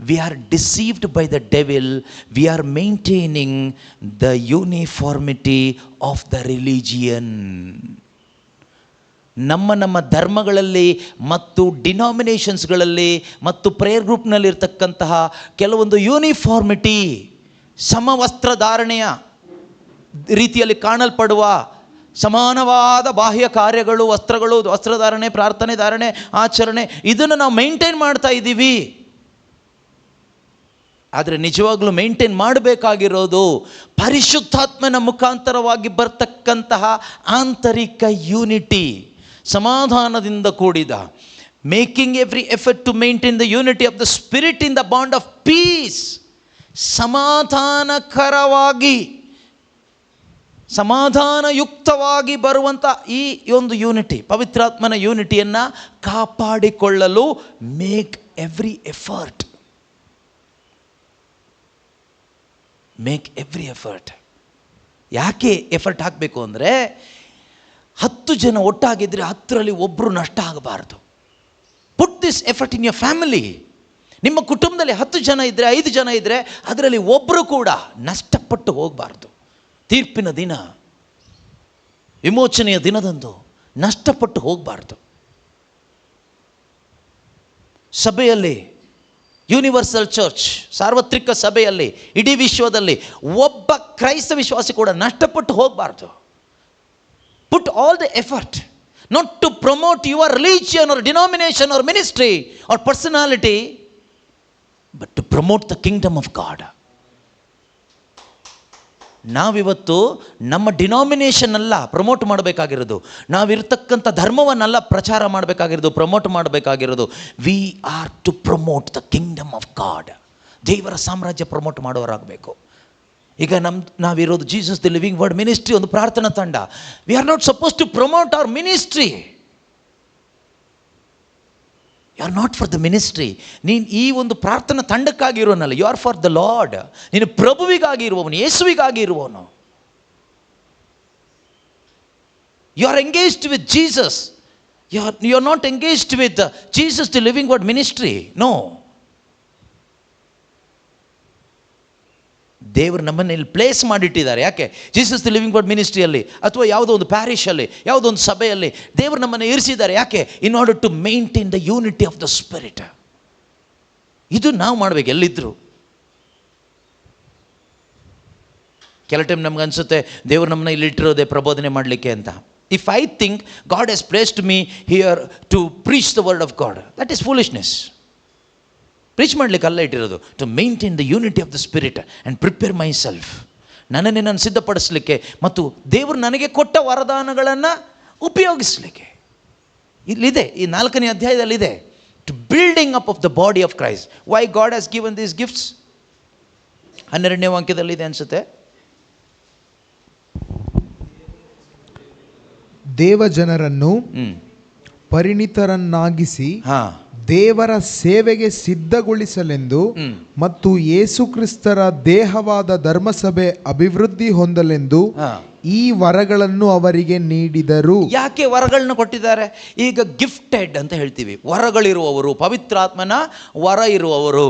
we are deceived by the devil. We are maintaining the uniformity of the religion. ನಮ್ಮ ಧರ್ಮಗಳಲ್ಲಿ ಮತ್ತು ಡಿನಾಮಿನೇಷನ್ಸ್ಗಳಲ್ಲಿ ಮತ್ತು ಪ್ರೇಯರ್ ಗ್ರೂಪ್ನಲ್ಲಿರ್ತಕ್ಕಂತಹ ಕೆಲವೊಂದು ಯೂನಿಫಾರ್ಮಿಟಿ, ಸಮವಸ್ತ್ರಧಾರಣೆಯ ರೀತಿಯಲ್ಲಿ ಕಾಣಲ್ಪಡುವ ಸಮಾನವಾದ ಬಾಹ್ಯ ಕಾರ್ಯಗಳು, ವಸ್ತ್ರಗಳು, ವಸ್ತ್ರಧಾರಣೆ, ಪ್ರಾರ್ಥನೆ, ಧಾರಣೆ, ಆಚರಣೆ, ಇದನ್ನು ನಾವು ಮೇಂಟೈನ್ ಮಾಡ್ತಾ ಇದ್ದೀವಿ. ಆದರೆ ನಿಜವಾಗ್ಲೂ ಮೇಂಟೈನ್ ಮಾಡಬೇಕಾಗಿರೋದು ಪರಿಶುದ್ಧಾತ್ಮನ ಮುಖಾಂತರವಾಗಿ ಬರ್ತಕ್ಕಂತಹ ಆಂತರಿಕ ಯೂನಿಟಿ, ಸಮಾಧಾನದಿಂದ ಕೂಡಿದ, making every effort to maintain the unity of the spirit in the bond of peace. ಸಮಾಧಾನಕರವಾಗಿ, ಸಮಾಧಾನಯುಕ್ತವಾಗಿ ಬರುವಂಥ ಈ ಒಂದು ಯೂನಿಟಿ, ಪವಿತ್ರಾತ್ಮನ ಯೂನಿಟಿಯನ್ನು ಕಾಪಾಡಿಕೊಳ್ಳಲು make every effort. Make every effort. ಯಾಕೆ ಎಫರ್ಟ್ ಹಾಕಬೇಕು ಅಂದರೆ, 10 ಜನ ಒಟ್ಟಾಗಿದ್ದರೆ 10ರಲ್ಲಿ ಒಬ್ಬರು ನಷ್ಟ ಆಗಬಾರ್ದು. Put this effort in your family. ನಿಮ್ಮ ಕುಟುಂಬದಲ್ಲಿ 10 ಜನ ಇದ್ದರೆ, 5 ಜನ ಇದ್ದರೆ, ಅದರಲ್ಲಿ ಒಬ್ಬರು ಕೂಡ ನಷ್ಟಪಟ್ಟು ಹೋಗಬಾರ್ದು. ತೀರ್ಪಿನ ದಿನ, ವಿಮೋಚನೆಯ ದಿನದಂದು ನಷ್ಟಪಟ್ಟು ಹೋಗಬಾರ್ದು. ಸಭೆಯಲ್ಲಿ, ಯೂನಿವರ್ಸಲ್ ಚರ್ಚ್, ಸಾರ್ವತ್ರಿಕ ಸಭೆಯಲ್ಲಿ, ಇಡೀ ವಿಶ್ವದಲ್ಲಿ ಒಬ್ಬ ಕ್ರೈಸ್ತ ವಿಶ್ವಾಸಿ ಕೂಡ ನಷ್ಟಪಟ್ಟು ಹೋಗಬಾರ್ದು. Put all the effort, not to promote your religion or denomination or ministry or personality, but to promote the kingdom of God. ನಾವಿವತ್ತು ನಮ್ಮ ಡಿನಾಮಿನೇಷನ್ ಅಲ್ಲ ಪ್ರಮೋಟ್ ಮಾಡಬೇಕಾಗಿರೋದು, ನಾವಿರ್ತಕ್ಕಂಥ ಧರ್ಮವನ್ನೆಲ್ಲ ಪ್ರಚಾರ ಮಾಡಬೇಕಾಗಿರೋದು, ಪ್ರಮೋಟ್ ಮಾಡಬೇಕಾಗಿರೋದು. We are to promote the kingdom of God. ದೇವರ ಸಾಮ್ರಾಜ್ಯ promote ಮಾಡೋರಾಗಬೇಕು. ಈಗ ನಾವಿರೋದು Jesus the living word ministry, ಒಂದು ಪ್ರಾರ್ಥನಾ ತಂಡ. We are not suppose to promote our ministry. You are not for the ministry. ನೀನು ಈ ಒಂದು ಪ್ರಾರ್ಥನಾ ತಂಡಕ್ಕಾಗಿ ಇರೋನಲ್ಲ, you are for the Lord. ನೀನು ಪ್ರಭುವಿಗಾಗಿ ಇರುವವನು, ಯೇಸುವಿಗಾಗಿ ಇರುವವನು. You are engaged with Jesus. You are not engaged with Jesus the living word ministry. No. ದೇವರು ನಮ್ಮನ್ನು ಇಲ್ಲಿ ಪ್ಲೇಸ್ ಮಾಡಿಟ್ಟಿದ್ದಾರೆ. ಯಾಕೆ? ಜೀಸಸ್ ದಿ ಲಿವಿಂಗ್ ವರ್ಡ್ ಮಿನಿಸ್ಟ್ರಿಯಲ್ಲಿ ಅಥವಾ ಯಾವುದೋ ಒಂದು ಪ್ಯಾರಿಷಲ್ಲಿ, ಯಾವುದೋ ಒಂದು ಸಭೆಯಲ್ಲಿ ದೇವರು ನಮ್ಮನ್ನು ಇರಿಸಿದ್ದಾರೆ. ಯಾಕೆ? In order to maintain the unity of the spirit. ಇದು ನಾವು ಮಾಡಬೇಕು ಎಲ್ಲಿದ್ದರೂ. ಕೆಲ ಟೈಮ್ ನಮ್ಗೆ ಅನಿಸುತ್ತೆ ದೇವರು ನಮ್ಮನ್ನ ಇಲ್ಲಿಟ್ಟಿರೋದೇ ಪ್ರಬೋಧನೆ ಮಾಡಲಿಕ್ಕೆ ಅಂತ. If I think God has placed me here to preach the word of God, that is foolishness. Preach ಮಾಡಲಿಕ್ಕೆ ಅಲ್ಲ ಇಟ್ಟಿರೋದು, to maintain the unity of the spirit and prepare myself. ನನ್ನನ್ನೇ ನಾನು ಸಿದ್ಧಪಡಿಸಲಿಕ್ಕೆ ಮತ್ತು ದೇವರು ನನಗೆ ಕೊಟ್ಟ ವರದಾನಗಳನ್ನು ಉಪಯೋಗಿಸಲಿಕ್ಕೆ. ಇಲ್ಲಿದೆ, ಈ 4ನೇ ಅಧ್ಯಾಯದಲ್ಲಿದೆ, to building up of the body of Christ. Why God has given these gifts? 12ನೇ ವಾಕ್ಯದಲ್ಲಿದೆ ಅನಿಸುತ್ತೆ. ದೇವಜನರನ್ನು ಪರಿಣಿತರನ್ನಾಗಿಸಿ ದೇವರ ಸೇವೆಗೆ ಸಿದ್ಧಗೊಳಿಸಲೆಂದು ಮತ್ತು ಯೇಸುಕ್ರಿಸ್ತರ ದೇಹವಾದ ಧರ್ಮಸಭೆ ಅಭಿವೃದ್ಧಿ ಹೊಂದಲೆಂದು ಈ ವರಗಳನ್ನು ಅವರಿಗೆ ನೀಡಿದರು. ಯಾಕೆ ವರಗಳನ್ನ ಕೊಟ್ಟಿದ್ದಾರೆ? ಈಗ ಗಿಫ್ಟೆಡ್ ಅಂತ ಹೇಳ್ತೀವಿ, ವರಗಳಿರುವವರು, ಪವಿತ್ರಾತ್ಮನ ವರ ಇರುವವರು.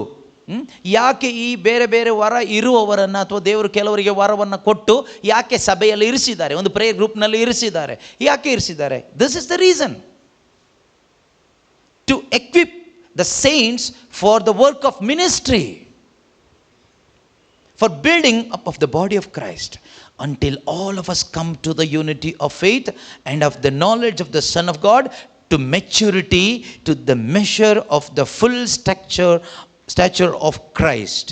ಯಾಕೆ ಈ ಬೇರೆ ಬೇರೆ ವರ ಇರುವವರನ್ನು ಅಥವಾ ದೇವರು ಕೆಲವರಿಗೆ ವರವನ್ನು ಕೊಟ್ಟು ಯಾಕೆ ಸಭೆಯಲ್ಲಿ ಇರಿಸಿದ್ದಾರೆ, ಒಂದು ಪ್ರೇಯರ್ ಗ್ರೂಪ್ನಲ್ಲಿ ಇರಿಸಿದ್ದಾರೆ? ಯಾಕೆ ಇರಿಸಿದ್ದಾರೆ? This is the reason. To equip the saints for the work of ministry, for building up of the body of Christ, until all of us come to the unity of faith and of the knowledge of the Son of God, to maturity, to the measure of the full stature of Christ.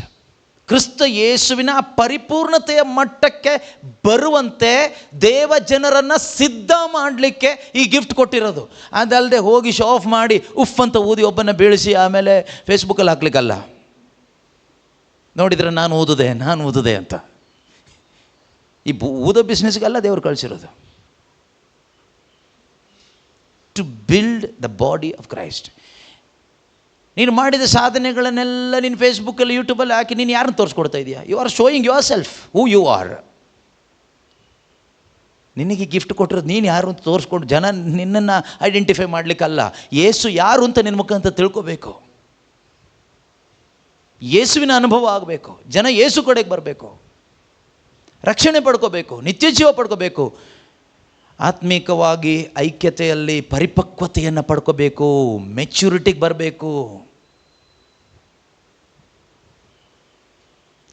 ಕ್ರಿಸ್ತ ಯೇಸುವಿನ ಪರಿಪೂರ್ಣತೆಯ ಮಟ್ಟಕ್ಕೆ ಬರುವಂತೆ ದೇವ ಜನರನ್ನು ಸಿದ್ಧ ಮಾಡಲಿಕ್ಕೆ ಈ gift ಕೊಟ್ಟಿರೋದು. ಅದಲ್ಲದೆ ಹೋಗಿ ಶೋ ಆಫ್ ಮಾಡಿ ಉಫ್ ಅಂತ ಊದಿ ಒಬ್ಬನ ಬೀಳಿಸಿ ಆಮೇಲೆ ಫೇಸ್ಬುಕ್ಕಲ್ಲಿ ಹಾಕ್ಲಿಕ್ಕಲ್ಲ. ನೋಡಿದರೆ ನಾನು ಓದಿದೆ ಅಂತ. ಈ ಓದೋ ಬಿಸ್ನೆಸ್ಗೆಲ್ಲ ದೇವರು ಕಳಿಸಿರೋದು. To build the body of Christ. ನೀನು ಮಾಡಿದ ಸಾಧನೆಗಳನ್ನೆಲ್ಲ ನೀನು ಫೇಸ್ಬುಕ್ಕಲ್ಲಿ, ಯೂಟ್ಯೂಬಲ್ಲಿ ಹಾಕಿ ನೀನು ಯಾರನ್ನು ತೋರಿಸ್ಕೊಡ್ತಾ ಇದೆಯಾ? You are showing yourself who you are. ನಿನಗೆ ಗಿಫ್ಟ್ ಕೊಟ್ಟಿರೋದು ನೀನು ಯಾರು ಅಂತ ತೋರಿಸ್ಕೊಂಡು ಜನ ನಿನ್ನನ್ನು ಐಡೆಂಟಿಫೈ ಮಾಡಲಿಕ್ಕಲ್ಲ, ಯೇಸು ಯಾರು ಅಂತ ನಿನ್ನ ಮುಖಾಂತರ ತಿಳ್ಕೋಬೇಕು. ಯೇಸುವಿನ ಅನುಭವ ಆಗಬೇಕು, ಜನ ಯೇಸು ಕಡೆಗೆ ಬರಬೇಕು, ರಕ್ಷಣೆ ಪಡ್ಕೋಬೇಕು, ನಿತ್ಯ ಜೀವ ಪಡ್ಕೋಬೇಕು, ಆತ್ಮೀಕವಾಗಿ ಐಕ್ಯತೆಯಲ್ಲಿ ಪರಿಪಕ್ವತೆಯನ್ನು ಪಡ್ಕೋಬೇಕು, ಮೆಚ್ಯೂರಿಟಿಗೆ ಬರಬೇಕು.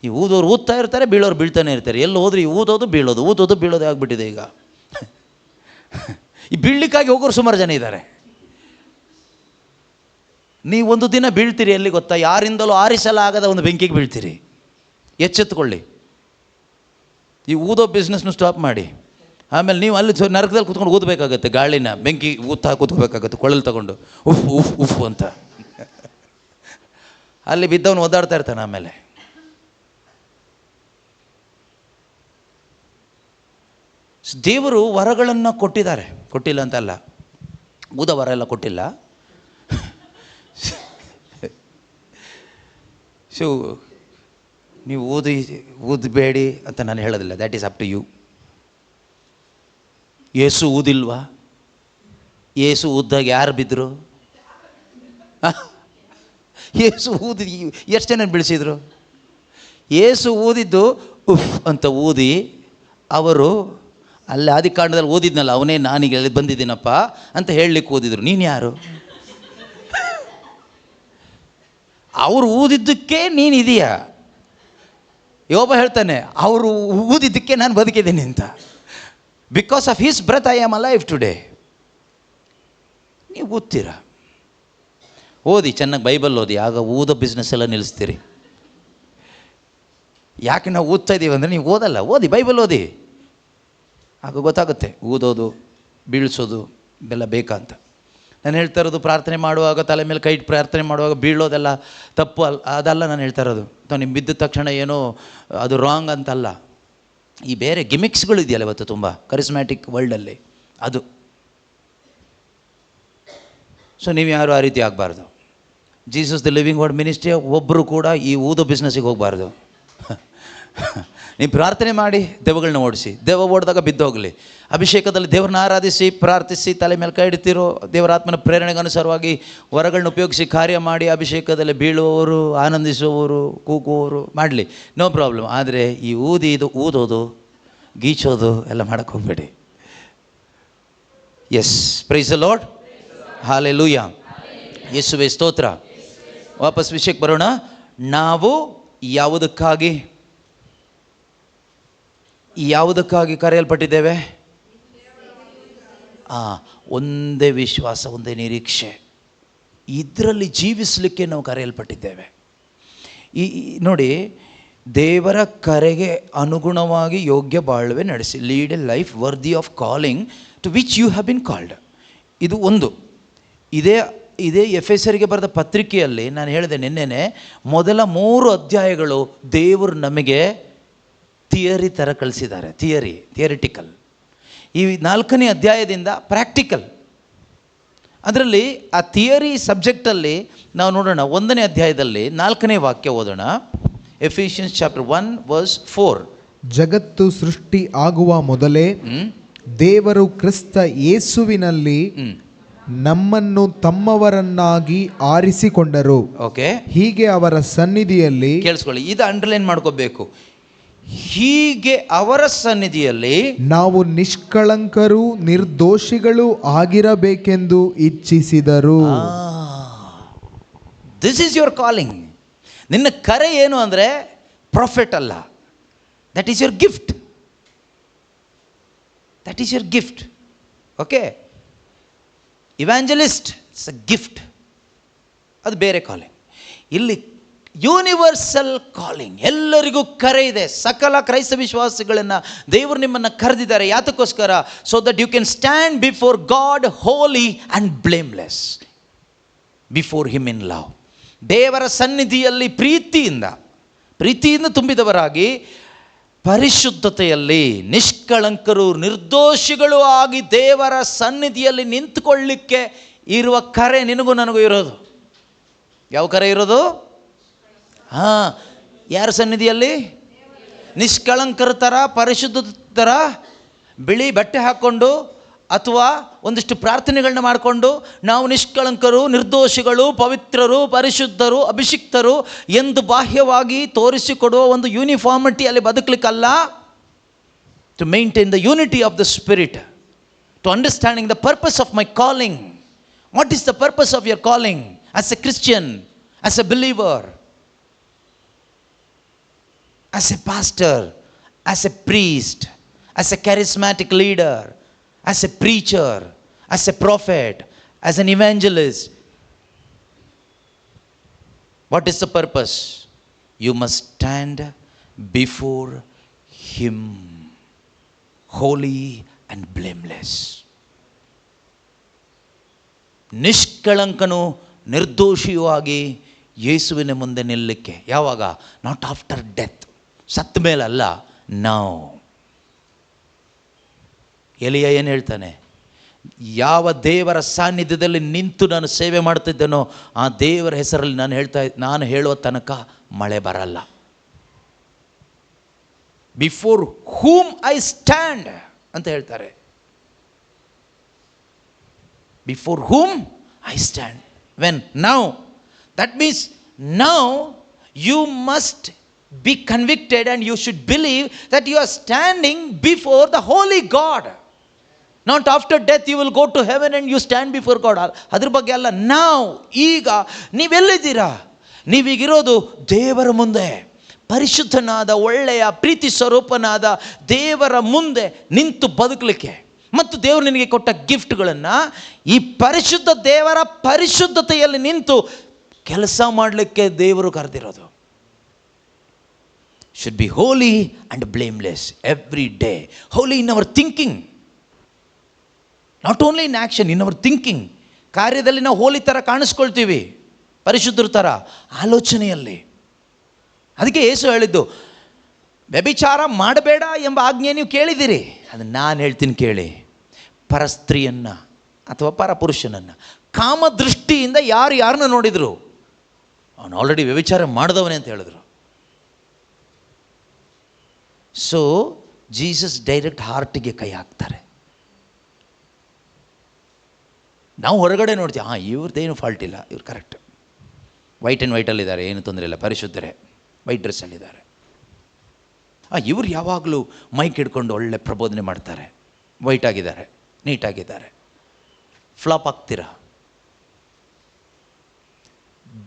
ಈ ಊದೋರು ಊದ್ತಾ ಇರ್ತಾರೆ, ಬೀಳೋರು ಬೀಳ್ತಾನೆ ಇರ್ತಾರೆ. ಎಲ್ಲಿ ಹೋದ್ರೆ ಈ ಊದೋದು ಬೀಳೋದು ಆಗಿಬಿಟ್ಟಿದೆ ಈಗ. ಈ ಬೀಳಲಿಕ್ಕಾಗಿ ಹೋಗೋರು ಸುಮಾರು ಜನ ಇದ್ದಾರೆ. ನೀವು ಒಂದು ದಿನ ಬೀಳ್ತೀರಿ, ಎಲ್ಲಿ ಗೊತ್ತಾ? ಯಾರಿಂದಲೂ ಆರಿಸಲಾಗದ ಒಂದು ಬೆಂಕಿಗೆ ಬೀಳ್ತೀರಿ. ಎಚ್ಚೆತ್ತುಕೊಳ್ಳಿ. ಈ ಊದೋ ಬಿಸ್ನೆಸ್ನು ಸ್ಟಾಪ್ ಮಾಡಿ. ಆಮೇಲೆ ನೀವು ಅಲ್ಲಿ ನರಕದಲ್ಲಿ ಕೂತ್ಕೊಂಡು ಊದಬೇಕಾಗತ್ತೆ, ಗಾಳಿನ ಬೆಂಕಿ ಊದ್ತಾ ಕೂತ್ಕೋಬೇಕಾಗತ್ತೆ, ಕೊಳಲು ತಗೊಂಡು ಉಫ್ ಉಫ್ ಉಫ್ ಅಂತ. ಅಲ್ಲಿ ಬಿದ್ದವನು ಓದಾಡ್ತಾ ಇರ್ತಾನೆ. ಆಮೇಲೆ ದೇವರು ವರಗಳನ್ನು ಕೊಟ್ಟಿದ್ದಾರೆ, ಕೊಟ್ಟಿಲ್ಲ ಅಂತಲ್ಲ, ಊದ ವರ ಎಲ್ಲ ಕೊಟ್ಟಿಲ್ಲ. ಸೊ ನೀವು ಊದಬೇಡಿ ಅಂತ ನಾನು ಹೇಳೋದಿಲ್ಲ. That is up to you. ಯೇಸು ಊದಿಲ್ವಾ? ಯೇಸು ಊದ್ದಾಗ ಯಾರು ಬಿದ್ದರು? ಯೇಸು ಊದಿ ಎಷ್ಟು ಜನ ಬೀಳಿಸಿದ್ರು? ಯೇಸು ಊದಿದ್ದು ಉಫ್ ಅಂತ ಊದಿ, ಅವರು ಅಲ್ಲಿ ಆದಿಕಾಂಡದಲ್ಲಿ ಓದಿದ್ನಲ್ಲ, ಅವನೇ ನಾನೀಗ ಬಂದಿದ್ದೀನಪ್ಪ ಅಂತ ಹೇಳಲಿಕ್ಕೆ ಓದಿದ್ರು. ನೀನು ಯಾರು? ಅವರು ಊದಿದ್ದಕ್ಕೆ ನೀನು ಇದೆಯಾ? ಯೋಬ ಹೇಳ್ತಾನೆ, ಅವರು ಊದಿದ್ದಕ್ಕೆ ನಾನು ಬದುಕಿದ್ದೀನಿ ಅಂತ. Because of his breath I am alive today. ನೀವು ಓದ್ತೀರಾ? ಓದಿ ಚೆನ್ನಾಗಿ ಬೈಬಲ್ ಓದಿ, ಆಗ ಊದೋ ಬಿಸ್ನೆಸ್ ಎಲ್ಲ ನಿಲ್ಲಿಸ್ತೀರಿ. ಯಾಕೆ ನಾವು ಓದ್ತಾ ಇದ್ದೀವಿ ಅಂದರೆ ನೀವು ಓದಲ್ಲ, ಓದಿ, ಬೈಬಲ್ ಓದಿ, ಆಗ ಗೊತ್ತಾಗುತ್ತೆ ಊದೋದು ಬೀಳಿಸೋದು ಇದೆಲ್ಲ ಬೇಕಂತ. ನಾನು ಹೇಳ್ತಾ ಇರೋದು, ಪ್ರಾರ್ಥನೆ ಮಾಡುವಾಗ ತಲೆ ಮೇಲೆ ಕೈ ಇಟ್ಟು ಪ್ರಾರ್ಥನೆ ಮಾಡುವಾಗ ಬೀಳೋದೆಲ್ಲ ತಪ್ಪು ಅದಲ್ಲ ನಾನು ಹೇಳ್ತಾ ಇರೋದು. ನೀವು ಬಿದ್ದ ತಕ್ಷಣ ಏನೋ ಅದು ರಾಂಗ್ ಅಂತಲ್ಲ. ಈ ಬೇರೆ ಗಿಮಿಕ್ಸ್ಗಳು ಇದೆಯಲ್ಲ ಇವತ್ತು ತುಂಬ ಕರಿಸ್ಮ್ಯಾಟಿಕ್ ವರ್ಲ್ಡಲ್ಲಿ, ಅದು. ಸೊ ನೀವು ಯಾರು ಆ ರೀತಿ ಆಗಬಾರ್ದು. Jesus the living word ministry ಒಬ್ಬರು ಕೂಡ ಈ ಊದೋ ಬಿಸ್ನೆಸ್ಸಿಗೆ ಹೋಗಬಾರ್ದು. ನೀವು ಪ್ರಾರ್ಥನೆ ಮಾಡಿ ದೆವ್ವಗಳನ್ನ ಓಡಿಸಿ, ದೆವ್ವ ಓಡಿದಾಗ ಬಿದ್ದೋಗಲಿ. ಅಭಿಷೇಕದಲ್ಲಿ ದೇವ್ರನ್ನ ಆರಾಧಿಸಿ ಪ್ರಾರ್ಥಿಸಿ ತಲೆ ಮೇಲೆ ಕೈ ಇಡ್ತಿರೋ, ದೇವರಾತ್ಮನ ಪ್ರೇರಣೆಗೆ ಅನುಸಾರವಾಗಿ ವರಗಳನ್ನ ಉಪಯೋಗಿಸಿ ಕಾರ್ಯ ಮಾಡಿ ಅಭಿಷೇಕದಲ್ಲಿ ಬೀಳುವವರು, ಆನಂದಿಸುವವರು, ಕೂಗುವವರು ಮಾಡಲಿ, ನೋ ಪ್ರಾಬ್ಲಮ್. ಆದರೆ ಈ ಊದೋದು ಗೀಚೋದು ಎಲ್ಲ ಮಾಡೋಕ್ಕೆ ಹೋಗಬೇಡಿ. Yes, praise the Lord, hallelujah, ಯೇಸುವೇ ಸ್ತೋತ್ರ. ವಾಪಸ್ ವಿಷಯಕ್ಕೆ ಬರೋಣ. ನಾವು ಯಾವುದಕ್ಕಾಗಿ ಕರೆಯಲ್ಪಟ್ಟಿದ್ದೇವೆ? ಒಂದೇ ವಿಶ್ವಾಸ, ಒಂದೇ ನಿರೀಕ್ಷೆ, ಇದರಲ್ಲಿ ಜೀವಿಸಲಿಕ್ಕೆ ನಾವು ಕರೆಯಲ್ಪಟ್ಟಿದ್ದೇವೆ. ನೋಡಿ, ದೇವರ ಕರೆಗೆ ಅನುಗುಣವಾಗಿ ಯೋಗ್ಯ ಬಾಳ್ವೆ ನಡೆಸಿ, lead a life worthy of calling to which you have been called. ಇದು ಒಂದು. ಇದೇ ಎಫೆಸರಿಗೆ ಬರೆದ ಪತ್ರಿಕೆಯಲ್ಲಿ ನಾನು ಹೇಳಿದೆ ನಿನ್ನೆನೆ, ಮೊದಲ 3 ಅಧ್ಯಾಯಗಳು ದೇವರು ನಮಗೆ ಥಿಯರಿ ಥರ ಕಳಿಸಿದ್ದಾರೆ. ಥಿಯರಿಟಿಕಲ್. ಈ 4ನೇ ಅಧ್ಯಾಯದಿಂದ ಪ್ರಾಕ್ಟಿಕಲ್. ಅದರಲ್ಲಿ ಆ ಥಿಯರಿ ಸಬ್ಜೆಕ್ಟಲ್ಲಿ ನಾವು ನೋಡೋಣ. 1ನೇ ಅಧ್ಯಾಯದಲ್ಲಿ 4ನೇ ವಾಕ್ಯ ಓದೋಣ. Ephesians chapter 1 verse 4. ಜಗತ್ತು ಸೃಷ್ಟಿ ಆಗುವ ಮೊದಲೇ ದೇವರು ಕ್ರಿಸ್ತ ಯೇಸುವಿನಲ್ಲಿ ನಮ್ಮನ್ನು ತಮ್ಮವರನ್ನಾಗಿ ಆರಿಸಿಕೊಂಡರು. ಓಕೆ, ಹೀಗೆ ಅವರ ಸನ್ನಿಧಿಯಲ್ಲಿ, ಕೇಳಿಸ್ಕೊಳ್ಳಿ, ಇದು ಅಂಡರ್ಲೈನ್ ಮಾಡ್ಕೋಬೇಕು. ಹೀಗೆ ಅವರ ಸನ್ನಿಧಿಯಲ್ಲಿ ನಾವು ನಿಷ್ಕಳಂಕರು ನಿರ್ದೋಷಿಗಳು ಆಗಿರಬೇಕೆಂದು ಇಚ್ಛಿಸಿದರು. This is your calling. ನಿನ್ನ ಕರೆ ಏನು ಅಂದರೆ ಪ್ರಾಫಿಟ್ ಅಲ್ಲ, that is your gift. That is your gift. Okay, evangelist it's a gift, ಅದು ಬೇರೆ ಕಾಲಿಂಗ್. ಇಲ್ಲಿ ಯೂನಿವರ್ಸಲ್ ಕಾಲಿಂಗ್, ಎಲ್ಲರಿಗೂ ಕರೆ ಇದೆ. ಸಕಲ ಕ್ರೈಸ್ತ ವಿಶ್ವಾಸಿಗಳನ್ನು ದೇವರು ನಿಮ್ಮನ್ನು ಕರೆದಿದ್ದಾರೆ. ಯಾತಕ್ಕೋಸ್ಕರ? So that you can stand before God holy and blameless before him in love. ದೇವರ ಸನ್ನಿಧಿಯಲ್ಲಿ ಪ್ರೀತಿಯಿಂದ ಪ್ರೀತಿಯಿಂದ ತುಂಬಿದವರಾಗಿ ಪರಿಶುದ್ಧತೆಯಲ್ಲಿ ನಿಷ್ಕಳಂಕರು ನಿರ್ದೋಷಿಗಳು ಆಗಿ ದೇವರ ಸನ್ನಿಧಿಯಲ್ಲಿ ನಿಂತುಕೊಳ್ಳಿಕ್ಕೆ ಇರುವ ಕರೆ ನಿನಗೂ ನನಗೂ ಇರೋದು. ಯಾವ ಕರೆ ಇರೋದು? ಯಾರ ಸನ್ನಿಧಿಯಲ್ಲಿ? ನಿಷ್ಕಳಂಕರ ಥರ, ಪರಿಶುದ್ಧ ಥರ ಬಿಳಿ ಬಟ್ಟೆ ಹಾಕ್ಕೊಂಡು ಅಥವಾ ಒಂದಿಷ್ಟು ಪ್ರಾರ್ಥನೆಗಳನ್ನ ಮಾಡಿಕೊಂಡು ನಾವು ನಿಷ್ಕಳಂಕರು, ನಿರ್ದೋಷಿಗಳು, ಪವಿತ್ರರು, ಪರಿಶುದ್ಧರು, ಅಭಿಷಿಕ್ತರು ಎಂದು ಬಾಹ್ಯವಾಗಿ ತೋರಿಸಿಕೊಡುವ ಒಂದು ಯೂನಿಫಾರ್ಮಿಟಿ ಅಲ್ಲಿ ಬದುಕಲಿಕ್ಕಲ್ಲ. To maintain the unity of the spirit, to understanding the purpose of my calling. What is the purpose of your calling as a Christian, as a believer, as a pastor, as a priest, as a charismatic leader, as a preacher, as a prophet, as an evangelist. What is the purpose? You must stand before Him, holy and blameless. ನಿಷ್ಕಳಂಕನು ನಿರ್ದೋಷಿಯೂ ಆಗಿ ಯೇಸುವಿನ ಮುಂದೆ ನಿಲ್ಲಕ್ಕೆ. ಯಾವಾಗ? Not after death, ಸತ್ತ ಮೇಲಲ್ಲ, ನಾವು. ಎಲಿಯ ಏನು ಹೇಳ್ತಾನೆ? ಯಾವ ದೇವರ ಸಾನ್ನಿಧ್ಯದಲ್ಲಿ ನಿಂತು ನಾನು ಸೇವೆ ಮಾಡ್ತಿದ್ದೇನೋ ಆ ದೇವರ ಹೆಸರಲ್ಲಿ ನಾನು ಹೇಳುವ ತನಕ ಮಳೆ ಬರಲ್ಲ. ಬಿಫೋರ್ ಹೂಮ್ ಐ ಸ್ಟ್ಯಾಂಡ್ ಅಂತ ಹೇಳ್ತಾರೆ. Before whom I stand. When? Now. That means now you must be convicted and you should believe that you are standing before the holy God. Not after death you will go to heaven and you stand before God. ಅದ್ರ ಬಗ್ಗೆ ಅಲ್ಲ. ನಾವು ಈಗ ನೀವೆಲ್ಲಿದ್ದೀರಾ? ನೀವೀಗಿರೋದು ದೇವರ ಮುಂದೆ, ಪರಿಶುದ್ಧನಾದ ಒಳ್ಳೆಯ ಪ್ರೀತಿ ಸ್ವರೂಪನಾದ ದೇವರ ಮುಂದೆ ನಿಂತು ಬದುಕಲಿಕ್ಕೆ ಮತ್ತು ದೇವರು ನಿನಗೆ ಕೊಟ್ಟ ಗಿಫ್ಟ್ಗಳನ್ನು ಈ ಪರಿಶುದ್ಧ ದೇವರ ಪರಿಶುದ್ಧತೆಯಲ್ಲಿ ನಿಂತು ಕೆಲಸ ಮಾಡಲಿಕ್ಕೆ ದೇವರು ಕರೆದಿರೋದು. Should be holy and blameless every day. Holy in our thinking, not only in action, in our thinking. ಕಾರ್ಯದಲ್ಲಿ ನಾವು ಹೋಲಿ ಥರ ಕಾಣಿಸ್ಕೊಳ್ತೀವಿ, ಪರಿಶುದ್ಧರ ಥರ ಆಲೋಚನೆಯಲ್ಲಿ. ಅದಕ್ಕೆ ಯೇಸು ಹೇಳಿದ್ದು, ವ್ಯಭಿಚಾರ ಮಾಡಬೇಡ ಎಂಬ ಆಜ್ಞೆ ನೀವು ಕೇಳಿದ್ದೀರಿ, ಅದನ್ನು ನಾನು ಹೇಳ್ತೀನಿ ಕೇಳಿ. ಪರಸ್ತ್ರೀಯನ್ನು ಅಥವಾ ಪರಪುರುಷನನ್ನು ಕಾಮದೃಷ್ಟಿಯಿಂದ ಯಾರನ್ನ ನೋಡಿದರು? ಅವನು ಆಲ್ರೆಡಿ ವ್ಯಭಿಚಾರ ಮಾಡಿದವನೇ ಅಂತ ಹೇಳಿದ್ರು. ಸೊ ಜೀಸಸ್ ಡೈರೆಕ್ಟ್ ಹಾರ್ಟಿಗೆ ಕೈ ಹಾಕ್ತಾರೆ. ನಾವು ಹೊರಗಡೆ ನೋಡ್ತೀವಿ, ಇವ್ರದ್ದೇನು ಫಾಲ್ಟ್ ಇಲ್ಲ, ಇವ್ರು ಕರೆಕ್ಟ್, ವೈಟ್ ಆ್ಯಂಡ್ ವೈಟಲ್ಲಿದ್ದಾರೆ, ಏನು ತೊಂದರೆ ಇಲ್ಲ, ಪರಿಶುದ್ಧರೇ, ವೈಟ್ ಡ್ರೆಸ್ಸಲ್ಲಿದ್ದಾರೆ. ಇವ್ರು ಯಾವಾಗಲೂ ಮೈಕ್ ಹಿಡ್ಕೊಂಡು ಒಳ್ಳೆ ಪ್ರಬೋಧನೆ ಮಾಡ್ತಾರೆ, ವೈಟ್ ಆಗಿದ್ದಾರೆ, ನೀಟಾಗಿದ್ದಾರೆ. ಫ್ಲಾಪ್ ಆಗ್ತೀರಾ?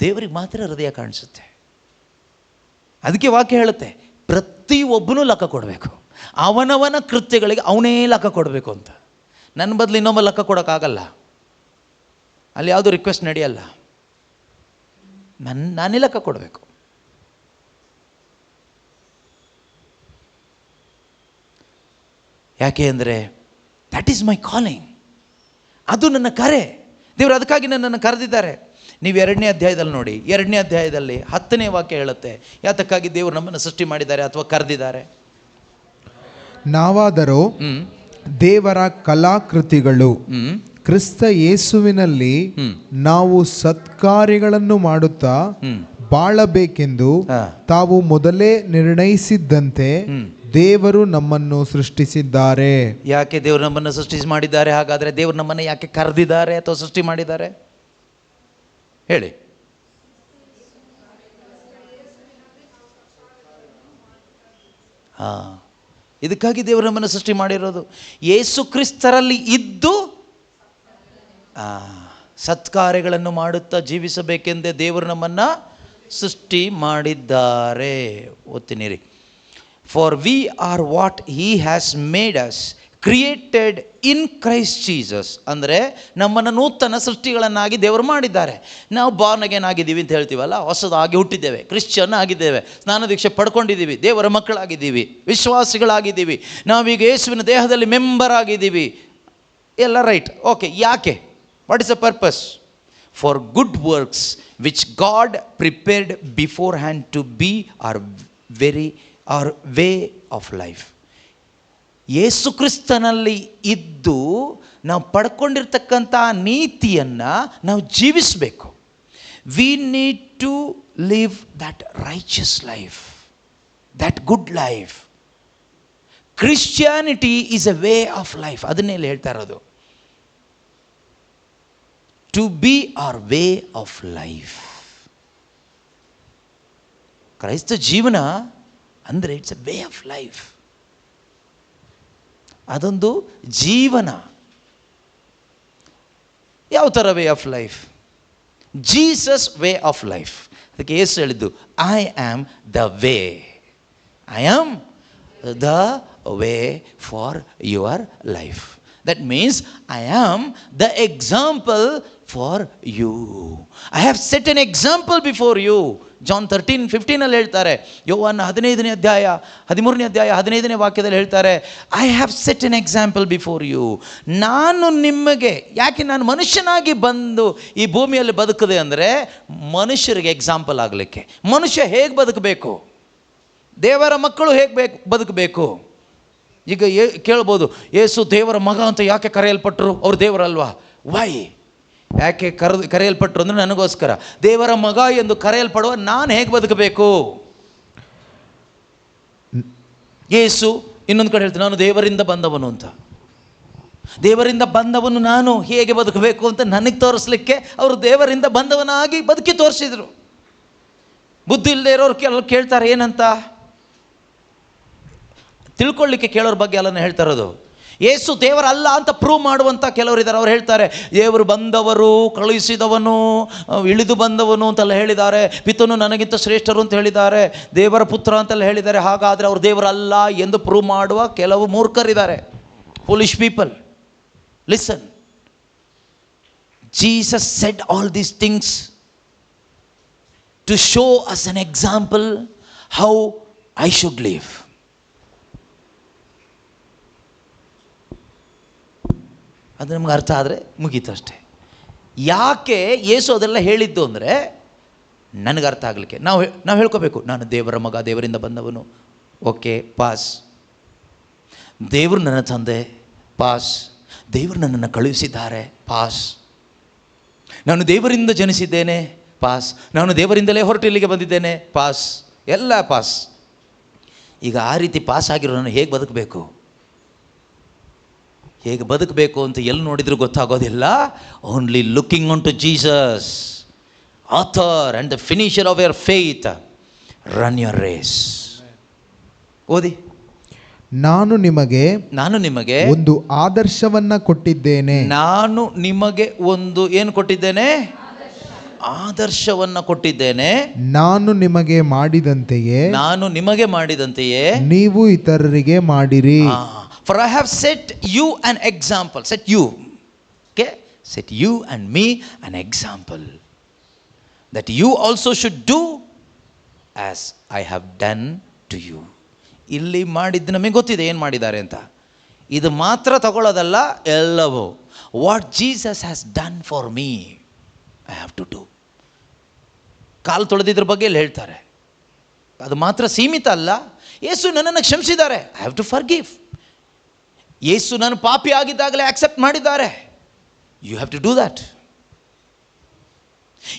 ದೇವರಿಗೆ ಮಾತ್ರ ಹೃದಯ ಕಾಣಿಸುತ್ತೆ. ಅದಕ್ಕೆ ವಾಕ್ಯ ಹೇಳುತ್ತೆ, ಪ್ರತಿಯೊಬ್ಬನೂ ಲೆಕ್ಕ ಕೊಡಬೇಕು, ಅವನವನ ಕೃತ್ಯಗಳಿಗೆ ಅವನೇ ಲೆಕ್ಕ ಕೊಡಬೇಕು ಅಂತ. ನನ್ನ ಬದಲು ಇನ್ನೊಬ್ಬ ಲೆಕ್ಕ ಕೊಡೋಕ್ಕಾಗಲ್ಲ, ಅಲ್ಲಿ ಯಾವುದೂ ರಿಕ್ವೆಸ್ಟ್ ನಡೆಯಲ್ಲ. ನಾನೇ ಲೆಕ್ಕ ಕೊಡಬೇಕು. ಯಾಕೆ ಅಂದರೆ ದ್ಯಾಟ್ ಈಸ್ ಮೈ ಕಾಲಿಂಗ್. ಅದು ನನ್ನ ಕರೆ. ದೇವರು ಅದಕ್ಕಾಗಿ ನನ್ನನ್ನು ಕರೆದಿದ್ದಾರೆ. ನೀವು 2ನೇ ಅಧ್ಯಾಯದಲ್ಲಿ ನೋಡಿ, 2ನೇ ಅಧ್ಯಾಯದಲ್ಲಿ 10ನೇ ವಾಕ್ಯ ಹೇಳುತ್ತೆ ಯಾತಕ್ಕಾಗಿ ದೇವರು ನಮ್ಮನ್ನು ಸೃಷ್ಟಿ ಮಾಡಿದ್ದಾರೆ ಅಥವಾ ಕರೆದಿದ್ದಾರೆ. ನಾವಾದರೂ ದೇವರ ಕಲಾಕೃತಿಗಳು, ಕ್ರಿಸ್ತ ಯೇಸುವಿನಲ್ಲಿ ನಾವು ಸತ್ಕಾರ್ಯಗಳನ್ನು ಮಾಡುತ್ತಾ ಬಾಳಬೇಕೆಂದು ತಾವು ಮೊದಲೇ ನಿರ್ಣಯಿಸಿದ್ದಂತೆ ದೇವರು ನಮ್ಮನ್ನು ಸೃಷ್ಟಿಸಿದ್ದಾರೆ. ಯಾಕೆ ದೇವರು ನಮ್ಮನ್ನು ಸೃಷ್ಟಿ ಮಾಡಿದ್ದಾರೆ? ಹಾಗಾದರೆ ದೇವರು ನಮ್ಮನ್ನು ಯಾಕೆ ಕರೆದಿದ್ದಾರೆ ಅಥವಾ ಸೃಷ್ಟಿ ಮಾಡಿದ್ದಾರೆ ಹೇಳಿ? ಇದಕ್ಕಾಗಿ ದೇವರು ನಮ್ಮನ್ನು ಸೃಷ್ಟಿ ಮಾಡಿರೋದು. ಯೇಸು ಕ್ರಿಸ್ತರಲ್ಲಿ ಇದ್ದು ಸತ್ಕಾರ್ಯಗಳನ್ನು ಮಾಡುತ್ತಾ ಜೀವಿಸಬೇಕೆಂದೇ ದೇವರು ನಮ್ಮನ್ನು ಸೃಷ್ಟಿ ಮಾಡಿದ್ದಾರೆ. ಓದ್ತೀನಿರಿ. For we are what he has made us created in Christ Jesus. ಅಂದರೆ ನಮ್ಮನ್ನು ನೂತನ ಸೃಷ್ಟಿಗಳನ್ನಾಗಿ ದೇವರು ಮಾಡಿದ್ದಾರೆ. ನಾವು ಬಾರ್ನ್ ಅಗೇನ್ ಆಗಿದ್ದೀವಿ ಅಂತ ಹೇಳ್ತೀವಲ್ಲ, ಹೊಸದಾಗಿ ಹುಟ್ಟಿದ್ದೇವೆ, ಕ್ರಿಶ್ಚಿಯನ್ ಆಗಿದ್ದೇವೆ, ಸ್ನಾನ ದೀಕ್ಷೆ ಪಡ್ಕೊಂಡಿದ್ದೀವಿ, ದೇವರ ಮಕ್ಕಳಾಗಿದ್ದೀವಿ, ವಿಶ್ವಾಸಿಗಳಾಗಿದ್ದೀವಿ, ನಾವೀಗ ಯೇಸುವಿನ ದೇಹದಲ್ಲಿ ಮೆಂಬರ್ ಆಗಿದ್ದೀವಿ, ಎಲ್ಲ ರೈಟ್, ಓಕೆ. ಯಾಕೆ? What is the purpose? for good works which God prepared beforehand to be our way of life. Yesu ಕ್ರಿಸ್ತನಲ್ಲಿ ಇದ್ದು ನಾವು ಪಡ್ಕೊಂಡಿರ್ತಕ್ಕಂಥ ನೀತಿಯನ್ನು ನಾವು ಜೀವಿಸಬೇಕು. We need to live that righteous life, that good life. Christianity is a way of life. ಅದನ್ನೇ ಹೇಳ್ತಾ ಇರೋದು, to be our way of life. ಕ್ರೈಸ್ತ ಜೀವನ ಅಂದರೆ it's a way of life. ಅದೊಂದು ಜೀವನ. ಯಾವ ಥರ way of life? Jesus way of life. ಅದಕ್ಕೆ ಯೇಸು ಹೇಳಿದ್ದು, I am the way, I am the way for your life. That means I am the example for you. I have set an example before you. John 13:15 ಅಲ್ಲಿ ಹೇಳ್ತಾರೆ, ಯೋಹಾನ 15ನೇ ಅಧ್ಯಾಯ 13ನೇ ಅಧ್ಯಾಯ 15ನೇ ವಾಕ್ಯದಲ್ಲಿ ಹೇಳ್ತಾರೆ, I have set an example before you. ನಾನು ನಿಮಗೆ, ಯಾಕೆ ನಾನು ಮನುಷ್ಯನಾಗಿ ಬಂದು ಈ ಭೂಮಿಯಲ್ಲಿ ಬದುಕದೆ ಅಂದರೆ ಮನುಷ್ಯರಿಗೆ ಎಕ್ಸಾಂಪಲ್ ಆಗಲಿಕ್ಕೆ. ಮನುಷ್ಯ ಹೇಗೆ ಬದುಕಬೇಕು, ದೇವರ ಮಕ್ಕಳು ಹೇಗೆ ಬದುಕಬೇಕು. ಈಗ ಕೇಳ್ಬೋದು, ಯೇಸು ದೇವರ ಮಗ ಅಂತ ಯಾಕೆ ಕರೆಯಲ್ಪಟ್ಟರು? ಅವ್ರು ದೇವರಲ್ವಾ? ವೈ? ಯಾಕೆ ಕರೆಯಲ್ಪಟ್ಟರು ಅಂದರೆ ನನಗೋಸ್ಕರ. ದೇವರ ಮಗ ಎಂದು ಕರೆಯಲ್ಪಡುವ ನಾನು ಹೇಗೆ ಬದುಕಬೇಕು? ಯೇಸು ಇನ್ನೊಂದು ಕಡೆ ಹೇಳ್ತಾರೆ, ನಾನು ದೇವರಿಂದ ಬಂದವನು ಅಂತ. ದೇವರಿಂದ ಬಂದವನು ನಾನು ಹೇಗೆ ಬದುಕಬೇಕು ಅಂತ ನನಗೆ ತೋರಿಸ್ಲಿಕ್ಕೆ ಅವರು ದೇವರಿಂದ ಬಂದವನಾಗಿ ಬದುಕಿ ತೋರಿಸಿದರು. ಬುದ್ಧಿ ಇಲ್ಲದೆ ಇರೋರು ಕೆಲವರು ಕೇಳ್ತಾರೆ, ಏನಂತ ತಿಳ್ಕೊಳ್ಳಿಕ್ಕೆ ಕೇಳೋರ ಬಗ್ಗೆ ಅಲ್ಲನ್ನು ಹೇಳ್ತಾ ಇರೋದು. ಯೇಸು ದೇವರಲ್ಲ ಅಂತ ಪ್ರೂವ್ ಮಾಡುವಂಥ ಕೆಲವರು ಇದ್ದಾರೆ. ಅವ್ರು ಹೇಳ್ತಾರೆ, ದೇವರು ಬಂದವರು, ಕಳುಹಿಸಿದವನು, ಇಳಿದು ಬಂದವನು ಅಂತೆಲ್ಲ ಹೇಳಿದ್ದಾರೆ, ಪಿತನು ನನಗಿಂತ ಶ್ರೇಷ್ಠರು ಅಂತ ಹೇಳಿದ್ದಾರೆ, ದೇವರ ಪುತ್ರ ಅಂತೆಲ್ಲ ಹೇಳಿದ್ದಾರೆ. ಹಾಗಾದರೆ ಅವರು ದೇವರಲ್ಲ ಎಂದು ಪ್ರೂವ್ ಮಾಡುವ ಕೆಲವು ಮೂರ್ಖರಿದ್ದಾರೆ, foolish people. Listen, Jesus said all these things to show us an example how I should live. ಅದು ನಮ್ಗೆ ಅರ್ಥ ಆದರೆ ಮುಗೀತು ಅಷ್ಟೇ. ಯಾಕೆ ಯೇಸು ಅದೆಲ್ಲ ಹೇಳಿದ್ದು ಅಂದರೆ ನನಗೆ ಅರ್ಥ ಆಗಲಿಕ್ಕೆ. ನಾವು ಹೇಳ್ಕೋಬೇಕು, ನಾನು ದೇವರ ಮಗ, ದೇವರಿಂದ ಬಂದವನು, ಓಕೆ, ಪಾಸ್. ದೇವರು ನನ್ನ ತಂದೆ, ಪಾಸ್. ದೇವರು ನನ್ನನ್ನು ಕಳುಹಿಸಿದ್ದಾರೆ, ಪಾಸ್. ನಾನು ದೇವರಿಂದ ಜನಿಸಿದ್ದೇನೆ, ಪಾಸ್. ನಾನು ದೇವರಿಂದಲೇ ಹೊರಟು ಇಲ್ಲಿಗೆ ಬಂದಿದ್ದೇನೆ, ಪಾಸ್. ಎಲ್ಲ ಪಾಸ್. ಈಗ ಆ ರೀತಿ ಪಾಸ್ ಆಗಿರೋ ನಾನು ಹೇಗೆ ಬದುಕಬೇಕು, ಹೇಗೆ ಬದುಕಬೇಕು ಅಂತ ಎಲ್ಲಿ ನೋಡಿದರೂ ಗೊತ್ತಾಗೋದಿಲ್ಲ. Only looking on to Jesus, author and the finisher of your faith, run your race. ಓದಿ. ನಾನು ನಿಮಗೆ ಒಂದು ಆದರ್ಶವನ್ನ ಕೊಟ್ಟಿದ್ದೇನೆ. ನಾನು ನಿಮಗೆ ಒಂದು ಏನು ಕೊಟ್ಟಿದ್ದೇನೆ? ಆದರ್ಶವನ್ನ ಕೊಟ್ಟಿದ್ದೇನೆ. ನಾನು ನಿಮಗೆ ಮಾಡಿದಂತೆಯೇ ನೀವು ಇತರರಿಗೆ ಮಾಡಿರಿ. For I have set you an example. Set you. Okay? Set you and me an example. That you also should do as I have done to you. ಇಲ್ಲಿ ಮಾಡಿದ್ದು ನಮಗೆ ಗೊತ್ತಿದೆ ಏನು ಮಾಡಿದ್ದಾರೆ ಅಂತ. ಇದು ಮಾತ್ರ ತಗೊಳ್ಳೋದಲ್ಲ, ಎಲ್ಲವೂ. What Jesus has done for me, I have to do. ಕಾಲು ತೊಳೆದಿದ್ರ ಬಗ್ಗೆ ಇಲ್ಲಿ ಹೇಳ್ತಾರೆ. ಅದು ಮಾತ್ರ ಸೀಮಿತ ಅಲ್ಲ. ಯೇಸು ನನ್ನನ್ನು ಕ್ಷಮಿಸಿದ್ದಾರೆ, I have to forgive. Yesu ನಾನು ಪಾಪಿ ಆಗಿದ್ದಾಗಲೇ ಆಕ್ಸೆಪ್ಟ್ ಮಾಡಿದ್ದಾರೆ, you have to do that.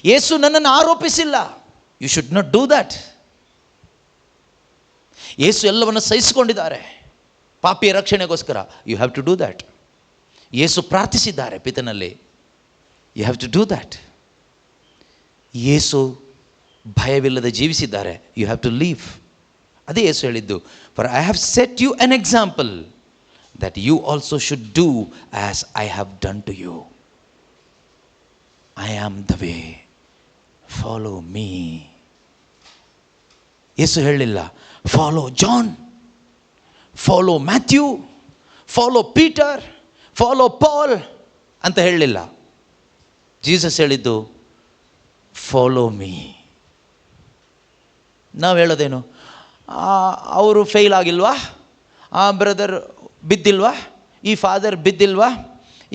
Yesu ನನ್ನನ್ನು ಆರೋಪಿಸಿಲ್ಲ, you should not do that. Yesu ಎಲ್ಲವನ್ನು ಸಹಿಸಿಕೊಂಡಿದ್ದಾರೆ ಪಾಪಿಯ ರಕ್ಷಣೆಗೋಸ್ಕರ, you have to do that. Yesu ಪ್ರಾರ್ಥಿಸಿದ್ದಾರೆ ಪಿತನಲ್ಲಿ, you have to do that. Yesu ಭಯವಿಲ್ಲದೆ ಜೀವಿಸಿದ್ದಾರೆ, ಯು ಹ್ಯಾವ್ ಟು ಲೀವ್. ಅದೇ ಯೇಸು ಹೇಳಿದ್ದು, for I have set you an example that you also should do as I have done to you. I am the way, follow me. ಯೇಸು ಹೇಳಿಲ್ಲ, follow John, follow Matthew, follow Peter, follow Paul ಅಂತ ಹೇಳಲಿಲ್ಲ. Jesus ಹೇಳಿದ್ದು, follow me. ನಾವು ಹೇಳೋದೇನು, ಅವರು fail ಆಗಿಲ್ವಾ, ಆ ಬ್ರದರ್ ಬಿದ್ದಿಲ್ವಾ, ಈ ಫಾದರ್ ಬಿದ್ದಿಲ್ವಾ,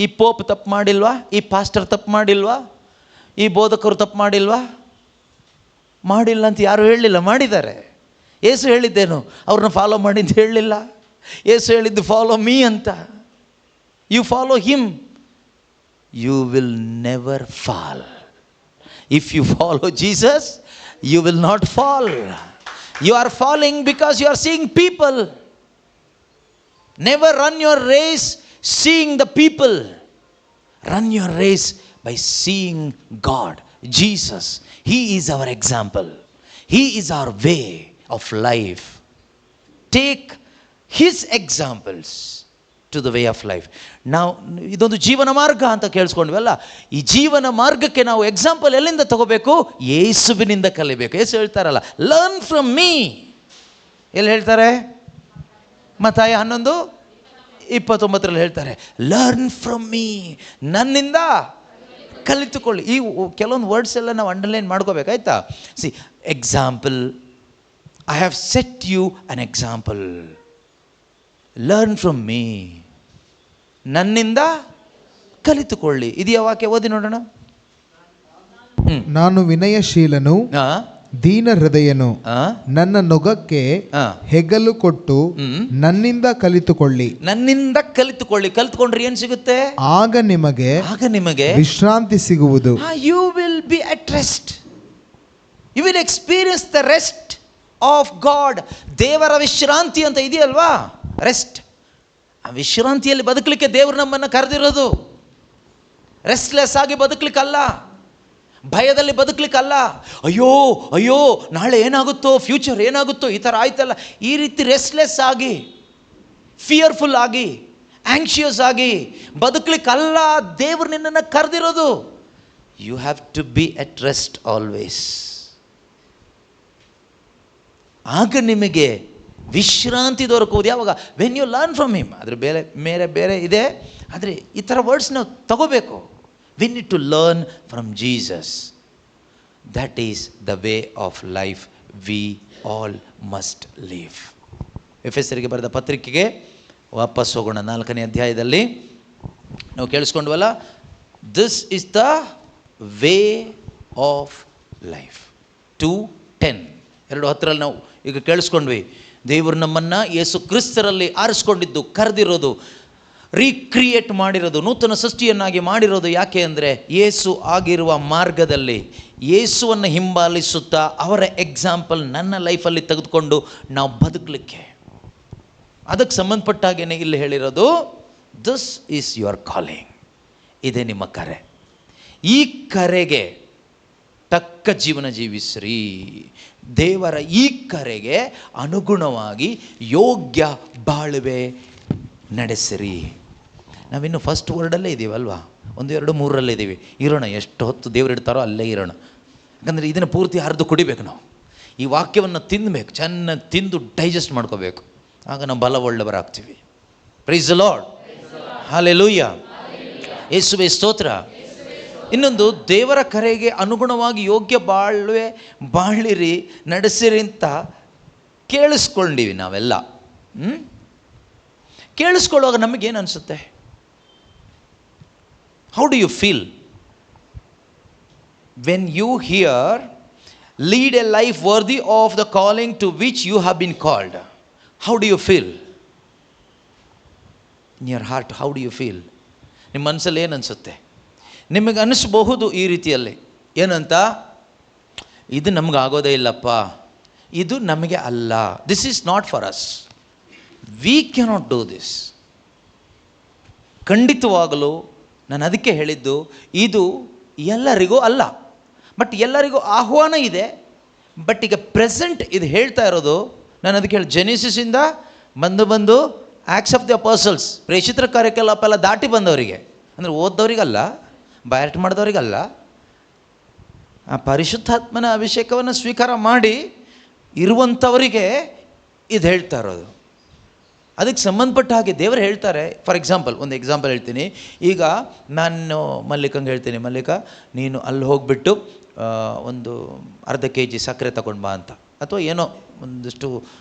ಈ ಪೋಪ್ ತಪ್ಪು ಮಾಡಿಲ್ವಾ, ಈ ಪಾಸ್ಟರ್ ತಪ್ಪು ಮಾಡಿಲ್ವಾ, ಈ ಬೋಧಕರು ತಪ್ಪು ಮಾಡಿಲ್ವಾ? ಮಾಡಿಲ್ಲ ಅಂತ ಯಾರು ಹೇಳಲಿಲ್ಲ, ಮಾಡಿದ್ದಾರೆ. ಯೇಸು ಹೇಳಿದ್ದೇನು? ಅವ್ರನ್ನ ಫಾಲೋ ಮಾಡಿ ಅಂತ ಹೇಳಲಿಲ್ಲ. ಯೇಸು ಹೇಳಿದ್ದು ಫಾಲೋ ಮೀ ಅಂತ. You follow him, you will never fall. If you follow Jesus, you will not fall. You are falling because you are seeing people. Never run your race seeing the people. Run your race by seeing God, Jesus. He is our example. He is our way of life. Take his examples to the way of life. ನಾವು ಇದೊಂದು ಜೀವನ ಮಾರ್ಗ ಅಂತ ಕೇಳಿಸ್ಕೊಂಡ್ವಲ್ಲ, ಈ ಜೀವನ ಮಾರ್ಗಕ್ಕೆ ನಾವು example ಎಲ್ಲಿಂದ ತಗೋಬೇಕು? ಯೇಸುವಿನಿಂದ ಕಲಿಬೇಕು. ಯೇಸು ಹೇಳ್ತಾರಲ್ಲ, ಲರ್ನ್ ಫ್ರಮ್ ಮೀ. ಎಲ್ಲಿ ಹೇಳ್ತಾರೆ? ಮತ್ತಾಯ 11:29 ಹೇಳ್ತಾರೆ, ಲರ್ನ್ ಫ್ರಮ್ ಮೀ, ನನ್ನಿಂದ ಕಲಿತುಕೊಳ್ಳಿ. ಈ ಕೆಲವೊಂದು ವರ್ಡ್ಸ್ ಎಲ್ಲ ನಾವು ಅಂಡರ್ಲೈನ್ ಮಾಡ್ಕೋಬೇಕಾಯ್ತಾ? See, example, I have set you an example. Learn from me, ನನ್ನಿಂದ ಕಲಿತುಕೊಳ್ಳಿ. ಇದೆಯಾ ವಾಕ್ಯ? ಓದಿ ನೋಡೋಣ. ನಾನು ವಿನಯಶೀಲನು, ದೀನ ಹೃದಯನು, ನನ್ನ ನೊಗಕ್ಕೆ ಹೆಗಲು ಕೊಟ್ಟು ನನ್ನಿಂದ ಕಲಿತುಕೊಳ್ಳಿ. ನನ್ನಿಂದ ಕಲಿತುಕೊಳ್ಳಿ. ಕಲಿತುಕೊಂಡ್ರೆ ಏನು ಸಿಗುತ್ತೆ? ಆಗ ನಿಮಗೆ ವಿಶ್ರಾಂತಿ ಸಿಗುವುದು. You will be at rest. You will experience the rest of God. ದೇವರ ವಿಶ್ರಾಂತಿ ಅಂತ ಇದೆಯಲ್ವಾ, ರೆಸ್ಟ್. ಆ ವಿಶ್ರಾಂತಿಯಲ್ಲಿ ಬದುಕಲಿಕ್ಕೆ ದೇವರು ನಮ್ಮನ್ನು ಕರೆದಿರೋದು. ರೆಸ್ಟ್ಲೆಸ್ ಆಗಿ ಬದುಕಲಿಕ್ಕಲ್ಲ, ಭಯದಲ್ಲಿ ಬದುಕಲಿಕ್ಕಲ್ಲ. ಅಯ್ಯೋ ಅಯ್ಯೋ ನಾಳೆ ಏನಾಗುತ್ತೋ, ಫ್ಯೂಚರ್ ಏನಾಗುತ್ತೋ, ಈ ಥರ ಆಯ್ತಲ್ಲ, ಈ ರೀತಿ ರೆಸ್ಟ್ಲೆಸ್ ಆಗಿ, ಫಿಯರ್ಫುಲ್ ಆಗಿ, ಆಂಕ್ಷಿಯಸ್ ಆಗಿ ಬದುಕಲಿಕ್ಕಲ್ಲ ದೇವರು ನಿನ್ನನ್ನು ಕರೆದಿರೋದು. You have to be at rest always. ಆಗ ನಿಮಗೆ ವಿಶ್ರಾಂತಿ ದೊರಕುವುದು ಯಾವಾಗ? When you learn from him. ಅದ್ರ ಬೇರೆ ಇದೆ, ಆದರೆ ಈ ಥರ ವರ್ಡ್ಸ್ ನಾವು ತಗೋಬೇಕು. We need to learn from Jesus. That is the way of life we all must live. ಎಫೆಸರಿಗೆ ಬರೆದ ಪತ್ರಿಕೆಗೆ ವಾಪಸ್ ಹೋಗೋಣ. 4ನೇ ಅಧ್ಯಾಯದಲ್ಲಿ ನಾವು ಕೇಳಿಸ್ಕೊಂಡ್ವಲ್ಲ, this is the way of life. 2:10 2:10 ನಾವು ಈಗ ಕೇಳಿಸ್ಕೊಂಡ್ವಿ. ದೇವರು ನಮ್ಮನ್ನು ಯೇಸು ಕ್ರಿಸ್ತರಲ್ಲಿ ಆರಿಸ್ಕೊಂಡಿದ್ದು, ಕರೆದಿರೋದು, ರೀಕ್ರಿಯೇಟ್ ಮಾಡಿರೋದು, ನೂತನ ಸೃಷ್ಟಿಯನ್ನಾಗಿ ಮಾಡಿರೋದು. ಯಾಕೆ ಅಂದರೆ ಯೇಸು ಆಗಿರುವ ಮಾರ್ಗದಲ್ಲಿ ಯೇಸುವನ್ನು ಹಿಂಬಾಲಿಸುತ್ತಾ ಅವರ ಎಕ್ಸಾಂಪಲ್ ನನ್ನ ಲೈಫಲ್ಲಿ ತೆಗೆದುಕೊಂಡು ನಾವು ಬದುಕಲಿಕ್ಕೆ. ಅದಕ್ಕೆ ಸಂಬಂಧಪಟ್ಟಾಗೇನೆ ಇಲ್ಲಿ ಹೇಳಿರೋದು, ದಿಸ್ ಈಸ್ ಯುವರ್ ಕಾಲಿಂಗ್. ಇದೇ ನಿಮ್ಮ ಕರೆ. ಈ ಕರೆಗೆ ತಕ್ಕ ಜೀವನ ಜೀವಿಸ್ರಿ. ದೇವರ ಈ ಕರೆಗೆ ಅನುಗುಣವಾಗಿ ಯೋಗ್ಯ ಬಾಳುವೆ ನಡೆಸಿರಿ. ನಾವಿನ್ನು ಫಸ್ಟ್ ವರ್ಡಲ್ಲೇ ಇದ್ದೀವಲ್ವಾ, 1, 2, 3 ಇದ್ದೀವಿ. ಇರೋಣ, ಎಷ್ಟು ಹೊತ್ತು ದೇವರು ಇಡ್ತಾರೋ ಅಲ್ಲೇ ಇರೋಣ. ಯಾಕಂದರೆ ಇದನ್ನು ಪೂರ್ತಿ ಹರಿದು ಕುಡಿಬೇಕು. ನಾವು ಈ ವಾಕ್ಯವನ್ನು ತಿನ್ನಬೇಕು, ಚೆನ್ನಾಗಿ ತಿಂದು ಡೈಜೆಸ್ಟ್ ಮಾಡ್ಕೋಬೇಕು. ಆಗ ನಾವು ಬಲವುಳ್ಳವರಾಗ್ತೀವಿ. ಪ್ರೈಸ್ ದಿ ಲಾರ್ಡ್, ಹಲ್ಲೆಲೂಯಾ, ಯೇಸುವೇ ಸ್ತೋತ್ರ. ಇನ್ನೊಂದು, ದೇವರ ಕರೆಗೆ ಅನುಗುಣವಾಗಿ ಯೋಗ್ಯ ಬಾಳಿರಿ, ನಡೆಸಿರಿ ಅಂತ ಕೇಳಿಸ್ಕೊಂಡಿವಿ ನಾವೆಲ್ಲ. ಕೇಳಿಸ್ಕೊಳ್ಳುವಾಗ ನಮಗೇನು ಅನಿಸುತ್ತೆ? How do you feel when you hear lead a life worthy of the calling to which you have been called? How do you feel in your heart? How do you feel? ನಿಮ್ಮ ಮನಸ್ಸಲ್ಲಿ ಏನು ಅನಿಸುತ್ತೆ? ನಿಮಗೆ ಅನಿಸ್ಬಹುದು ಈ ರೀತಿಯಲ್ಲಿ, ಏನಂತ, ಇದು ನಮ್ಗೆ ಆಗೋದೇ ಇಲ್ಲಪ್ಪ, ಇದು ನಮಗೆ ಅಲ್ಲ, this is not for us, V cannot do this. ಖಂಡಿತವಾಗಲೂ ನಾನು ಅದಕ್ಕೆ ಹೇಳಿದ್ದು, ಇದು ಎಲ್ಲರಿಗೂ ಅಲ್ಲ, ಬಟ್ ಎಲ್ಲರಿಗೂ ಆಹ್ವಾನ ಇದೆ. ಬಟ್ ಈಗ ಪ್ರೆಸೆಂಟ್ ಇದು ಹೇಳ್ತಾ ಇರೋದು, ನಾನು ಅದಕ್ಕೆ ಹೇಳಿ, ಜೆನಿಸಿಸಿಂದ ಬಂದು ಆ್ಯಕ್ಟ್ಸ್ ಆಫ್ ದಿ ಅಪೋಸಲ್ಸ್, ಪ್ರೇಷಿತರ ಕಾರ್ಯಕ್ರಮ ಎಲ್ಲ ದಾಟಿ ಬಂದವರಿಗೆ, ಅಂದರೆ ಓದ್ದವರಿಗಲ್ಲ, ಬಯಾಟ್ ಮಾಡಿದವರಿಗಲ್ಲ, ಆ ಪರಿಶುದ್ಧಾತ್ಮನ ಅಭಿಷೇಕವನ್ನು ಸ್ವೀಕಾರ ಮಾಡಿ ಇರುವಂಥವರಿಗೆ ಇದು ಹೇಳ್ತಾ ಇರೋದು. ಅದಕ್ಕೆ ಸಂಬಂಧಪಟ್ಟ ಹಾಗೆ ದೇವರು ಹೇಳ್ತಾರೆ. ಫಾರ್ ಎಕ್ಸಾಂಪಲ್, ಒಂದು ಎಕ್ಸಾಂಪಲ್ ಹೇಳ್ತೀನಿ. ಈಗ ನಾನು ಮಲ್ಲಿಕಂಗೆ ಹೇಳ್ತೀನಿ, ಮಲ್ಲಿಕ ನೀನು ಅಲ್ಲಿ ಹೋಗಿಬಿಟ್ಟು ಒಂದು ಅರ್ಧ kg ಸಕ್ಕರೆ ತಗೊಂಡು ಬಾ ಅಂತ, ಅಥವಾ ಏನೋ ಒಂದಷ್ಟು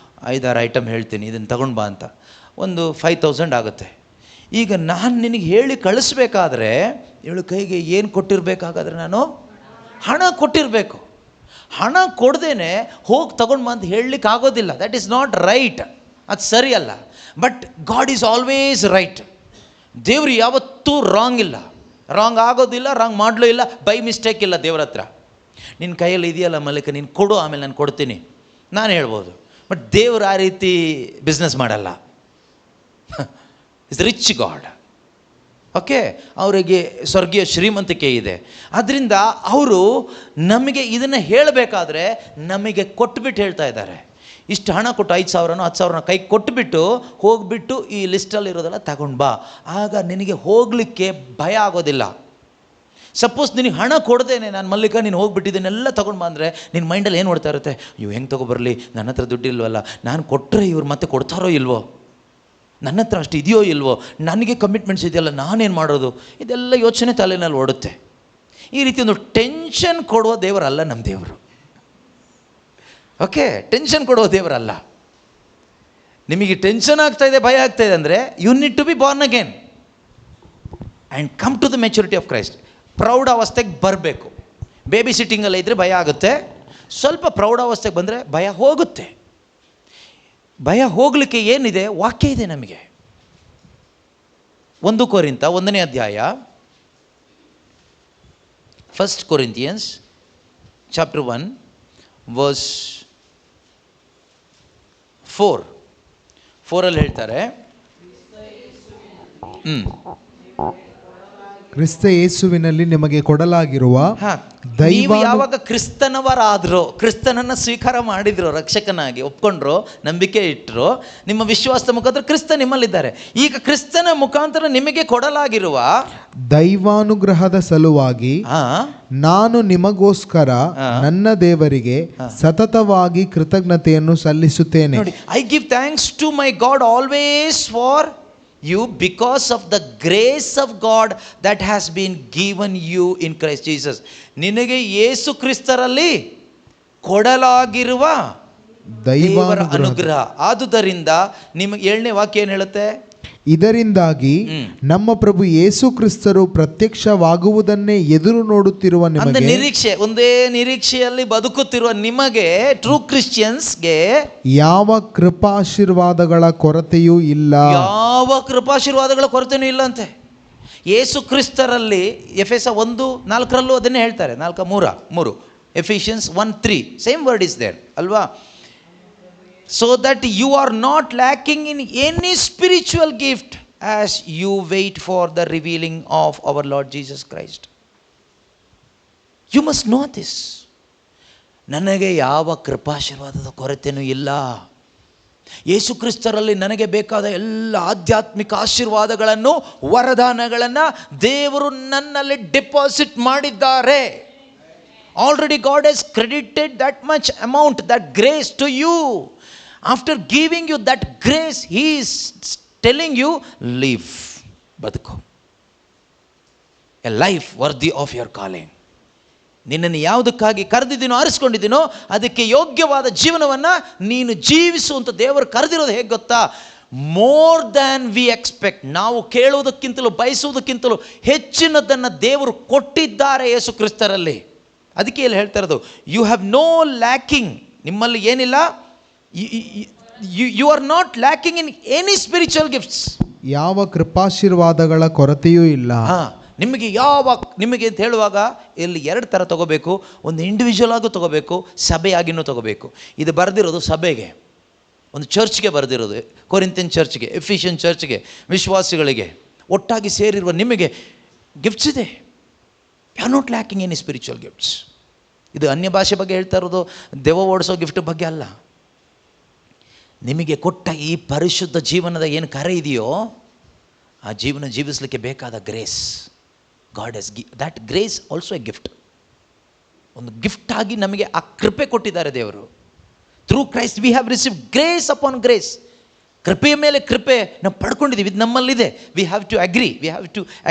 5-6 ಐಟಮ್ ಹೇಳ್ತೀನಿ, ಇದನ್ನು ತಗೊಂಡು ಬಾ ಅಂತ. ಒಂದು 5000 ಆಗುತ್ತೆ. ಈಗ ನಾನು ನಿನಗೆ ಹೇಳಿ ಕಳಿಸ್ಬೇಕಾದ್ರೆ ಇವಳು ಕೈಗೆ ಏನು ಕೊಟ್ಟಿರಬೇಕಾಗಾದ್ರೆ ನಾನು ಹಣ ಕೊಟ್ಟಿರಬೇಕು. ಹಣ ಕೊಡ್ದೇನೆ ಹೋಗಿ ತಗೊಂಡು ಬಂದು ಹೇಳಲಿಕ್ಕೆ ಆಗೋದಿಲ್ಲ. ದಟ್ ಈಸ್ ನಾಟ್ ರೈಟ್, ಅದು ಸರಿ ಅಲ್ಲ. But god is always right. ದೇವ್ರು ಯಾವತ್ತೂ ರಾಂಗ್ ಇಲ್ಲ, ರಾಂಗ್ ಆಗೋದಿಲ್ಲ, ರಾಂಗ್ ಮಾಡಲೂ ಇಲ್ಲ, ಬೈ ಮಿಸ್ಟೇಕ್ ಇಲ್ಲ ದೇವ್ರ ಹತ್ರ. ನಿನ್ನ ಕೈಯಲ್ಲಿ ಇದೆಯಲ್ಲ ಮಲ್ಲಿಕ, ನೀನು ಕೊಡು, ಆಮೇಲೆ ನಾನು ಕೊಡ್ತೀನಿ, ನಾನು ಹೇಳ್ಬೋದು. ಬಟ್ ದೇವ್ರು ಆ ರೀತಿ ಬಿಸ್ನೆಸ್ ಮಾಡಲ್ಲ. Is ridge gourd. ಓಕೆ, ಅವರಿಗೆ ಸ್ವರ್ಗೀಯ ಶ್ರೀಮಂತಿಕೆ ಇದೆ. ಅದರಿಂದ ಅವರು ನಮಗೆ ಇದನ್ನು ಹೇಳಬೇಕಾದ್ರೆ ನಮಗೆ ಕೊಟ್ಬಿಟ್ಟು ಹೇಳ್ತಾ ಇದ್ದಾರೆ. ಇಷ್ಟು ಹಣ ಕೊಟ್ಟು 5,000 10,000 ಕೈ ಕೊಟ್ಟುಬಿಟ್ಟು ಹೋಗಿಬಿಟ್ಟು ಈ ಲಿಸ್ಟಲ್ಲಿ ಇರೋದೆಲ್ಲ ತಗೊಂಡು ಬಾ, ಆಗ ನಿನಗೆ ಹೋಗಲಿಕ್ಕೆ ಭಯ ಆಗೋದಿಲ್ಲ. ಸಪೋಸ್ ನಿನಗೆ ಹಣ ಕೊಡ್ದೇನೆ ನಾನು ಮಲ್ಲಿಕ ನೀನು ಹೋಗ್ಬಿಟ್ಟಿದ್ದೇನೆಲ್ಲ ತೊಗೊಂಡು ಬಂದರೆ ನಿನ್ನ ಮೈಂಡಲ್ಲಿ ಏನು ಓಡ್ತಾ ಇರುತ್ತೆ, ಇವು ಹೆಂಗೆ ತೊಗೊಬರಲಿ, ನನ್ನ ಹತ್ರ ದುಡ್ಡು ಇಲ್ವಲ್ಲ, ನಾನು ಕೊಟ್ಟರೆ ಇವ್ರು ಮತ್ತೆ ಕೊಡ್ತಾರೋ ಇಲ್ವೋ, ನನ್ನ ಹತ್ರ ಅಷ್ಟು ಇದೆಯೋ ಇಲ್ವೋ, ನನಗೆ ಕಮಿಟ್ಮೆಂಟ್ಸ್ ಇದೆಯಲ್ಲ, ನಾನೇನು ಮಾಡೋದು, ಇದೆಲ್ಲ ಯೋಚನೆ ತಲೆಯಲ್ಲಿ ಓಡುತ್ತೆ. ಈ ರೀತಿ ಒಂದು ಟೆನ್ಷನ್ ಕೊಡುವ ದೇವರಲ್ಲ ನಮ್ಮ ದೇವರು. ಓಕೆ, ಟೆನ್ಷನ್ ಕೊಡುವ ದೇವರಲ್ಲ. ನಿಮಗೆ ಟೆನ್ಷನ್ ಆಗ್ತಾಯಿದೆ, ಭಯ ಆಗ್ತಾಯಿದೆ ಅಂದರೆ you need to be born again and come to the maturity of Christ. ಪ್ರೌಢಾವಸ್ಥೆಗೆ ಬರಬೇಕು. ಬೇಬಿ ಸಿಟ್ಟಿಂಗಲ್ಲ ಇದ್ದರೆ ಭಯ ಆಗುತ್ತೆ, ಸ್ವಲ್ಪ ಪ್ರೌಢಾವಸ್ಥೆಗೆ ಬಂದರೆ ಭಯ ಹೋಗುತ್ತೆ. ಭಯ ಹೋಗಲಿಕ್ಕೆ ಏನಿದೆ, ವಾಕ್ಯ ಇದೆ ನಮಗೆ. 1 ಕೊರಿಂಥ 1ನೇ ಅಧ್ಯಾಯ, 1 Corinthians chapter 1 verse 4 ಅಲ್ಲಿ ಹೇಳ್ತಾರೆ, ಕ್ರಿಸ್ತ ಯೇಸುವಿನಲ್ಲಿ ನಿಮಗೆ ಕೊಡಲಾಗಿರುವ ನೀವು ಯಾವಾಗ ಕ್ರಿಸ್ತನವರಾದ್ರೋ, ಕ್ರಿಸ್ತನನ್ನು ಸ್ವೀಕಾರ ಮಾಡಿದ್ರು, ರಕ್ಷಕನಾಗಿ ಒಪ್ಕೊಂಡ್ರು, ನಂಬಿಕೆ ಇಟ್ಟರು, ನಿಮ್ಮ ವಿಶ್ವಾಸದ ಮುಖಾಂತರ ಕ್ರಿಸ್ತ ನಿಮ್ಮಲ್ಲಿದ್ದಾರೆ. ಈಗ ಕ್ರಿಸ್ತನ ಮುಖಾಂತರ ನಿಮಗೆ ಕೊಡಲಾಗಿರುವ ದೈವಾನುಗ್ರಹದ ಸಲುವಾಗಿ ನಾನು ನಿಮಗೋಸ್ಕರ ನನ್ನ ದೇವರಿಗೆ ಸತತವಾಗಿ ಕೃತಜ್ಞತೆಯನ್ನು ಸಲ್ಲಿಸುತ್ತೇನೆ. I give thanks to my God always for you because of the grace of God that has been given you in Christ Jesus. ನಿನಗೆ ಯೇಸು ಕ್ರಿಸ್ತರಲ್ಲಿ ಕೊಡಲಾಗಿರುವ ದೇವರ ಅನುಗ್ರಹ. ಆದುದರಿಂದ ನಿಮಗೆ 7ನೇ ವಾಕ್ಯ ಏನು ಹೇಳುತ್ತೆ? ಇದರಿಂದಾಗಿ ನಮ್ಮ ಪ್ರಭು ಯೇಸು ಕ್ರಿಸ್ತರು ಪ್ರತ್ಯಕ್ಷವಾಗುವುದನ್ನೇ ಎದುರು ನೋಡುತ್ತಿರುವ ನಿಮಗೆ, ನಿರೀಕ್ಷೆ, ಒಂದೇ ನಿರೀಕ್ಷೆಯಲ್ಲಿ ಬದುಕುತ್ತಿರುವ ನಿಮಗೆ, ಟ್ರೂ ಕ್ರಿಶ್ಚಿಯನ್ಸ್ಗೆ ಯಾವ ಕೃಪಾಶೀರ್ವಾದಗಳ ಕೊರತೆಯೂ ಇಲ್ಲ. ಯಾವ ಕೃಪಾಶೀರ್ವಾದಗಳ ಕೊರತೆಯೂ ಇಲ್ಲ ಅಂತೆ ಯೇಸು ಕ್ರಿಸ್ತರಲ್ಲಿ. ಎಫೆಸ 1:4 ಅದನ್ನೇ ಹೇಳ್ತಾರೆ, 4:3 Ephesians 1:3 same word is there ಅಲ್ವಾ? So that you are not lacking in any spiritual gift as you wait for the revealing of our Lord Jesus Christ. You must know this. ನನಗೆ ಯಾವ ಕೃಪಾಶೀರ್ವಾದದ ಕೊರತೆಯೂ ಇಲ್ಲ. ಯೇಸು ಕ್ರಿಸ್ತರಲ್ಲಿ ನನಗೆ ಬೇಕಾದ ಎಲ್ಲ ಆಧ್ಯಾತ್ಮಿಕ ಆಶೀರ್ವಾದಗಳನ್ನು, ವರದಾನಗಳನ್ನು ದೇವರು ನನ್ನಲ್ಲಿ ಡೆಪಾಸಿಟ್ ಮಾಡಿದ್ದಾರೆ. Already God has credited that much amount, that grace to you. After giving you that grace, He is telling you, live, ಬದುಕು, a life worthy of your calling. ನಿನ್ನನ್ನು ಯಾವುದಕ್ಕಾಗಿ ಕರೆದಿದ್ದೀನೋ, ಆರಿಸ್ಕೊಂಡಿದ್ದೀನೋ, ಅದಕ್ಕೆ ಯೋಗ್ಯವಾದ ಜೀವನವನ್ನು ನೀನು ಜೀವಿಸುವಂಥ ದೇವರು ಕರೆದಿರೋದು ಹೇಗೆ ಗೊತ್ತಾ? More than we expect. ನಾವು ಕೇಳುವುದಕ್ಕಿಂತಲೂ ಬಯಸುವುದಕ್ಕಿಂತಲೂ ಹೆಚ್ಚಿನದನ್ನು ದೇವರು ಕೊಟ್ಟಿದ್ದಾರೆ ಯೇಸು ಕ್ರಿಸ್ತರಲ್ಲಿ. ಅದಕ್ಕೆ ಇಲ್ಲಿ ಹೇಳ್ತಾ ಇರೋದು, ಯು ಹ್ಯಾವ್ ನೋ ಲ್ಯಾಕಿಂಗ್. ನಿಮ್ಮಲ್ಲಿ ಏನಿಲ್ಲ, you are not lacking in any spiritual gifts. ಯಾವ ಕೃಪಾಶೀರ್ವಾದಗಳ ಕೊರತೆಯೂ ಇಲ್ಲ. ನಿಮಗೆ ಅಂತ ಹೇಳುವಾಗ ಇಲ್ಲಿ 2 ಥರ ತಗೋಬೇಕು. ಒಂದು ಇಂಡಿವಿಜುವಲ್ ಆಗು ತಗೋಬೇಕು, ಸಭೆಯಾಗಿನೂ ತಗೋಬೇಕು. ಇದು ಬರೆದಿರೋದು ಸಭೆಗೆ, ಒಂದು ಚರ್ಚ್ಗೆ ಬರೆದಿರೋದು, ಕೊರಿಂಥಿಯನ್ ಚರ್ಚ್ಗೆ, ಎಫಿಷಿಯನ್ ಚರ್ಚ್ಗೆ, ವಿಶ್ವಾಸಿಗಳಿಗೆ ಒಟ್ಟಾಗಿ ಸೇರಿರುವ ನಿಮಗೆ ಗಿಫ್ಟ್ಸ್ ಇದೆ. You are not lacking any spiritual gifts. ಇದು ಅನ್ಯ ಭಾಷೆ ಬಗ್ಗೆ ಹೇಳ್ತಾ ಇರೋದು, ದೆವ್ವ ಓಡಿಸೋ ಗಿಫ್ಟ್ ಬಗ್ಗೆ ಅಲ್ಲ. ನಿಮಗೆ ಕೊಟ್ಟ ಈ ಪರಿಶುದ್ಧ ಜೀವನದ ಏನು ಕರೆ ಇದೆಯೋ, ಆ ಜೀವನ ಜೀವಿಸಲಿಕ್ಕೆ ಬೇಕಾದ grace God has that grace also a gift. ಒಂದು ಗಿಫ್ಟ್ ಆಗಿ ನಮಗೆ ಆ ಕೃಪೆ ಕೊಟ್ಟಿದ್ದಾರೆ ದೇವರು. Through Christ we have received grace upon grace. ಕೃಪೆಯ ಮೇಲೆ ಕೃಪೆ ನಾವು ಪಡ್ಕೊಂಡಿದ್ದೀವಿ, ಇದು ನಮ್ಮಲ್ಲಿದೆ. We have to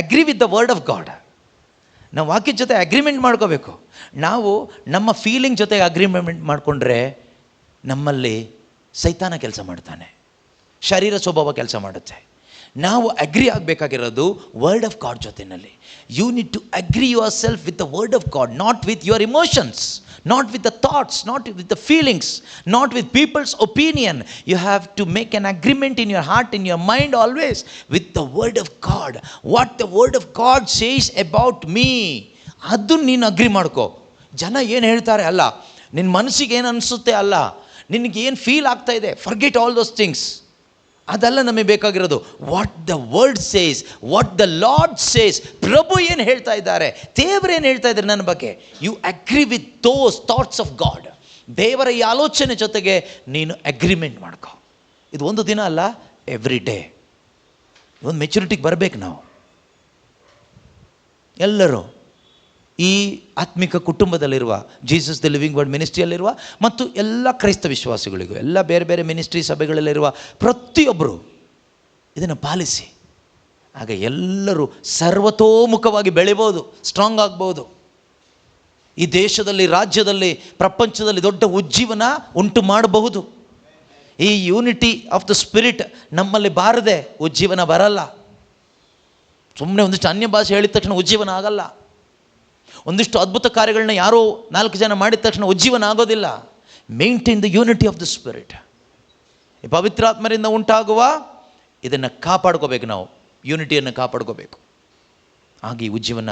agree with the word of God. ನಾವು ವಾಕ್ಯದ ಜೊತೆ ಅಗ್ರಿಮೆಂಟ್ ಮಾಡ್ಕೋಬೇಕು. ನಾವು ನಮ್ಮ ಫೀಲಿಂಗ್ ಜೊತೆಗೆ ಅಗ್ರಿಮೆಂಟ್ ಮಾಡಿಕೊಂಡ್ರೆ ನಮ್ಮಲ್ಲಿ ಸೈತಾನ ಕೆಲಸ ಮಾಡ್ತಾನೆ, ಶರೀರ ಸ್ವಭಾವ ಕೆಲಸ ಮಾಡುತ್ತೆ. ನಾವು ಅಗ್ರಿ ಆಗಬೇಕಾಗಿರೋದು ವರ್ಡ್ ಆಫ್ ಗಾಡ್ ಜೊತೆಯಲ್ಲಿ. You need to agree yourself with the word of God, not with your emotions, not with the thoughts, not with the feelings, not with people's opinion. You have to make an agreement in your heart, in your mind always with the word of God. What the word of God says about me, ಅದು ನೀನು agri ಮಾಡ್ಕೋ. ಜನ ಏನು ಹೇಳ್ತಾರೆ ಅಲ್ಲ, ನಿನ್ನ ಮನಸ್ಸಿಗೆ ಏನು ಅನಿಸುತ್ತೆ ಅಲ್ಲ, ನಿನಗೆ ಏನು ಫೀಲ್ ಆಗ್ತಾ ಇದೆ, ಫರ್ಗೆಟ್ ಆಲ್ ದೋಸ್ ಥಿಂಗ್ಸ್. ಅದೆಲ್ಲ ನಮಗೆ ಬೇಕಾಗಿರೋದು what the word says, what the Lord says. ಪ್ರಭು ಏನು ಹೇಳ್ತಾ ಇದ್ದಾರೆ, ದೇವರೇನು ಹೇಳ್ತಾ ಇದ್ದಾರೆ ನನ್ನ ಬಗ್ಗೆ. You agree with those thoughts of God. ದೇವರ ಈ ಆಲೋಚನೆ ಜೊತೆಗೆ ನೀನು ಅಗ್ರಿಮೆಂಟ್ ಮಾಡ್ಕೋ. ಇದು ಒಂದು ದಿನ ಅಲ್ಲ, ಎವ್ರಿ ಡೇ. ಒಂದು ಮೆಚುರಿಟಿಗೆ ಬರಬೇಕು ನಾವು ಎಲ್ಲರೂ. ಈ ಆತ್ಮಿಕ ಕುಟುಂಬದಲ್ಲಿರುವ ಜೀಸಸ್ ದ ಲಿವಿಂಗ್ ವರ್ಡ್ ಮಿನಿಸ್ಟ್ರಿಯಲ್ಲಿರುವ ಮತ್ತು ಎಲ್ಲ ಕ್ರೈಸ್ತ ವಿಶ್ವಾಸಿಗಳಿಗೂ, ಎಲ್ಲ ಬೇರೆ ಬೇರೆ ಮಿನಿಸ್ಟ್ರಿ ಸಭೆಗಳಲ್ಲಿರುವ ಪ್ರತಿಯೊಬ್ಬರು ಇದನ್ನು ಪಾಲಿಸಿ. ಆಗ ಎಲ್ಲರೂ ಸರ್ವತೋಮುಖವಾಗಿ ಬೆಳಿಬೋದು, ಸ್ಟ್ರಾಂಗ್ ಆಗ್ಬೋದು. ಈ ದೇಶದಲ್ಲಿ, ರಾಜ್ಯದಲ್ಲಿ, ಪ್ರಪಂಚದಲ್ಲಿ ದೊಡ್ಡ ಉಜ್ಜೀವನ ಉಂಟು ಮಾಡಬಹುದು. ಈ ಯೂನಿಟಿ ಆಫ್ ದ ಸ್ಪಿರಿಟ್ ನಮ್ಮಲ್ಲಿ ಬಾರದೆ ಉಜ್ಜೀವನ ಬರಲ್ಲ. ಸುಮ್ಮನೆ ಒಂದಿಷ್ಟು ಅನ್ಯ ಭಾಷೆ ಹೇಳಿದ ತಕ್ಷಣ ಉಜ್ಜೀವನ ಆಗಲ್ಲ. ಒಂದಿಷ್ಟು ಅದ್ಭುತ ಕಾರ್ಯಗಳನ್ನ ಯಾರೋ 4 ಜನ ಮಾಡಿದ ತಕ್ಷಣ ಉಜ್ಜೀವನ ಆಗೋದಿಲ್ಲ. Maintain the unity of the spirit. ಈ ಪವಿತ್ರಾತ್ಮರಿಂದ ಉಂಟಾಗುವ ಇದನ್ನು ಕಾಪಾಡ್ಕೋಬೇಕು ನಾವು, ಯೂನಿಟಿಯನ್ನು ಕಾಪಾಡ್ಕೋಬೇಕು. ಆಗ ಈ ಉಜ್ಜೀವನ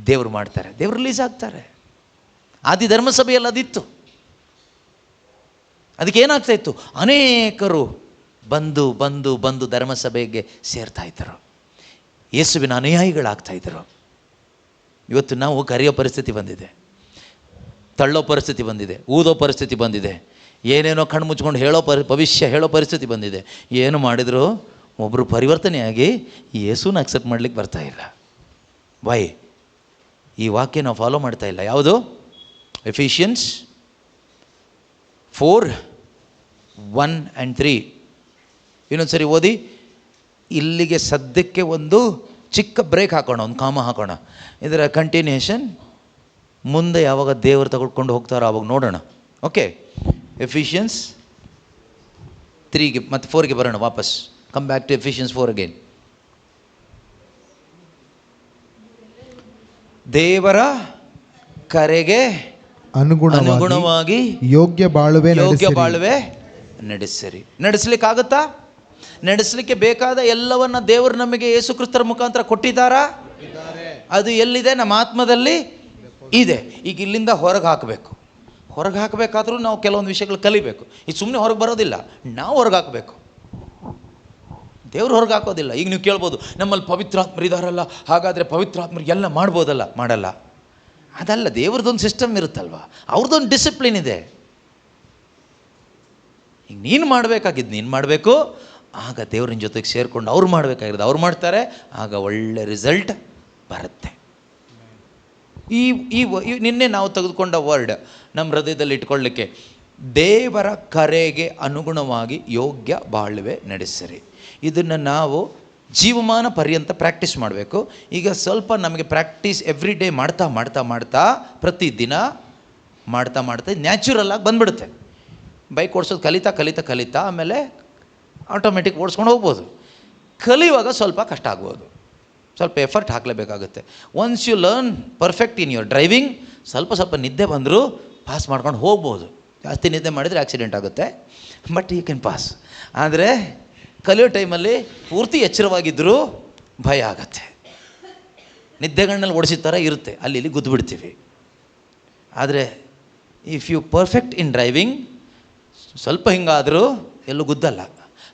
ದೇವರು ಮಾಡ್ತಾರೆ, ದೇವರು ರಿಲೀಸ್ ಆಗ್ತಾರೆ. ಆದಿ ಧರ್ಮಸಭೆಯಲ್ಲಿ ಅದಿತ್ತು. ಅದಕ್ಕೆ ಏನಾಗ್ತಾಯಿತ್ತು, ಅನೇಕರು ಬಂದು ಬಂದು ಬಂದು ಧರ್ಮಸಭೆಗೆ ಸೇರ್ತಾ ಇದ್ದರು, ಯೇಸುವಿನ ಅನುಯಾಯಿಗಳಾಗ್ತಾಯಿದ್ದರು. ಇವತ್ತು ನಾವು ಕರೆಯೋ ಪರಿಸ್ಥಿತಿ ಬಂದಿದೆ, ತಳ್ಳೋ ಪರಿಸ್ಥಿತಿ ಬಂದಿದೆ, ಊದೋ ಪರಿಸ್ಥಿತಿ ಬಂದಿದೆ, ಏನೇನೋ ಕಣ್ಣು ಮುಚ್ಕೊಂಡು ಭವಿಷ್ಯ ಹೇಳೋ ಪರಿಸ್ಥಿತಿ ಬಂದಿದೆ. ಏನು ಮಾಡಿದ್ರು ಒಬ್ಬರು ಪರಿವರ್ತನೆಯಾಗಿ ಯೇಸುನ ಅಕ್ಸೆಪ್ಟ್ ಮಾಡ್ಲಿಕ್ಕೆ ಬರ್ತಾ ಇಲ್ಲ. ವೈ? ಈ ವಾಕ್ಯ ನಾವು ಫಾಲೋ ಮಾಡ್ತಾ ಇಲ್ಲ. ಯಾವುದು? ಎಫಿಷಿಯನ್ಸ್ 4:1-3. ಇನ್ನೊಂದು ಸರಿ ಓದಿ. ಇಲ್ಲಿಗೆ ಸದ್ಯಕ್ಕೆ ಒಂದು ಚಿಕ್ಕ ಬ್ರೇಕ್ ಹಾಕೋಣ, ಒಂದು ಕಾಮ ಹಾಕೋಣ. ಇದರ ಕಂಟಿನ್ಯೂಷನ್ ಮುಂದೆ ಯಾವಾಗ ದೇವರು ತಗೊಂಡು ಹೋಗ್ತಾರೋ ಆವಾಗ ನೋಡೋಣ. ಓಕೆ, ಎಫಿಷಿಯನ್ಸ್ 3ಗೆ ಮತ್ತು 4ಗೆ ಬರೋಣ ವಾಪಸ್. Come back to Ephesians 4 again. ದೇವರ ಕರೆಗೆ ಅನುಗುಣವಾಗಿ ಯೋಗ್ಯ ಬಾಳುವೆ ನಡೆಸಿರಿ. ನಡೆಸಲಿಕ್ಕಾಗುತ್ತಾ? ನಡೆಸಲಿಕ್ಕೆ ಬೇಕಾದ ಎಲ್ಲವನ್ನ ದೇವರು ನಮಗೆ ಯೇಸು ಕ್ರಿಸ್ತರ ಮುಖಾಂತರ ಕೊಟ್ಟಿದ್ದಾರಾ? ಅದು ಎಲ್ಲಿದೆ? ನಮ್ಮ ಆತ್ಮದಲ್ಲಿ ಇದೆ. ಈಗ ಇಲ್ಲಿಂದ ಹೊರಗೆ ಹಾಕಬೇಕು. ಹೊರಗೆ ಹಾಕಬೇಕಾದ್ರೂ ನಾವು ಕೆಲವೊಂದು ವಿಷಯಗಳು ಕಲಿಬೇಕು. ಇದು ಸುಮ್ಮನೆ ಹೊರಗೆ ಬರೋದಿಲ್ಲ, ನಾವು ಹೊರಗೆ ಹಾಕಬೇಕು. ದೇವ್ರು ಹೊರಗೆ ಹಾಕೋದಿಲ್ಲ. ಈಗ ನೀವು ಕೇಳ್ಬೋದು, ನಮ್ಮಲ್ಲಿ ಪವಿತ್ರಾತ್ಮರಿದಾರಲ್ಲ, ಹಾಗಾದರೆ ಪವಿತ್ರಾತ್ಮರಿಗೆ ಎಲ್ಲ ಮಾಡ್ಬೋದಲ್ಲ? ಮಾಡಲ್ಲ. ಅದಲ್ಲ, ದೇವ್ರದ್ದೊಂದು ಸಿಸ್ಟಮ್ ಇರುತ್ತಲ್ವ, ಅವ್ರದ್ದೊಂದು ಡಿಸಿಪ್ಲಿನ್ ಇದೆ. ಈಗ ನೀನು ಮಾಡಬೇಕಾಗಿದ್ದು ನೀನು ಮಾಡಬೇಕು. ಆಗ ದೇವ್ರಿನ ಜೊತೆಗೆ ಸೇರಿಕೊಂಡು ಅವ್ರು ಮಾಡಬೇಕಾಗಿರೋದು ಅವ್ರು ಮಾಡ್ತಾರೆ. ಆಗ ಒಳ್ಳೆ ರಿಸಲ್ಟ್ ಬರುತ್ತೆ. ಈ ನಿನ್ನೆ ನಾವು ತೆಗೆದುಕೊಂಡ ವರ್ಡ್ ನಮ್ಮ ಹೃದಯದಲ್ಲಿ ಇಟ್ಕೊಳ್ಳಿಕ್ಕೆ, ದೇವರ ಕರೆಗೆ ಅನುಗುಣವಾಗಿ ಯೋಗ್ಯ ಬಾಳ್ವೆ ನಡೆಸಿರಿ. ಇದನ್ನು ನಾವು ಜೀವಮಾನ ಪರ್ಯಂತ ಪ್ರಾಕ್ಟೀಸ್ ಮಾಡಬೇಕು. ಈಗ ಸ್ವಲ್ಪ ನಮಗೆ ಪ್ರಾಕ್ಟೀಸ್ ಎವ್ರಿ ಡೇ ಮಾಡ್ತಾ ಮಾಡ್ತಾ ಮಾಡ್ತಾ ಪ್ರತಿದಿನ ಮಾಡ್ತಾ ಮಾಡ್ತಾ ನ್ಯಾಚುರಲ್ಲಾಗಿ ಬಂದ್ಬಿಡುತ್ತೆ. ಬೈಕ್ ಓಡಿಸೋದು ಕಲಿತಾ ಕಲಿತಾ ಕಲಿತಾ ಆಮೇಲೆ ಆಟೋಮೆಟಿಕ್ ಓಡಿಸ್ಕೊಂಡು ಹೋಗ್ಬೋದು. ಕಲಿಯುವಾಗ ಸ್ವಲ್ಪ ಕಷ್ಟ ಆಗ್ಬೋದು, ಸ್ವಲ್ಪ ಎಫರ್ಟ್ ಹಾಕಲೇಬೇಕಾಗುತ್ತೆ. Once you learn perfect in your driving, ಸ್ವಲ್ಪ ನಿದ್ದೆ ಬಂದರೂ ಪಾಸ್ ಮಾಡ್ಕೊಂಡು ಹೋಗ್ಬೋದು. ಜಾಸ್ತಿ ನಿದ್ದೆ ಮಾಡಿದರೆ ಆಕ್ಸಿಡೆಂಟ್ ಆಗುತ್ತೆ, ಬಟ್ ಯು ಕ್ಯಾನ್ ಪಾಸ್. ಆದರೆ ಕಲಿಯೋ ಟೈಮಲ್ಲಿ ಪೂರ್ತಿ ಎಚ್ಚರವಾಗಿದ್ದರೂ ಭಯ ಆಗತ್ತೆ. ನಿದ್ದೆಗಣ್ಣಲ್ಲಿ ಓಡಿಸಿದ ಥರ ಇರುತ್ತೆ, ಅಲ್ಲಿ ಇಲ್ಲಿ ಗುದ್ದು ಬಿಡ್ತೀವಿ. ಆದರೆ if you perfect in driving, ಸ್ವಲ್ಪ ಹಿಂಗಾದರೂ ಎಲ್ಲೂ ಗುದ್ದಲ್ಲ.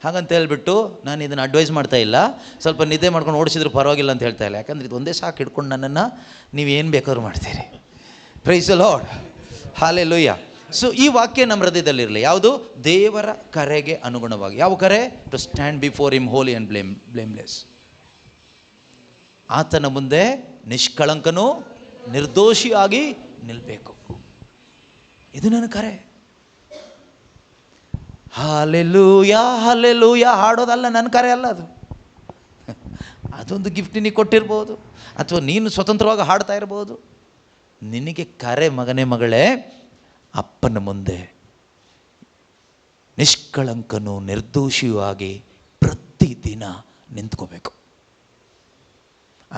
ಹಾಗಂತ ಹೇಳ್ಬಿಟ್ಟು ನಾನು ಇದನ್ನು ಅಡ್ವೈಸ್ ಮಾಡ್ತಾ ಇಲ್ಲ, ಸ್ವಲ್ಪ ನಿದ್ದೆ ಮಾಡ್ಕೊಂಡು ಓಡಿಸಿದ್ರು ಪರವಾಗಿಲ್ಲ ಅಂತ ಹೇಳ್ತಾ ಇಲ್ಲ. ಯಾಕಂದರೆ ಇದು ಒಂದೇ ಸಾಕು ಹಿಡ್ಕೊಂಡು ನನ್ನನ್ನು ನೀವೇನು ಬೇಕಾದ್ರೂ ಮಾಡ್ತೀರಿ. Price the lord, hallelujah. So ಈ ವಾಕ್ಯ ನಮ್ಮ ಹೃದಯದಲ್ಲಿರಲಿ. ಯಾವುದು? ದೇವರ ಕರೆಗೆ ಅನುಗುಣವಾಗಿ. ಯಾವ ಕರೆ? To stand before him holy and blameless. ಆತನ ಮುಂದೆ ನಿಷ್ಕಳಂಕನೂ ನಿರ್ದೋಷಿಯಾಗಿ ನಿಲ್ಲಬೇಕು. ಇದು ನನ್ನ ಕರೆ. ಹಲ್ಲೆಲೂಯಾ ಹಲ್ಲೆಲೂಯಾ ಹಾಡೋದಲ್ಲ ನನ್ನ ಕರೆ ಅಲ್ಲ ಅದು. ಅದೊಂದು ಗಿಫ್ಟ್ ನಿನಗೆ ಕೊಟ್ಟಿರ್ಬೋದು, ಅಥವಾ ನೀನು ಸ್ವತಂತ್ರವಾಗಿ ಹಾಡ್ತಾ ಇರ್ಬೋದು. ನಿನಗೆ ಕರೆ, ಮಗನೇ ಮಗಳೇ, ಅಪ್ಪನ ಮುಂದೆ ನಿಷ್ಕಳಂಕನೂ ನಿರ್ದೋಷಿಯೂ ಆಗಿ ಪ್ರತಿದಿನ ನಿಂತ್ಕೋಬೇಕು.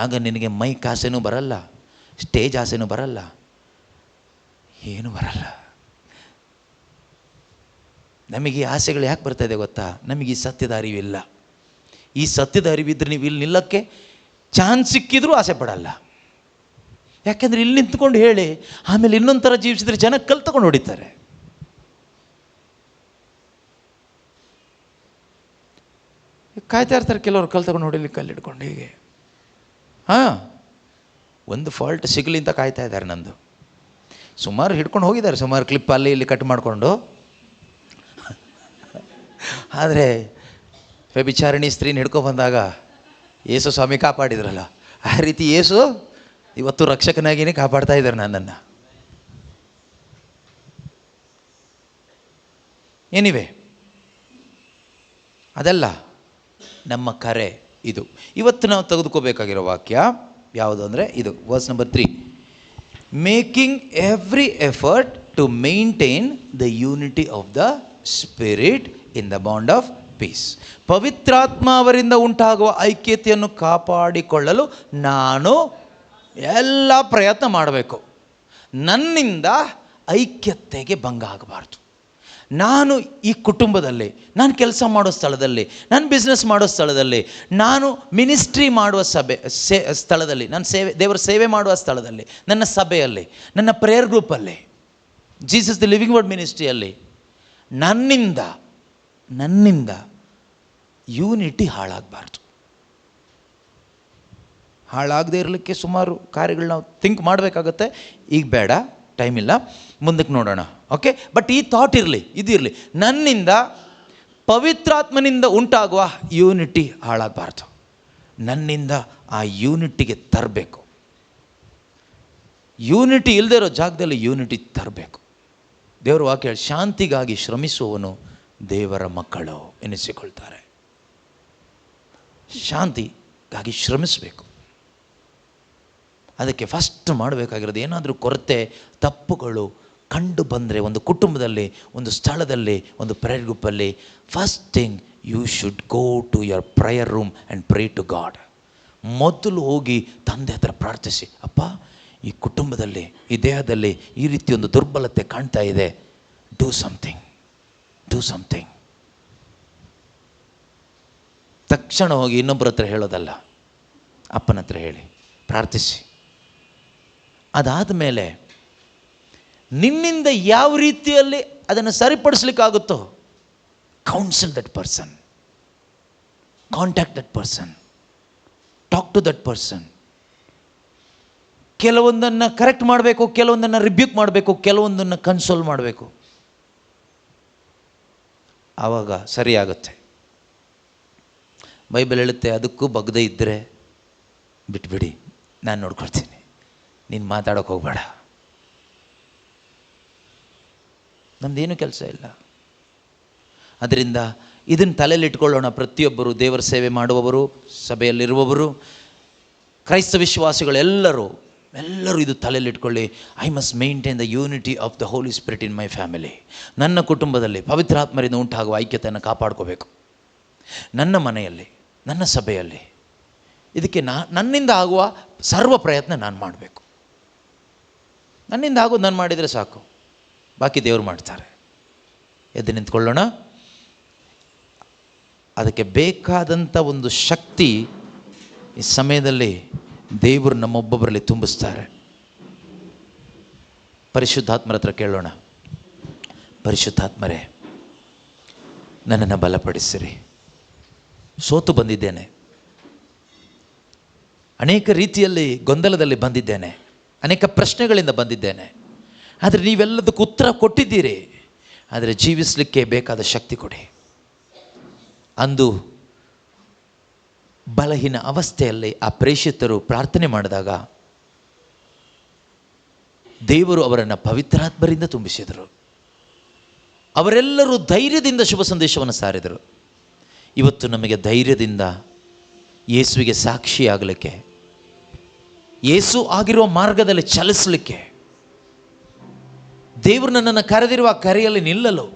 ಆಗ ನಿನಗೆ ಮೈಕ್ ಆಸೆನೂ ಬರಲ್ಲ, ಸ್ಟೇಜ್ ಆಸೆನೂ ಬರಲ್ಲ, ಏನೂ ಬರಲ್ಲ. ನಮಗೆ ಈ ಆಸೆಗಳು ಯಾಕೆ ಬರ್ತಾಯಿದೆ ಗೊತ್ತಾ? ನಮಗೆ ಈ ಸತ್ಯದ ಅರಿವಿಲ್ಲ. ಈ ಸತ್ಯದ ಅರಿವಿದ್ರೆ ನೀವು ಇಲ್ಲಿ ನಿಲ್ಲಕ್ಕೆ ಚಾನ್ಸ್ ಸಿಕ್ಕಿದ್ರೂ ಆಸೆ ಪಡಲ್ಲ. ಯಾಕೆಂದರೆ ಇಲ್ಲಿ ನಿಂತ್ಕೊಂಡು ಹೇಳಿ ಆಮೇಲೆ ಇನ್ನೊಂದು ಥರ ಜೀವಿಸಿದ್ರೆ ಜನ ಕಲ್ತ್ಕೊಂಡು ಹೊಡಿತಾರೆ. ಕಾಯ್ತಾ ಇರ್ತಾರೆ ಕೆಲವರು ಕಲ್ತ್ಕೊಂಡು ಹೊಡಿಲಿ, ಕಲ್ಲಿಡ್ಕೊಂಡು ಹೀಗೆ. ಒಂದು ಫಾಲ್ಟ್ ಸಿಗಲಿ ಅಂತ ಕಾಯ್ತಾ ಇದ್ದಾರೆ. ನಂದು ಸುಮಾರು ಹಿಡ್ಕೊಂಡು ಹೋಗಿದ್ದಾರೆ, ಸುಮಾರು ಕ್ಲಿಪ್ ಅಲ್ಲಿ ಇಲ್ಲಿ ಕಟ್ ಮಾಡಿಕೊಂಡು. ಆದರೆ ವ್ಯಭಿಚಾರಿಣಿ ಸ್ತ್ರೀನ ಹಿಡ್ಕೊಂಡು ಬಂದಾಗ ಯೇಸು ಸ್ವಾಮಿ ಕಾಪಾಡಿದ್ರಲ್ಲ, ಆ ರೀತಿ ಯೇಸು ಇವತ್ತು ರಕ್ಷಕನಾಗಿಯೇ ಕಾಪಾಡ್ತಾ ಇದ್ದಾರೆ ನನ್ನನ್ನು. ಎನಿವೆ, ಅದಲ್ಲ ನಮ್ಮ ಕರೆ. ಇದು ಇವತ್ತು ನಾವು ತೆಗೆದುಕೋಬೇಕಾಗಿರೋ ವಾಕ್ಯ ಯಾವುದು ಅಂದರೆ ಇದು verse number 3. Making every effort to maintain the unity of the spirit in the bond of peace. ಪವಿತ್ರಾತ್ಮ ಅವರಿಂದ ಉಂಟಾಗುವ ಐಕ್ಯತೆಯನ್ನು ಕಾಪಾಡಿಕೊಳ್ಳಲು ನಾನು ಎಲ್ಲ ಪ್ರಯತ್ನ ಮಾಡಬೇಕು. ನನ್ನಿಂದ ಐಕ್ಯತೆಗೆ ಭಂಗ ಆಗಬಾರ್ದು. ನಾನು ಈ ಕುಟುಂಬದಲ್ಲಿ, ನಾನು ಕೆಲಸ ಮಾಡೋ ಸ್ಥಳದಲ್ಲಿ, ನಾನು ಬಿಸ್ನೆಸ್ ಮಾಡೋ ಸ್ಥಳದಲ್ಲಿ, ನಾನು ಮಿನಿಸ್ಟ್ರಿ ಮಾಡುವ ಸ್ಥಳದಲ್ಲಿ, ನಾನು ದೇವರ ಸೇವೆ ಮಾಡುವ ಸ್ಥಳದಲ್ಲಿ, ನನ್ನ ಸಭೆಯಲ್ಲಿ, ನನ್ನ ಪ್ರೇಯರ್ ಗ್ರೂಪಲ್ಲಿ, ಜೀಸಸ್ ದಿ ಲಿವಿಂಗ್ ವರ್ಡ್ ಮಿನಿಸ್ಟ್ರಿಯಲ್ಲಿ ನನ್ನಿಂದ ಯೂನಿಟಿ ಹಾಳಾಗಬಾರ್ದು. ಹಾಳಾಗದೇ ಇರಲಿಕ್ಕೆ ಸುಮಾರು ಕಾರ್ಯಗಳು ನಾವು ಥಿಂಕ್ ಮಾಡಬೇಕಾಗತ್ತೆ. ಈಗ ಬೇಡ, ಟೈಮ್ ಇಲ್ಲ, ಮುಂದಕ್ಕೆ ನೋಡೋಣ. ಓಕೆ, ಬಟ್ ಈ ಥಾಟ್ ಇರಲಿ, ಇದಿರಲಿ, ನನ್ನಿಂದ ಪವಿತ್ರಾತ್ಮನಿಂದ ಉಂಟಾಗುವ ಯೂನಿಟಿ ಹಾಳಾಗಬಾರ್ದು. ನನ್ನಿಂದ ಆ ಯೂನಿಟಿಗೆ ತರಬೇಕು. ಯೂನಿಟಿ ಇಲ್ಲದೆ ಇರೋ ಜಾಗದಲ್ಲಿ ಯೂನಿಟಿ ತರಬೇಕು. ದೇವರ ವಾಕ್ಯ ಶಾಂತಿಗಾಗಿ ಶ್ರಮಿಸುವವನು ದೇವರ ಮಕ್ಕಳು ಎನಿಸಿಕೊಳ್ತಾರೆ. ಶಾಂತಿಗಾಗಿ ಶ್ರಮಿಸಬೇಕು. ಅದಕ್ಕೆ ಫಸ್ಟ್ ಮಾಡಬೇಕಾಗಿರೋದು, ಏನಾದರೂ ಕೊರತೆ ತಪ್ಪುಗಳು ಕಂಡು ಬಂದರೆ ಒಂದು ಕುಟುಂಬದಲ್ಲಿ, ಒಂದು ಸ್ಥಳದಲ್ಲಿ, ಒಂದು ಪ್ರೇಯರ್ ಗ್ರೂಪಲ್ಲಿ, first thing you should go to your prayer room and pray to God. ಮೊದಲು ಹೋಗಿ ತಂದೆ ಹತ್ರ ಪ್ರಾರ್ಥಿಸಿ, ಅಪ್ಪ ಈ ಕುಟುಂಬದಲ್ಲಿ, ಈ ದೇಹದಲ್ಲಿ ಈ ರೀತಿ ಒಂದು ದುರ್ಬಲತೆ ಕಾಣ್ತಾ ಇದೆ, ಡೂ ಸಮಥಿಂಗ್. ತಕ್ಷಣ ಹೋಗಿ ಇನ್ನೊಬ್ಬರ ಹತ್ರ ಹೇಳೋದಲ್ಲ, ಅಪ್ಪನ ಹತ್ರ ಹೇಳಿ ಪ್ರಾರ್ಥಿಸಿ. ಅದಾದ ಮೇಲೆ ನಿನ್ನಿಂದ ಯಾವ ರೀತಿಯಲ್ಲಿ ಅದನ್ನು ಸರಿಪಡಿಸ್ಲಿಕ್ಕಾಗುತ್ತೋ counsel that person, contact that person, talk to that person. ಕೆಲವೊಂದನ್ನು ಕರೆಕ್ಟ್ ಮಾಡಬೇಕು, ಕೆಲವೊಂದನ್ನು ರಿಬ್ಯೂಕ್ ಮಾಡಬೇಕು, ಕೆಲವೊಂದನ್ನು ಕನ್ಸೋಲ್ ಮಾಡಬೇಕು. ಆವಾಗ ಸರಿಯಾಗುತ್ತೆ. ಬೈಬಲ್ ಹೇಳುತ್ತೆ, ಅದಕ್ಕೂ ಬಗ್ಗದೇ ಇದ್ದರೆ ಬಿಟ್ಬಿಡಿ, ನಾನು ನೋಡ್ಕೊಳ್ತೀನಿ, ನೀನು ಮಾತಾಡೋಕೆ ಹೋಗಬೇಡ. ನಮ್ಮದೇನು ಕೆಲಸ ಇಲ್ಲ. ಅದರಿಂದ ಇದನ್ನು ತಲೆಯಲ್ಲಿ ಇಟ್ಕೊಳ್ಳೋಣ. ಪ್ರತಿಯೊಬ್ಬರು ದೇವರ ಸೇವೆ ಮಾಡುವವರು, ಸಭೆಯಲ್ಲಿರುವವರು, ಕ್ರೈಸ್ತ ವಿಶ್ವಾಸಿಗಳೆಲ್ಲರೂ ಇದು ತಲೆಯಲ್ಲಿ ಇಟ್ಕೊಳ್ಳಿ. I must maintain the unity of the Holi Spirit in my family. ನನ್ನ ಕುಟುಂಬದಲ್ಲಿ ಪವಿತ್ರಾತ್ಮರಿಂದ ಉಂಟಾಗುವ ಐಕ್ಯತೆಯನ್ನು ಕಾಪಾಡ್ಕೋಬೇಕು. ನನ್ನ ಮನೆಯಲ್ಲಿ, ನನ್ನ ಸಭೆಯಲ್ಲಿ ಇದಕ್ಕೆ ನನ್ನಿಂದ ಆಗುವ ಸರ್ವ ಪ್ರಯತ್ನ ನಾನು ಮಾಡಬೇಕು. ನನ್ನಿಂದ ಆಗೋದು ನಾನು ಮಾಡಿದರೆ ಸಾಕು, ಬಾಕಿ ದೇವರು ಮಾಡ್ತಾರೆ. ಎದ್ದು ನಿಂತ್ಕೊಳ್ಳೋಣ. ಅದಕ್ಕೆ ಬೇಕಾದಂಥ ಒಂದು ಶಕ್ತಿ ಈ ಸಮಯದಲ್ಲಿ ದೇವರು ನಮ್ಮೊಬ್ಬೊಬ್ಬರಲ್ಲಿ ತುಂಬಿಸ್ತಾರೆ. ಪರಿಶುದ್ಧಾತ್ಮರ ಹತ್ರ ಕೇಳೋಣ. ಪರಿಶುದ್ಧಾತ್ಮರೇ, ನನ್ನನ್ನು ಬಲಪಡಿಸಿರಿ. ಸೋತು ಬಂದಿದ್ದೇನೆ, ಅನೇಕ ರೀತಿಯಲ್ಲಿ ಗೊಂದಲದಲ್ಲಿ ಬಂದಿದ್ದೇನೆ, ಅನೇಕ ಪ್ರಶ್ನೆಗಳಿಂದ ಬಂದಿದ್ದೇನೆ. ಆದರೆ ನೀವೆಲ್ಲದಕ್ಕೂ ಉತ್ತರ ಕೊಟ್ಟಿದ್ದೀರಿ. ಆದರೆ ಜೀವಿಸಲಿಕ್ಕೆ ಬೇಕಾದ ಶಕ್ತಿ ಕೊಡಿ. ಅಂದು ಬಲಹೀನ ಅವಸ್ಥೆಯಲ್ಲಿ ಆ ಪ್ರೇಷಿತರು ಪ್ರಾರ್ಥನೆ ಮಾಡಿದಾಗ ದೇವರು ಅವರನ್ನು ಪವಿತ್ರಾತ್ಮರಿಂದ ತುಂಬಿಸಿದರು. ಅವರೆಲ್ಲರೂ ಧೈರ್ಯದಿಂದ ಶುಭ ಸಂದೇಶವನ್ನು ಸಾರಿದರು. ಇವತ್ತು ನಮಗೆ ಧೈರ್ಯದಿಂದ ಯೇಸುವಿಗೆ ಸಾಕ್ಷಿಯಾಗಲಿಕ್ಕೆ, ಯೇಸು ಆಗಿರುವ ಮಾರ್ಗದಲ್ಲಿ ಚಲಿಸಲಿಕ್ಕೆ, ದೇವರು ನನ್ನನ್ನು ಕರೆದಿರುವ ಕರೆಯಲ್ಲಿ ನಿಲ್ಲಲು,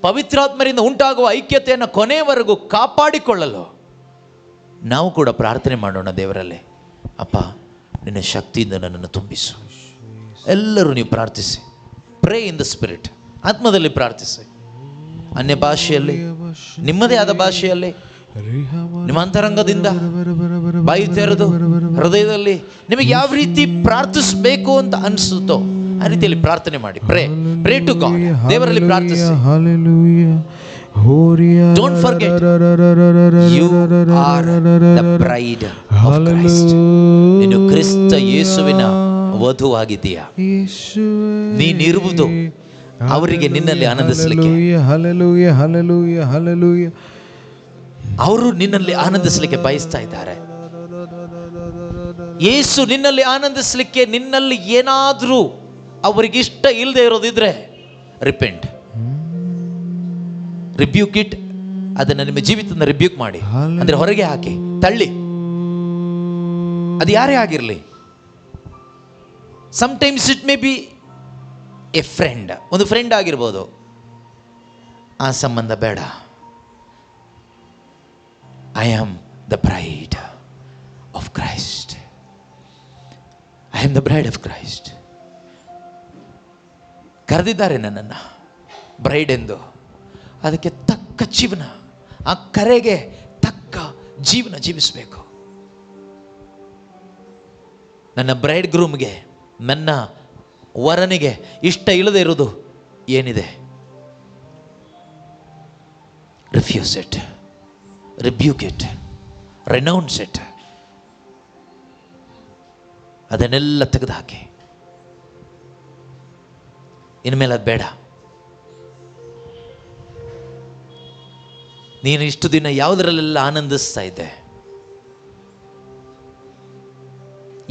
ಪವಿತ್ರಾತ್ಮರಿಂದ ಉಂಟಾಗುವ ಐಕ್ಯತೆಯನ್ನು ಕೊನೆಯವರೆಗೂ ಕಾಪಾಡಿಕೊಳ್ಳಲು ನಾವು ಕೂಡ ಪ್ರಾರ್ಥನೆ ಮಾಡೋಣ ದೇವರಲ್ಲಿ. ಅಪ್ಪ, ನಿನ್ನ ಶಕ್ತಿಯಿಂದ ನನ್ನನ್ನು ತುಂಬಿಸು. ಎಲ್ಲರೂ ನೀವು ಪ್ರಾರ್ಥಿಸಿ. Pray in the spirit. ಆತ್ಮದಲ್ಲಿ ಪ್ರಾರ್ಥಿಸಿ. ಅನ್ಯ ಭಾಷೆಯಲ್ಲಿ, ನಿಮ್ಮದೇ ಆದ ಭಾಷೆಯಲ್ಲಿ, ನಿಮ್ಮ ಅಂತರಂಗದಿಂದ ಬಾಯಿ ತೆರೆದು ಹೃದಯದಲ್ಲಿ ನಿಮಗೆ ಯಾವ ರೀತಿ ಪ್ರಾರ್ಥಿಸಬೇಕು ಅಂತ ಅನಿಸುತ್ತೋ ಆ ರೀತಿಯಲ್ಲಿ ಪ್ರಾರ್ಥನೆ ಮಾಡಿ. Pray to God. ದೇವರಲ್ಲಿ ಪ್ರಾರ್ಥಿಸಿ. Don't forget, you are the bride of Christ. ನೀನು ಕ್ರಿಸ್ತ ಯೇಸುವಿನ ವಧುವಾಗಿದ್ದೀಯಾ. ನೀನಿರುವುದು ಅವರಿಗೆ ನಿನ್ನಲ್ಲಿ ಆನಂದಿಸಲಿಕ್ಕೆ. ಅವರು ನಿನ್ನಲ್ಲಿ ಆನಂದಿಸಲಿಕ್ಕೆ ಬಯಸ್ತಾ ಇದ್ದಾರೆ. ಯೇಸು ನಿನ್ನಲ್ಲಿ ಆನಂದಿಸಲಿಕ್ಕೆ, ನಿನ್ನಲ್ಲಿ ಏನಾದರೂ ಅವರಿಗೆ ಇಷ್ಟ ಇಲ್ಲದೆ ಇರೋದಿದ್ರೆ ರಿಪೆಂಟ್, ರಿಬ್ಯೂಕ್ ಇಟ್. ಅದನ್ನು ನಿಮ್ಮ ಜೀವಿತದಿಂದ ರಿಬ್ಯೂಕ್ ಮಾಡಿ, ಅಂದ್ರೆ ಹೊರಗೆ ಹಾಕಿ, ತಳ್ಳಿ. ಅದು ಯಾರೇ ಆಗಿರಲಿ. Sometimes it may be A friend, ಒಂದು ಫ್ರೆಂಡ್ ಆಗಿರ್ಬೋದು. ಆ ಸಂಬಂಧ ಬೇಡ. I am the bride of Christ. I am the bride of Christ. ಕರೆದಿದ್ದಾರೆ ನನ್ನನ್ನು ಬ್ರೈಡ್ ಎಂದು. ಅದಕ್ಕೆ ತಕ್ಕ ಜೀವನ, ಆ ಕರೆಗೆ ತಕ್ಕ ಜೀವನ ಜೀವಿಸಬೇಕು. ನನ್ನ ಬ್ರೈಡ್ ಗ್ರೂಮ್ಗೆ, ನನ್ನ ವರನಿಗೆ ಇಷ್ಟ ಇಲ್ಲದೆ ಇರೋದು ಏನಿದೆ, refuse it, rebuke it, renounce it. ಅದನ್ನೆಲ್ಲ ತೆಗೆದುಹಾಕಿ. ಇನ್ಮೇಲೆ ಅದು ಬೇಡ. ನೀನು ಇಷ್ಟು ದಿನ ಯಾವುದರಲ್ಲೆಲ್ಲ ಆನಂದಿಸ್ತಾ ಇದ್ದೆ,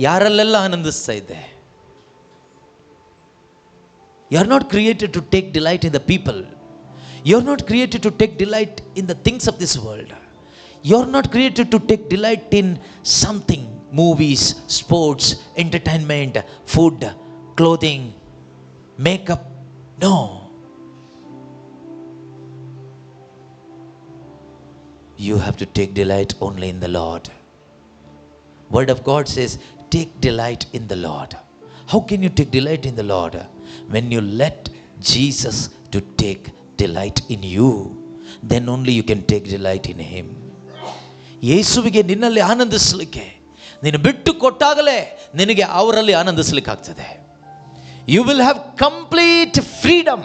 ಯಾರಲ್ಲೆಲ್ಲ ಆನಂದಿಸ್ತಾ ಇದ್ದೆ. You are not created to take delight in the people. You are not created to take delight in the things of this world. You are not created to take delight in something. Movies, sports, entertainment, food, clothing, makeup. No. You have to take delight only in the Lord. Word of God says, take delight in the Lord. How can you take delight in the Lord? When you let Jesus to take delight in you, then only you can take delight in Him. ಯೇಸುವಿಗೆ ನಿನ್ನಲ್ಲಿ ಆನಂದಿಸಲಿಕ್ಕೆ ನೀನು ಬಿಟ್ಟು ಕೊಟ್ಟಾಗಲೇ ನಿನಗೆ ಅವರಲ್ಲಿ ಆನಂದಿಸಲಿಕ್ಕೆ ಆಗ್ತದೆ. You will have complete freedom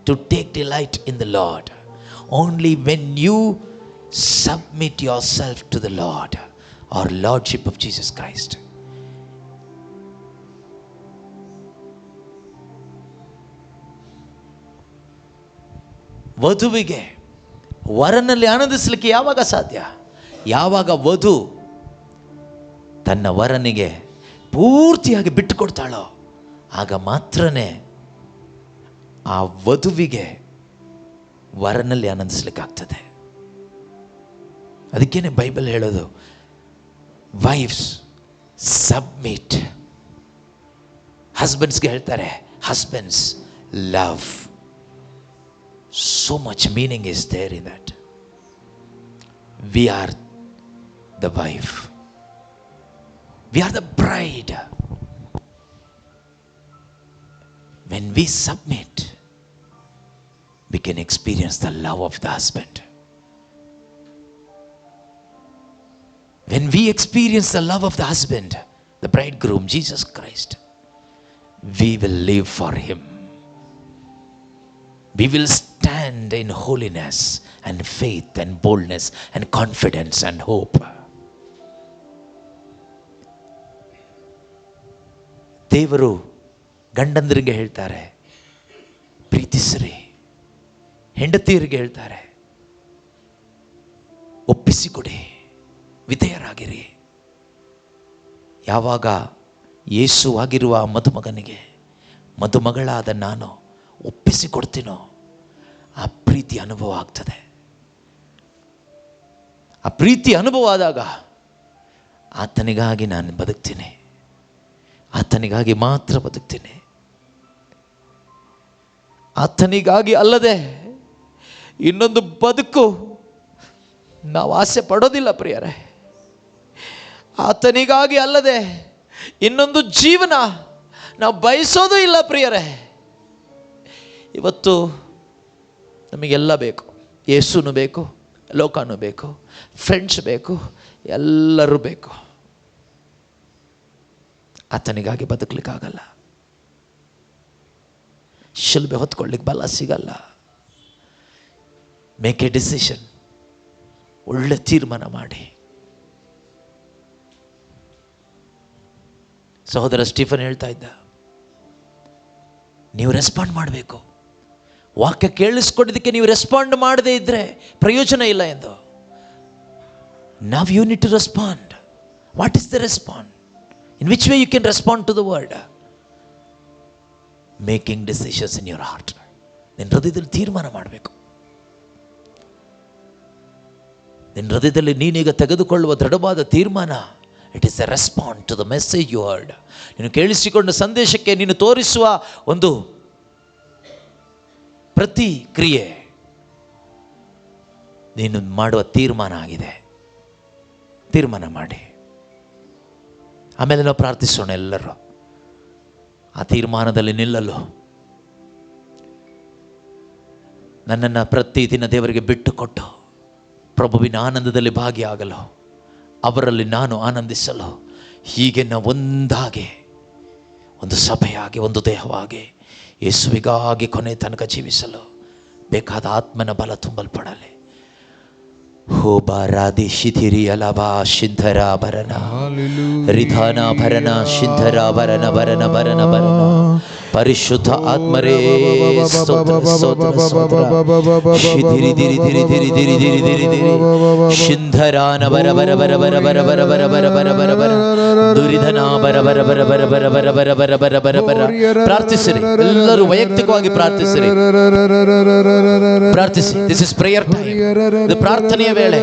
to take delight in the Lord. Only when you submit yourself to the Lord or Lordship of Jesus Christ. ವಧುವಿಗೆ ವರನಲ್ಲಿ ಆನಂದಿಸಲಿಕ್ಕೆ ಯಾವಾಗ ಸಾಧ್ಯ? ಯಾವಾಗ ವಧು ತನ್ನ ವರನಿಗೆ ಪೂರ್ತಿಯಾಗಿ ಬಿಟ್ಟು ಕೊಡ್ತಾಳೋ ಆಗ ಮಾತ್ರನೇ ಆ ವಧುವಿಗೆ ವರನಲ್ಲಿ ಆನಂದಿಸ್ಲಿಕ್ಕಾಗ್ತದೆ. ಅದಕ್ಕೇನೆ ಬೈಬಲ್ ಹೇಳೋದು, ವೈಫ್ಸ್ ಸಬ್ಮಿಟ್. ಹಸ್ಬೆಂಡ್ಸ್ಗೆ ಹೇಳ್ತಾರೆ, husbands love. So much meaning is there in that. We are the wife. We are the bride. When we submit, we can experience the love of the husband. When we experience the love of the husband, the bridegroom, Jesus Christ, we will live for Him. We will stand in holiness and faith and boldness and confidence and hope. ದೇವರು ಗಂಡಂದರಿಗೆ ಹೇಳ್ತಾರೆ, ಪ್ರೀತಿಸ್ರಿ. ಹೆಂಡತಿಯರಿಗೆ ಹೇಳ್ತಾರೆ, ಒಪ್ಪಿಸಿಕೊಡಿ, ವಿಧೇಯರಾಗಿರಿ. ಯಾವಾಗ ಯೇಸುವಾಗಿರುವ ಮದುಮಗನಿಗೆ ಮದುಮಗಳಾದ ನಾನು ಒಪ್ಪಿಸಿಕೊಡ್ತೀನೋ ಆ ಪ್ರೀತಿ ಅನುಭವ ಆಗ್ತದೆ. ಆ ಪ್ರೀತಿ ಅನುಭವ ಆದಾಗ ಆತನಿಗಾಗಿ ನಾನು ಬದುಕ್ತೀನಿ, ಆತನಿಗಾಗಿ ಮಾತ್ರ ಬದುಕ್ತೀನಿ. ಆತನಿಗಾಗಿ ಅಲ್ಲದೆ ಇನ್ನೊಂದು ಬದುಕು ನಾವು ಆಸೆ ಪಡೋದಿಲ್ಲ ಪ್ರಿಯರೇ. ಆತನಿಗಾಗಿ ಅಲ್ಲದೆ ಇನ್ನೊಂದು ಜೀವನ ನಾವು ಬಯಸೋದು ಇಲ್ಲ ಪ್ರಿಯರೇ. ಇವತ್ತು ನಮಗೆಲ್ಲ ಬೇಕು. ಯೇಸುನು ಬೇಕು, ಲೋಕನೂ ಬೇಕು, ಫ್ರೆಂಡ್ಸ್ ಬೇಕು, ಎಲ್ಲರೂ ಬೇಕು. ಆತನಿಗಾಗಿ ಬದುಕಲಿಕ್ಕಾಗಲ್ಲ. ಶಿಲ್ಬೆ ಹೊತ್ಕೊಳ್ಳಿಕ್ಕೆ ಬಲ ಸಿಗಲ್ಲ. Make A decision. ಒಳ್ಳೆ ತೀರ್ಮಾನ ಮಾಡಿ. ಸಹೋದರ ಸ್ಟೀಫನ್ ಹೇಳ್ತಾ ಇದ್ದ, ನೀವು ರೆಸ್ಪಾಂಡ್ ಮಾಡಬೇಕು. ವಾಕ್ಯ ಕೇಳಿಸ್ಕೊಂಡಿದ್ದಕ್ಕೆ ನೀವು ರೆಸ್ಪಾಂಡ್ ಮಾಡದೇ ಇದ್ದರೆ ಪ್ರಯೋಜನ ಇಲ್ಲ ಎಂದು. Now you need to respond. What is the respond? In which way you can respond to the word? Making decisions in your heart. ನಿನ್ನ ಹೃದಯದಲ್ಲಿ ತೀರ್ಮಾನ ಮಾಡಬೇಕು. ನಿನ್ನ ಹೃದಯದಲ್ಲಿ ನೀನೀಗ ತೆಗೆದುಕೊಳ್ಳುವ ದೃಢವಾದ ತೀರ್ಮಾನ, it is a respond to the message you heard. ನೀನು ಕೇಳಿಸಿಕೊಂಡ ಸಂದೇಶಕ್ಕೆ ನೀನು ತೋರಿಸುವ ಒಂದು ಪ್ರತಿಕ್ರಿಯೆ ನೀನು ಮಾಡುವ ತೀರ್ಮಾನ ಆಗಿದೆ. ತೀರ್ಮಾನ ಮಾಡಿ ಆಮೇಲೆ ನಾವು ಪ್ರಾರ್ಥಿಸೋಣ. ಎಲ್ಲರೂ ಆ ತೀರ್ಮಾನದಲ್ಲಿ ನಿಲ್ಲಲು, ನನ್ನನ್ನು ಪ್ರತಿದಿನ ದೇವರಿಗೆ ಬಿಟ್ಟುಕೊಟ್ಟು ಪ್ರಭುವಿನ ಆನಂದದಲ್ಲಿ ಭಾಗಿಯಾಗಲು, ಅವರಲ್ಲಿ ನಾನು ಆನಂದಿಸಲು, ಹೀಗೆ ನಾವು ಒಂದಾಗಿ, ಒಂದು ಸಭೆಯಾಗಿ, ಒಂದು ದೇಹವಾಗಿ ಯೇಸುವಿಗಾಗಿ ಕೊನೆ ತನಕ ಜೀವಿಸಲು ಬೇಕಾದ ಆತ್ಮನ ಬಲ ತುಂಬಲ್ಪಡಲಿ. ಹೋ ಬಾರಾದಿ ಶಿಥಿರಿಯಲಭ ಶಿಂಧರಾಭರಣ ರಿಧಾನಾಭರಣ ಶಿಂಧರಾಭರಣ ಭರಣ ಭರಣ ಭರಣ ಪರಿಶುದ್ಧ ಆತ್ಮರೇ ಸ್ತೋತ್ರ ಸ್ತೋತ್ರ ಸ್ತೋತ್ರ. ಶಿಧಿರಿ ಧಿರಿ ಧಿರಿ ಧಿರಿ ಧಿರಿ ಧಿರಿ ಧಿರಿ ಧಿರಿ ಶಿಂಧರಾನ ಬರ ಬರ ಬರ ಬರ ಬರ ಬರ ಬರ ಬರ ಬರ ಬರ ಬರ ದುರಿಧನ ಬರ ಬರ ಬರ ಬರ ಬರ ಬರ ಬರ ಬರ ಬರ ಬರ ಬರ. ಪ್ರಾರ್ಥಿಸಿರಿ, ಎಲ್ಲರೂ ವೈಯಕ್ತಿಕವಾಗಿ ಪ್ರಾರ್ಥಿಸಿರಿ, ಪ್ರಾರ್ಥಿಸಿ. This is prayer time. ಇದು ಪ್ರಾರ್ಥನೆಯ ವೇಳೆ.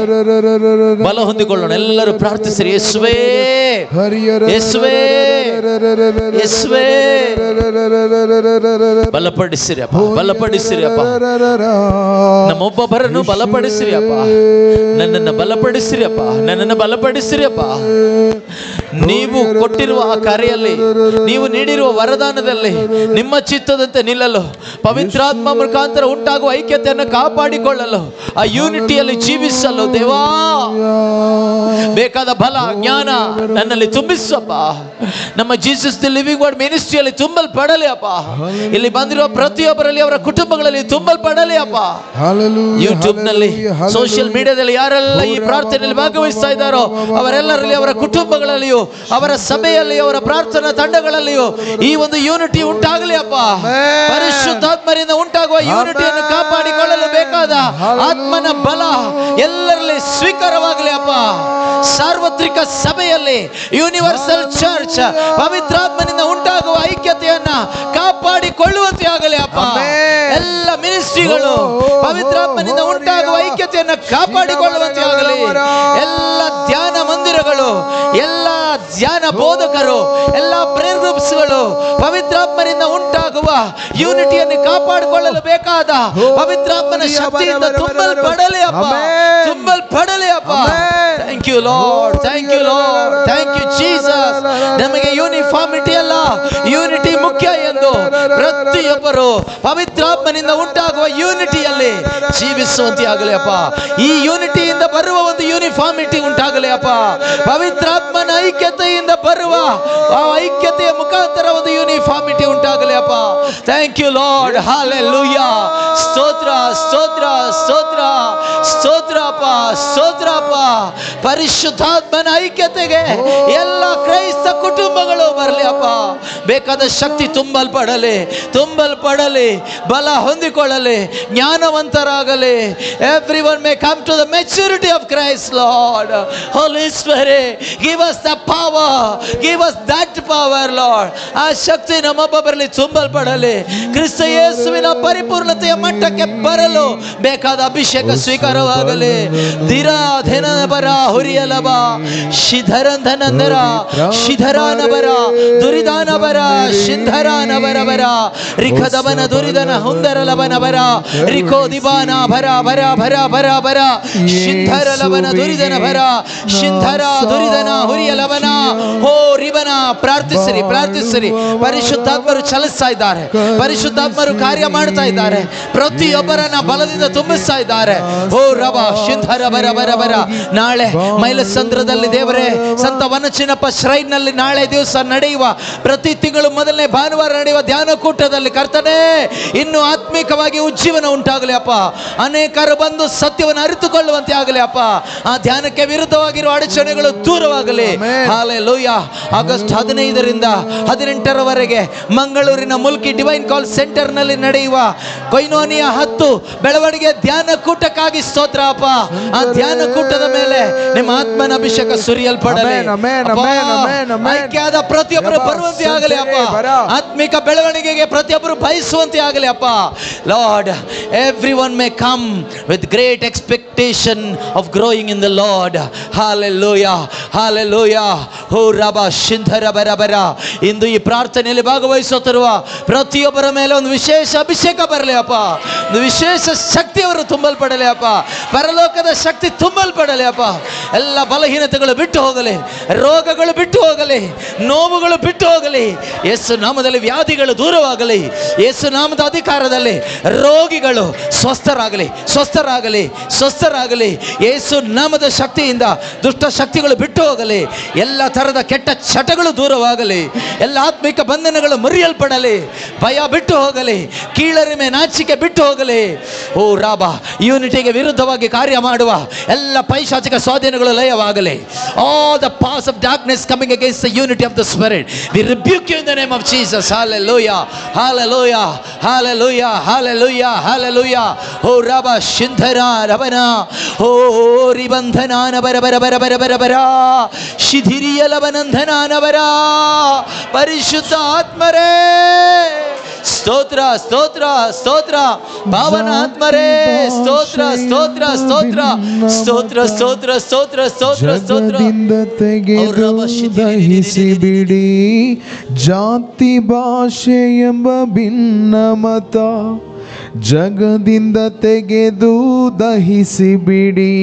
ಬಲ ಹೊಂದಿಕೊಳ್ಳೋಣ. ಎಲ್ಲರೂ ಪ್ರಾರ್ಥಿಸಿರಿ. ಯೇಸುವೇ, ಯೇಸುವೇ, ಯೇಸುವೇ, ಬಲಪಡಿಸಿರಿ ಅಪ್ಪ, ಬಲಪಡಿಸಿರಿ ಅಪ್ಪ. ನಮ್ಮೊಬ್ಬೊಬ್ಬರನ್ನು ಬಲಪಡಿಸಿರಿ ಅಪ್ಪ. ನನ್ನನ್ನು ಬಲಪಡಿಸಿರಿ ಅಪ್ಪ, ನನ್ನನ್ನು ಬಲಪಡಿಸಿರಿ ಅಪ್ಪ. ನೀವು ಕೊಟ್ಟಿರುವ ಆ ಕಾರ್ಯಲ್ಲಿ, ನೀವು ನೀಡಿರುವ ವರದಾನದಲ್ಲಿ ನಿಮ್ಮ ಚಿತ್ತದಂತೆ ನಿಲ್ಲಲು, ಪವಿತ್ರಾತ್ಮ ಮುಖಾಂತರ ಉಂಟಾಗುವ ಐಕ್ಯತೆಯನ್ನು ಕಾಪಾಡಿಕೊಳ್ಳಲು, ಆ ಯೂನಿಟಿಯಲ್ಲಿ ಜೀವಿಸಲು ದೇವಾ ಬೇಕಾದ ಬಲ, ಜ್ಞಾನ ನನ್ನಲ್ಲಿ ತುಂಬಿಸಪ್ಪ. ನಮ್ಮ ಜೀಸಸ್ ದಿ ಲಿವಿಂಗ್ ವರ್ಡ್ ಮಿನಿಸ್ಟ್ರಿಯಲ್ಲಿ ತುಂಬಲ್ಪಡಲಿ ಅಪ್ಪ. ಇಲ್ಲಿ ಬಂದಿರುವ ಪ್ರತಿಯೊಬ್ಬರಲ್ಲಿ, ಅವರ ಕುಟುಂಬಗಳಲ್ಲಿ ತುಂಬಲ್ಪಡಲಿ ಅಪ್ಪ. ಯೂಟ್ಯೂಬ್ ನಲ್ಲಿ, ಸೋಷಿಯಲ್ ಮೀಡಿಯಾದಲ್ಲಿ ಯಾರೆಲ್ಲ ಈ ಪ್ರಾರ್ಥನೆಯಲ್ಲಿ ಭಾಗವಹಿಸ್ತಾ ಇದ್ದಾರೋ ಅವರೆಲ್ಲರಲ್ಲಿ, ಅವರ ಕುಟುಂಬಗಳಲ್ಲಿಯೂ, ಅವರ ಸಭೆಯಲ್ಲಿ, ಅವರ ಪ್ರಾರ್ಥನಾ ತಂಡಗಳಲ್ಲಿಯೂ ಈ ಒಂದು ಯೂನಿಟಿ ಉಂಟಾಗಲಿ ಅಪ್ಪ. ಪರಿಶುದ್ಧಾತ್ಮರಿಂದ ಉಂಟಾಗುವ ಯೂನಿಟಿಯನ್ನು ಕಾಪಾಡಿಕೊಳ್ಳಲು ಬೇಕಾದ ಆತ್ಮನ ಬಲ ಎಲ್ಲರಲ್ಲಿ ಸ್ವೀಕಾರವಾಗಲಿ ಅಪ್ಪ. ಸಾರ್ವತ್ರಿಕ ಸಭೆಯಲ್ಲಿ, ಯೂನಿವರ್ಸಲ್ ಚರ್ಚ್, ಪವಿತ್ರಾತ್ಮನಿಂದ ಉಂಟಾಗುವ ಐಕ್ಯತೆಯನ್ನ ಕಾಪಾಡಿಕೊಳ್ಳುವಂತೆ ಆಗಲಿ ಅಪ್ಪ. ಎಲ್ಲ ಮಿನಿಸ್ಟ್ರಿಗಳು ಪವಿತ್ರಾತ್ಮನಿಂದ ಉಂಟಾಗುವ ಐಕ್ಯತೆಯನ್ನು ಕಾಪಾಡಿಕೊಳ್ಳುವಂತೆ ಆಗಲಿ. ಎಲ್ಲ ಧ್ಯಾನ ಮಂದಿರಗಳು, ಎಲ್ಲ ಧ್ಯಾನ ಬೋಧಕರು, ಎಲ್ಲ ಪ್ರೇಯರ್ ಗ್ರೂಪ್ಸ್ಗಳು ಪವಿತ್ರಾತ್ಮನಿಂದ ಉಂಟಾಗುವ ಯೂನಿಟಿಯನ್ನು ಕಾಪಾಡಿಕೊಳ್ಳಲು ಬೇಕಾದ ಪವಿತ್ರಾತ್ಮನ ಶಕ್ತಿಯಿಂದ ತುಂಬಲ್ಪಡಲಿ ಅಪ್ಪ, ತುಂಬಲ್ಪಡಲಿ ಅಪ್ಪ. Thank you Lord, thank you Lord, thank you Jesus. ನಮಗೆ ಯೂನಿಫಾರ್ಮಿಟಿ ಅಲ್ಲ, ಯೂನಿಟಿ ಮುಖ್ಯ ಎಂದು ಪ್ರತಿಯೊಬ್ಬರು ಪವಿತ್ರಾತ್ಮನಿಂದ ಉಂಟಾಗುವ ಯೂನಿಟಿಯಲ್ಲಿ ಜೀವಿಸುವಂತೆ ಆಗಲಿ ಅಪ್ಪ. ಈ ಯೂನಿಟಿಯಿಂದ ಬರುವ ಒಂದು ಯೂನಿಫಾರ್ಮಿಟಿ ಉಂಟಾಗಲಿ ಅಪ್ಪ. ಪವಿತ್ರಾತ್ಮನ ಐಕ್ಯತೆಯಿಂದ ಬರುವ ಆ ಐಕ್ಯತೆಯ ಮುಖಾಂತರ ಒಂದು ಯೂನಿಫಾರ್ಮಿಟಿ ಉಂಟಾಗಲಿ ಅಪ್ಪ. Thank you Lord, hallelujah. ಸ್ತೋತ್ರ, ಸ್ತೋತ್ರ, ಸ್ತೋತ್ರ, ಸ್ತೋತ್ರ ಅಪ್ಪ, ಸ್ತೋತ್ರ ಅಪ್ಪ. ಪರಿಶುದ್ಧಾತ್ಮನ ಐಕ್ಯತೆಗೆ ಎಲ್ಲ ಕ್ರೈಸ್ತ ಕುಟುಂಬಗಳು ಬರಲಿ ಅಪ್ಪ. ಬೇಕಾದ ಶಕ್ತಿ ತುಂಬಲ್ಪಡಲಿ, ತುಂಬಲ್ಪಡಲಿ, ಬಲ ಹೊಂದಿಕೊಳ್ಳಲಿ, ಜ್ಞಾನವಂತರಾಗಲಿ. Everyone may come to the maturity of Christ, Lord. Holy Spirit, give us the power, give us that power, Lord. ಆ ಶಕ್ತಿ ನಮ್ಮೊಬ್ಬರಲ್ಲಿ ತುಂಬಲ್ಪಡಲಿ. ಕ್ರಿಸ್ತ ಯೇಸುವಿನ ಪರಿಪೂರ್ಣತೆಯ ಮಟ್ಟಕ್ಕೆ ಬರಲು ಬೇಕಾದ ಅಭಿಷೇಕ ಸ್ವೀಕಾರವಾಗಲಿ. ದಿರಾಧನಬರ ಹುರಿಯಲಬ ಶಿಧರಂಧನಂದರ ಶಿಧರಾನಬರ ದುರಿದಾನಬರ ಶಿಂಧರಾನಬರಬರ ರಿಖದವನ ದುರಿದನ ಹುಂದರಲವನಬರ ರಿಕೋ ದಿಬಾನ ಭರ ಭರ ಭರ ಭರ ಭರ ಶಿಂಧರಲವನ ದುರಿದನ ಭರ ಶಿಂಧರ ದುರಿದನ ಹುರಿಯಲವನ ಹೋ ರಿವನ. ಪ್ರಾರ್ಥಿಸಿರಿ, ಪ್ರಾರ್ಥಿಸಿರಿ. ಪರಿಶುದ್ಧಾತ್ಮರು ಚಲಿಸ್ತಾ ಇದ್ದಾರೆ, ಪರಿಶುದ್ಧಾತ್ಮರು ಕಾರ್ಯ ಮಾಡ್ತಾ ಇದ್ದಾರೆ, ಪ್ರತಿಯೊಬ್ಬರನ್ನ ಬಲದಿಂದ ತುಂಬಿಸ್ತಾ ಇದ್ದಾರೆ. ಓ ರವ ಶಿಂಧರ ಬರ ಬರ ಬರ. ನಾಳೆ ಮೈಲಸಂದ್ರದಲ್ಲಿ ದೇವರೇ ಸಂತ ವನಚಿನಪ್ಪ ಶ್ರೈನ್ ನಲ್ಲಿ ನಾಳೆ ದಿವಸ ನಡೆಯುವ, ಪ್ರತಿ ತಿಂಗಳು ಮೊದಲನೇ ಭಾನುವಾರ ನಡೆಯುವ ಧ್ಯಾನ ಕೂಟದಲ್ಲಿ ಕರ್ತನೇ ಇನ್ನು ಆತ್ಮಿಕವಾಗಿ ಉಜ್ಜೀವನ ಉಂಟಾಗಲಿ ಅಪ್ಪ. ಅನೇಕರು ಬಂದು ಸತ್ಯವನ್ನು ಅರಿತುಕೊಳ್ಳುವಂತೆ ಆಗಲಿ ಅಪ್ಪ. ಆ ಧ್ಯಾನಕ್ಕೆ ವಿರುದ್ಧವಾಗಿರುವ ಅಡಚಣೆಗಳು ದೂರವಾಗಲಿ. ಹಾಲೆಲೂಯಾ. ಆಗಸ್ಟ್ 15ರಿಂದ 18ರವರೆಗೆ ಮಂಗಳೂರಿನ ಮುಲ್ಕಿ ಡಿವೈನ್ ಕಾಲ್ ಸೆಂಟರ್ ನಲ್ಲಿ ನಡೆಯುವ ಕೊಯ್ನೋನಿಯ 10 ಬೆಳವಣಿಗೆ ಧ್ಯಾನ ಕೂಟಕ್ಕಾಗಿ ಸ್ತೋತ್ರ ಅಪ್ಪ. ಆ ಧ್ಯಾನ ಕೂಟದ ಮೇಲೆ ನಿಮ್ಮ ಆತ್ಮನ ಅಭಿಷೇಕ ಸುರಿಯಲ್ಪಡಲಿ. ಆಯ್ಕೆಯಾದ ಪ್ರತಿಯೊಬ್ಬರು ಬರುವಂತೆ ಆಗಲಿ ಅಪ್ಪ. ಆತ್ಮಿಕ ಬೆಳವಣಿಗೆಗೆ ಪ್ರತಿಯೊಬ್ಬರು ಬಯಸುವಂತೆ ಆಗಲಿ ಅಪ್ಪ. Lord, everyone may come with great expectation of growing in the Lord. Hallelujah, hallelujah. ಹೋ ರಬ ಶಿಂಧರ ಬರ ಬರ. ಇಂದು ಈ ಪ್ರಾರ್ಥನೆಯಲ್ಲಿ ಭಾಗವಹಿಸುತ್ತಿರುವ ಪ್ರತಿಯೊಬ್ಬರ ಮೇಲೆ ಒಂದು ವಿಶೇಷ ಅಭಿಷೇಕ ಬರಲಿ ಅಪ್ಪ. ಒಂದು ವಿಶೇಷ ಶಕ್ತಿಯವರು ತುಂಬಲ್ಪಡಲಿ ಅಪ್ಪ. ಪರಲೋಕದ ಶಕ್ತಿ ತುಂಬಲ್ಪಡಲಿ ಅಪ್ಪ. ಎಲ್ಲ ಬಲಹೀನತೆಗಳು ಬಿಟ್ಟು ಹೋಗಲಿ, ರೋಗಗಳು ಬಿಟ್ಟು ಹೋಗಲಿ, ನೋವುಗಳು ಬಿಟ್ಟು ಹೋಗಲಿ. ಯೇಸು ನಾಮದಲ್ಲಿ ವ್ಯಾಧಿಗಳು ದೂರವಾಗಲಿ. ಯೇಸು ನಾಮದ ಅಧಿಕಾರದಲ್ಲಿ ರೋಗಿಗಳು ಸ್ವಸ್ಥರಾಗಲಿ, ಸ್ವಸ್ಥರಾಗಲಿ, ಸ್ವಸ್ಥರಾಗಲಿ. ಯೇಸು ನಾಮದ ಶಕ್ತಿಯಿಂದ ದುಷ್ಟ ಶಕ್ತಿಗಳು ಬಿಟ್ಟು ಹೋಗಲಿ. ಎಲ್ಲ ತರದ ಕೆಟ್ಟ ಚಟಗಳು ದೂರವಾಗಲಿ. ಎಲ್ಲ ಆತ್ಮಿಕ ಬಂಧನಗಳು ಮುರಿಯಲ್ಪಡಲಿ. ಭಯ ಬಿಟ್ಟು ಹೋಗಲಿ, ಕೀಳರಿಮೆ ನಾಚಿಕೆ ಬಿಟ್ಟು ಹೋಗಲಿ. ಓ ರಾಬ, ಯೂನಿಟಿಗೆ ವಿರುದ್ಧವಾಗಿ ಕಾರ್ಯ ಮಾಡುವ ಎಲ್ಲ ಪೈಶಾಚಿಕ ಸ್ವಾಧೀನಗಳು ಲಯವಾಗಲಿ. All the powers of darkness coming against the unity of the spirit, we rebuke you in the name of Jesus. Hallelujah, hallelujah, hallelujah, hallelujah, hallelujah. Oh raba shindhara ravana, oh ribandhana nabara bara bara bara bara bara, shidhiriya lavanandhana nabara. ಪರಿಶುದ್ಧ ಆತ್ಮರೇ ಸ್ತೋತ್ರ, ಸ್ತೋತ್ರ, ಸ್ತೋತ್ರ. ಪಾವನ ಆತ್ಮರೇ ಸ್ತೋತ್ರ, ಸ್ತೋತ್ರ, ಸ್ತೋತ್ರ, ಸ್ತೋತ್ರ, ಸ್ತೋತ್ರ, ಸ್ತೋತ್ರ, ಸ್ತೋತ್ರ, ಸ್ತೋತ್ರ. ಜಗದಿಂದ ತೆಗೆದು ದಹಿಸಿ ಬಿಡಿ ಜಾತಿ ಭಾಷೆ ಎಂಬ ಭಿನ್ನ ಮತ. ಜಗದಿಂದ ತೆಗೆದು ದಹಿಸಿ ಬಿಡಿ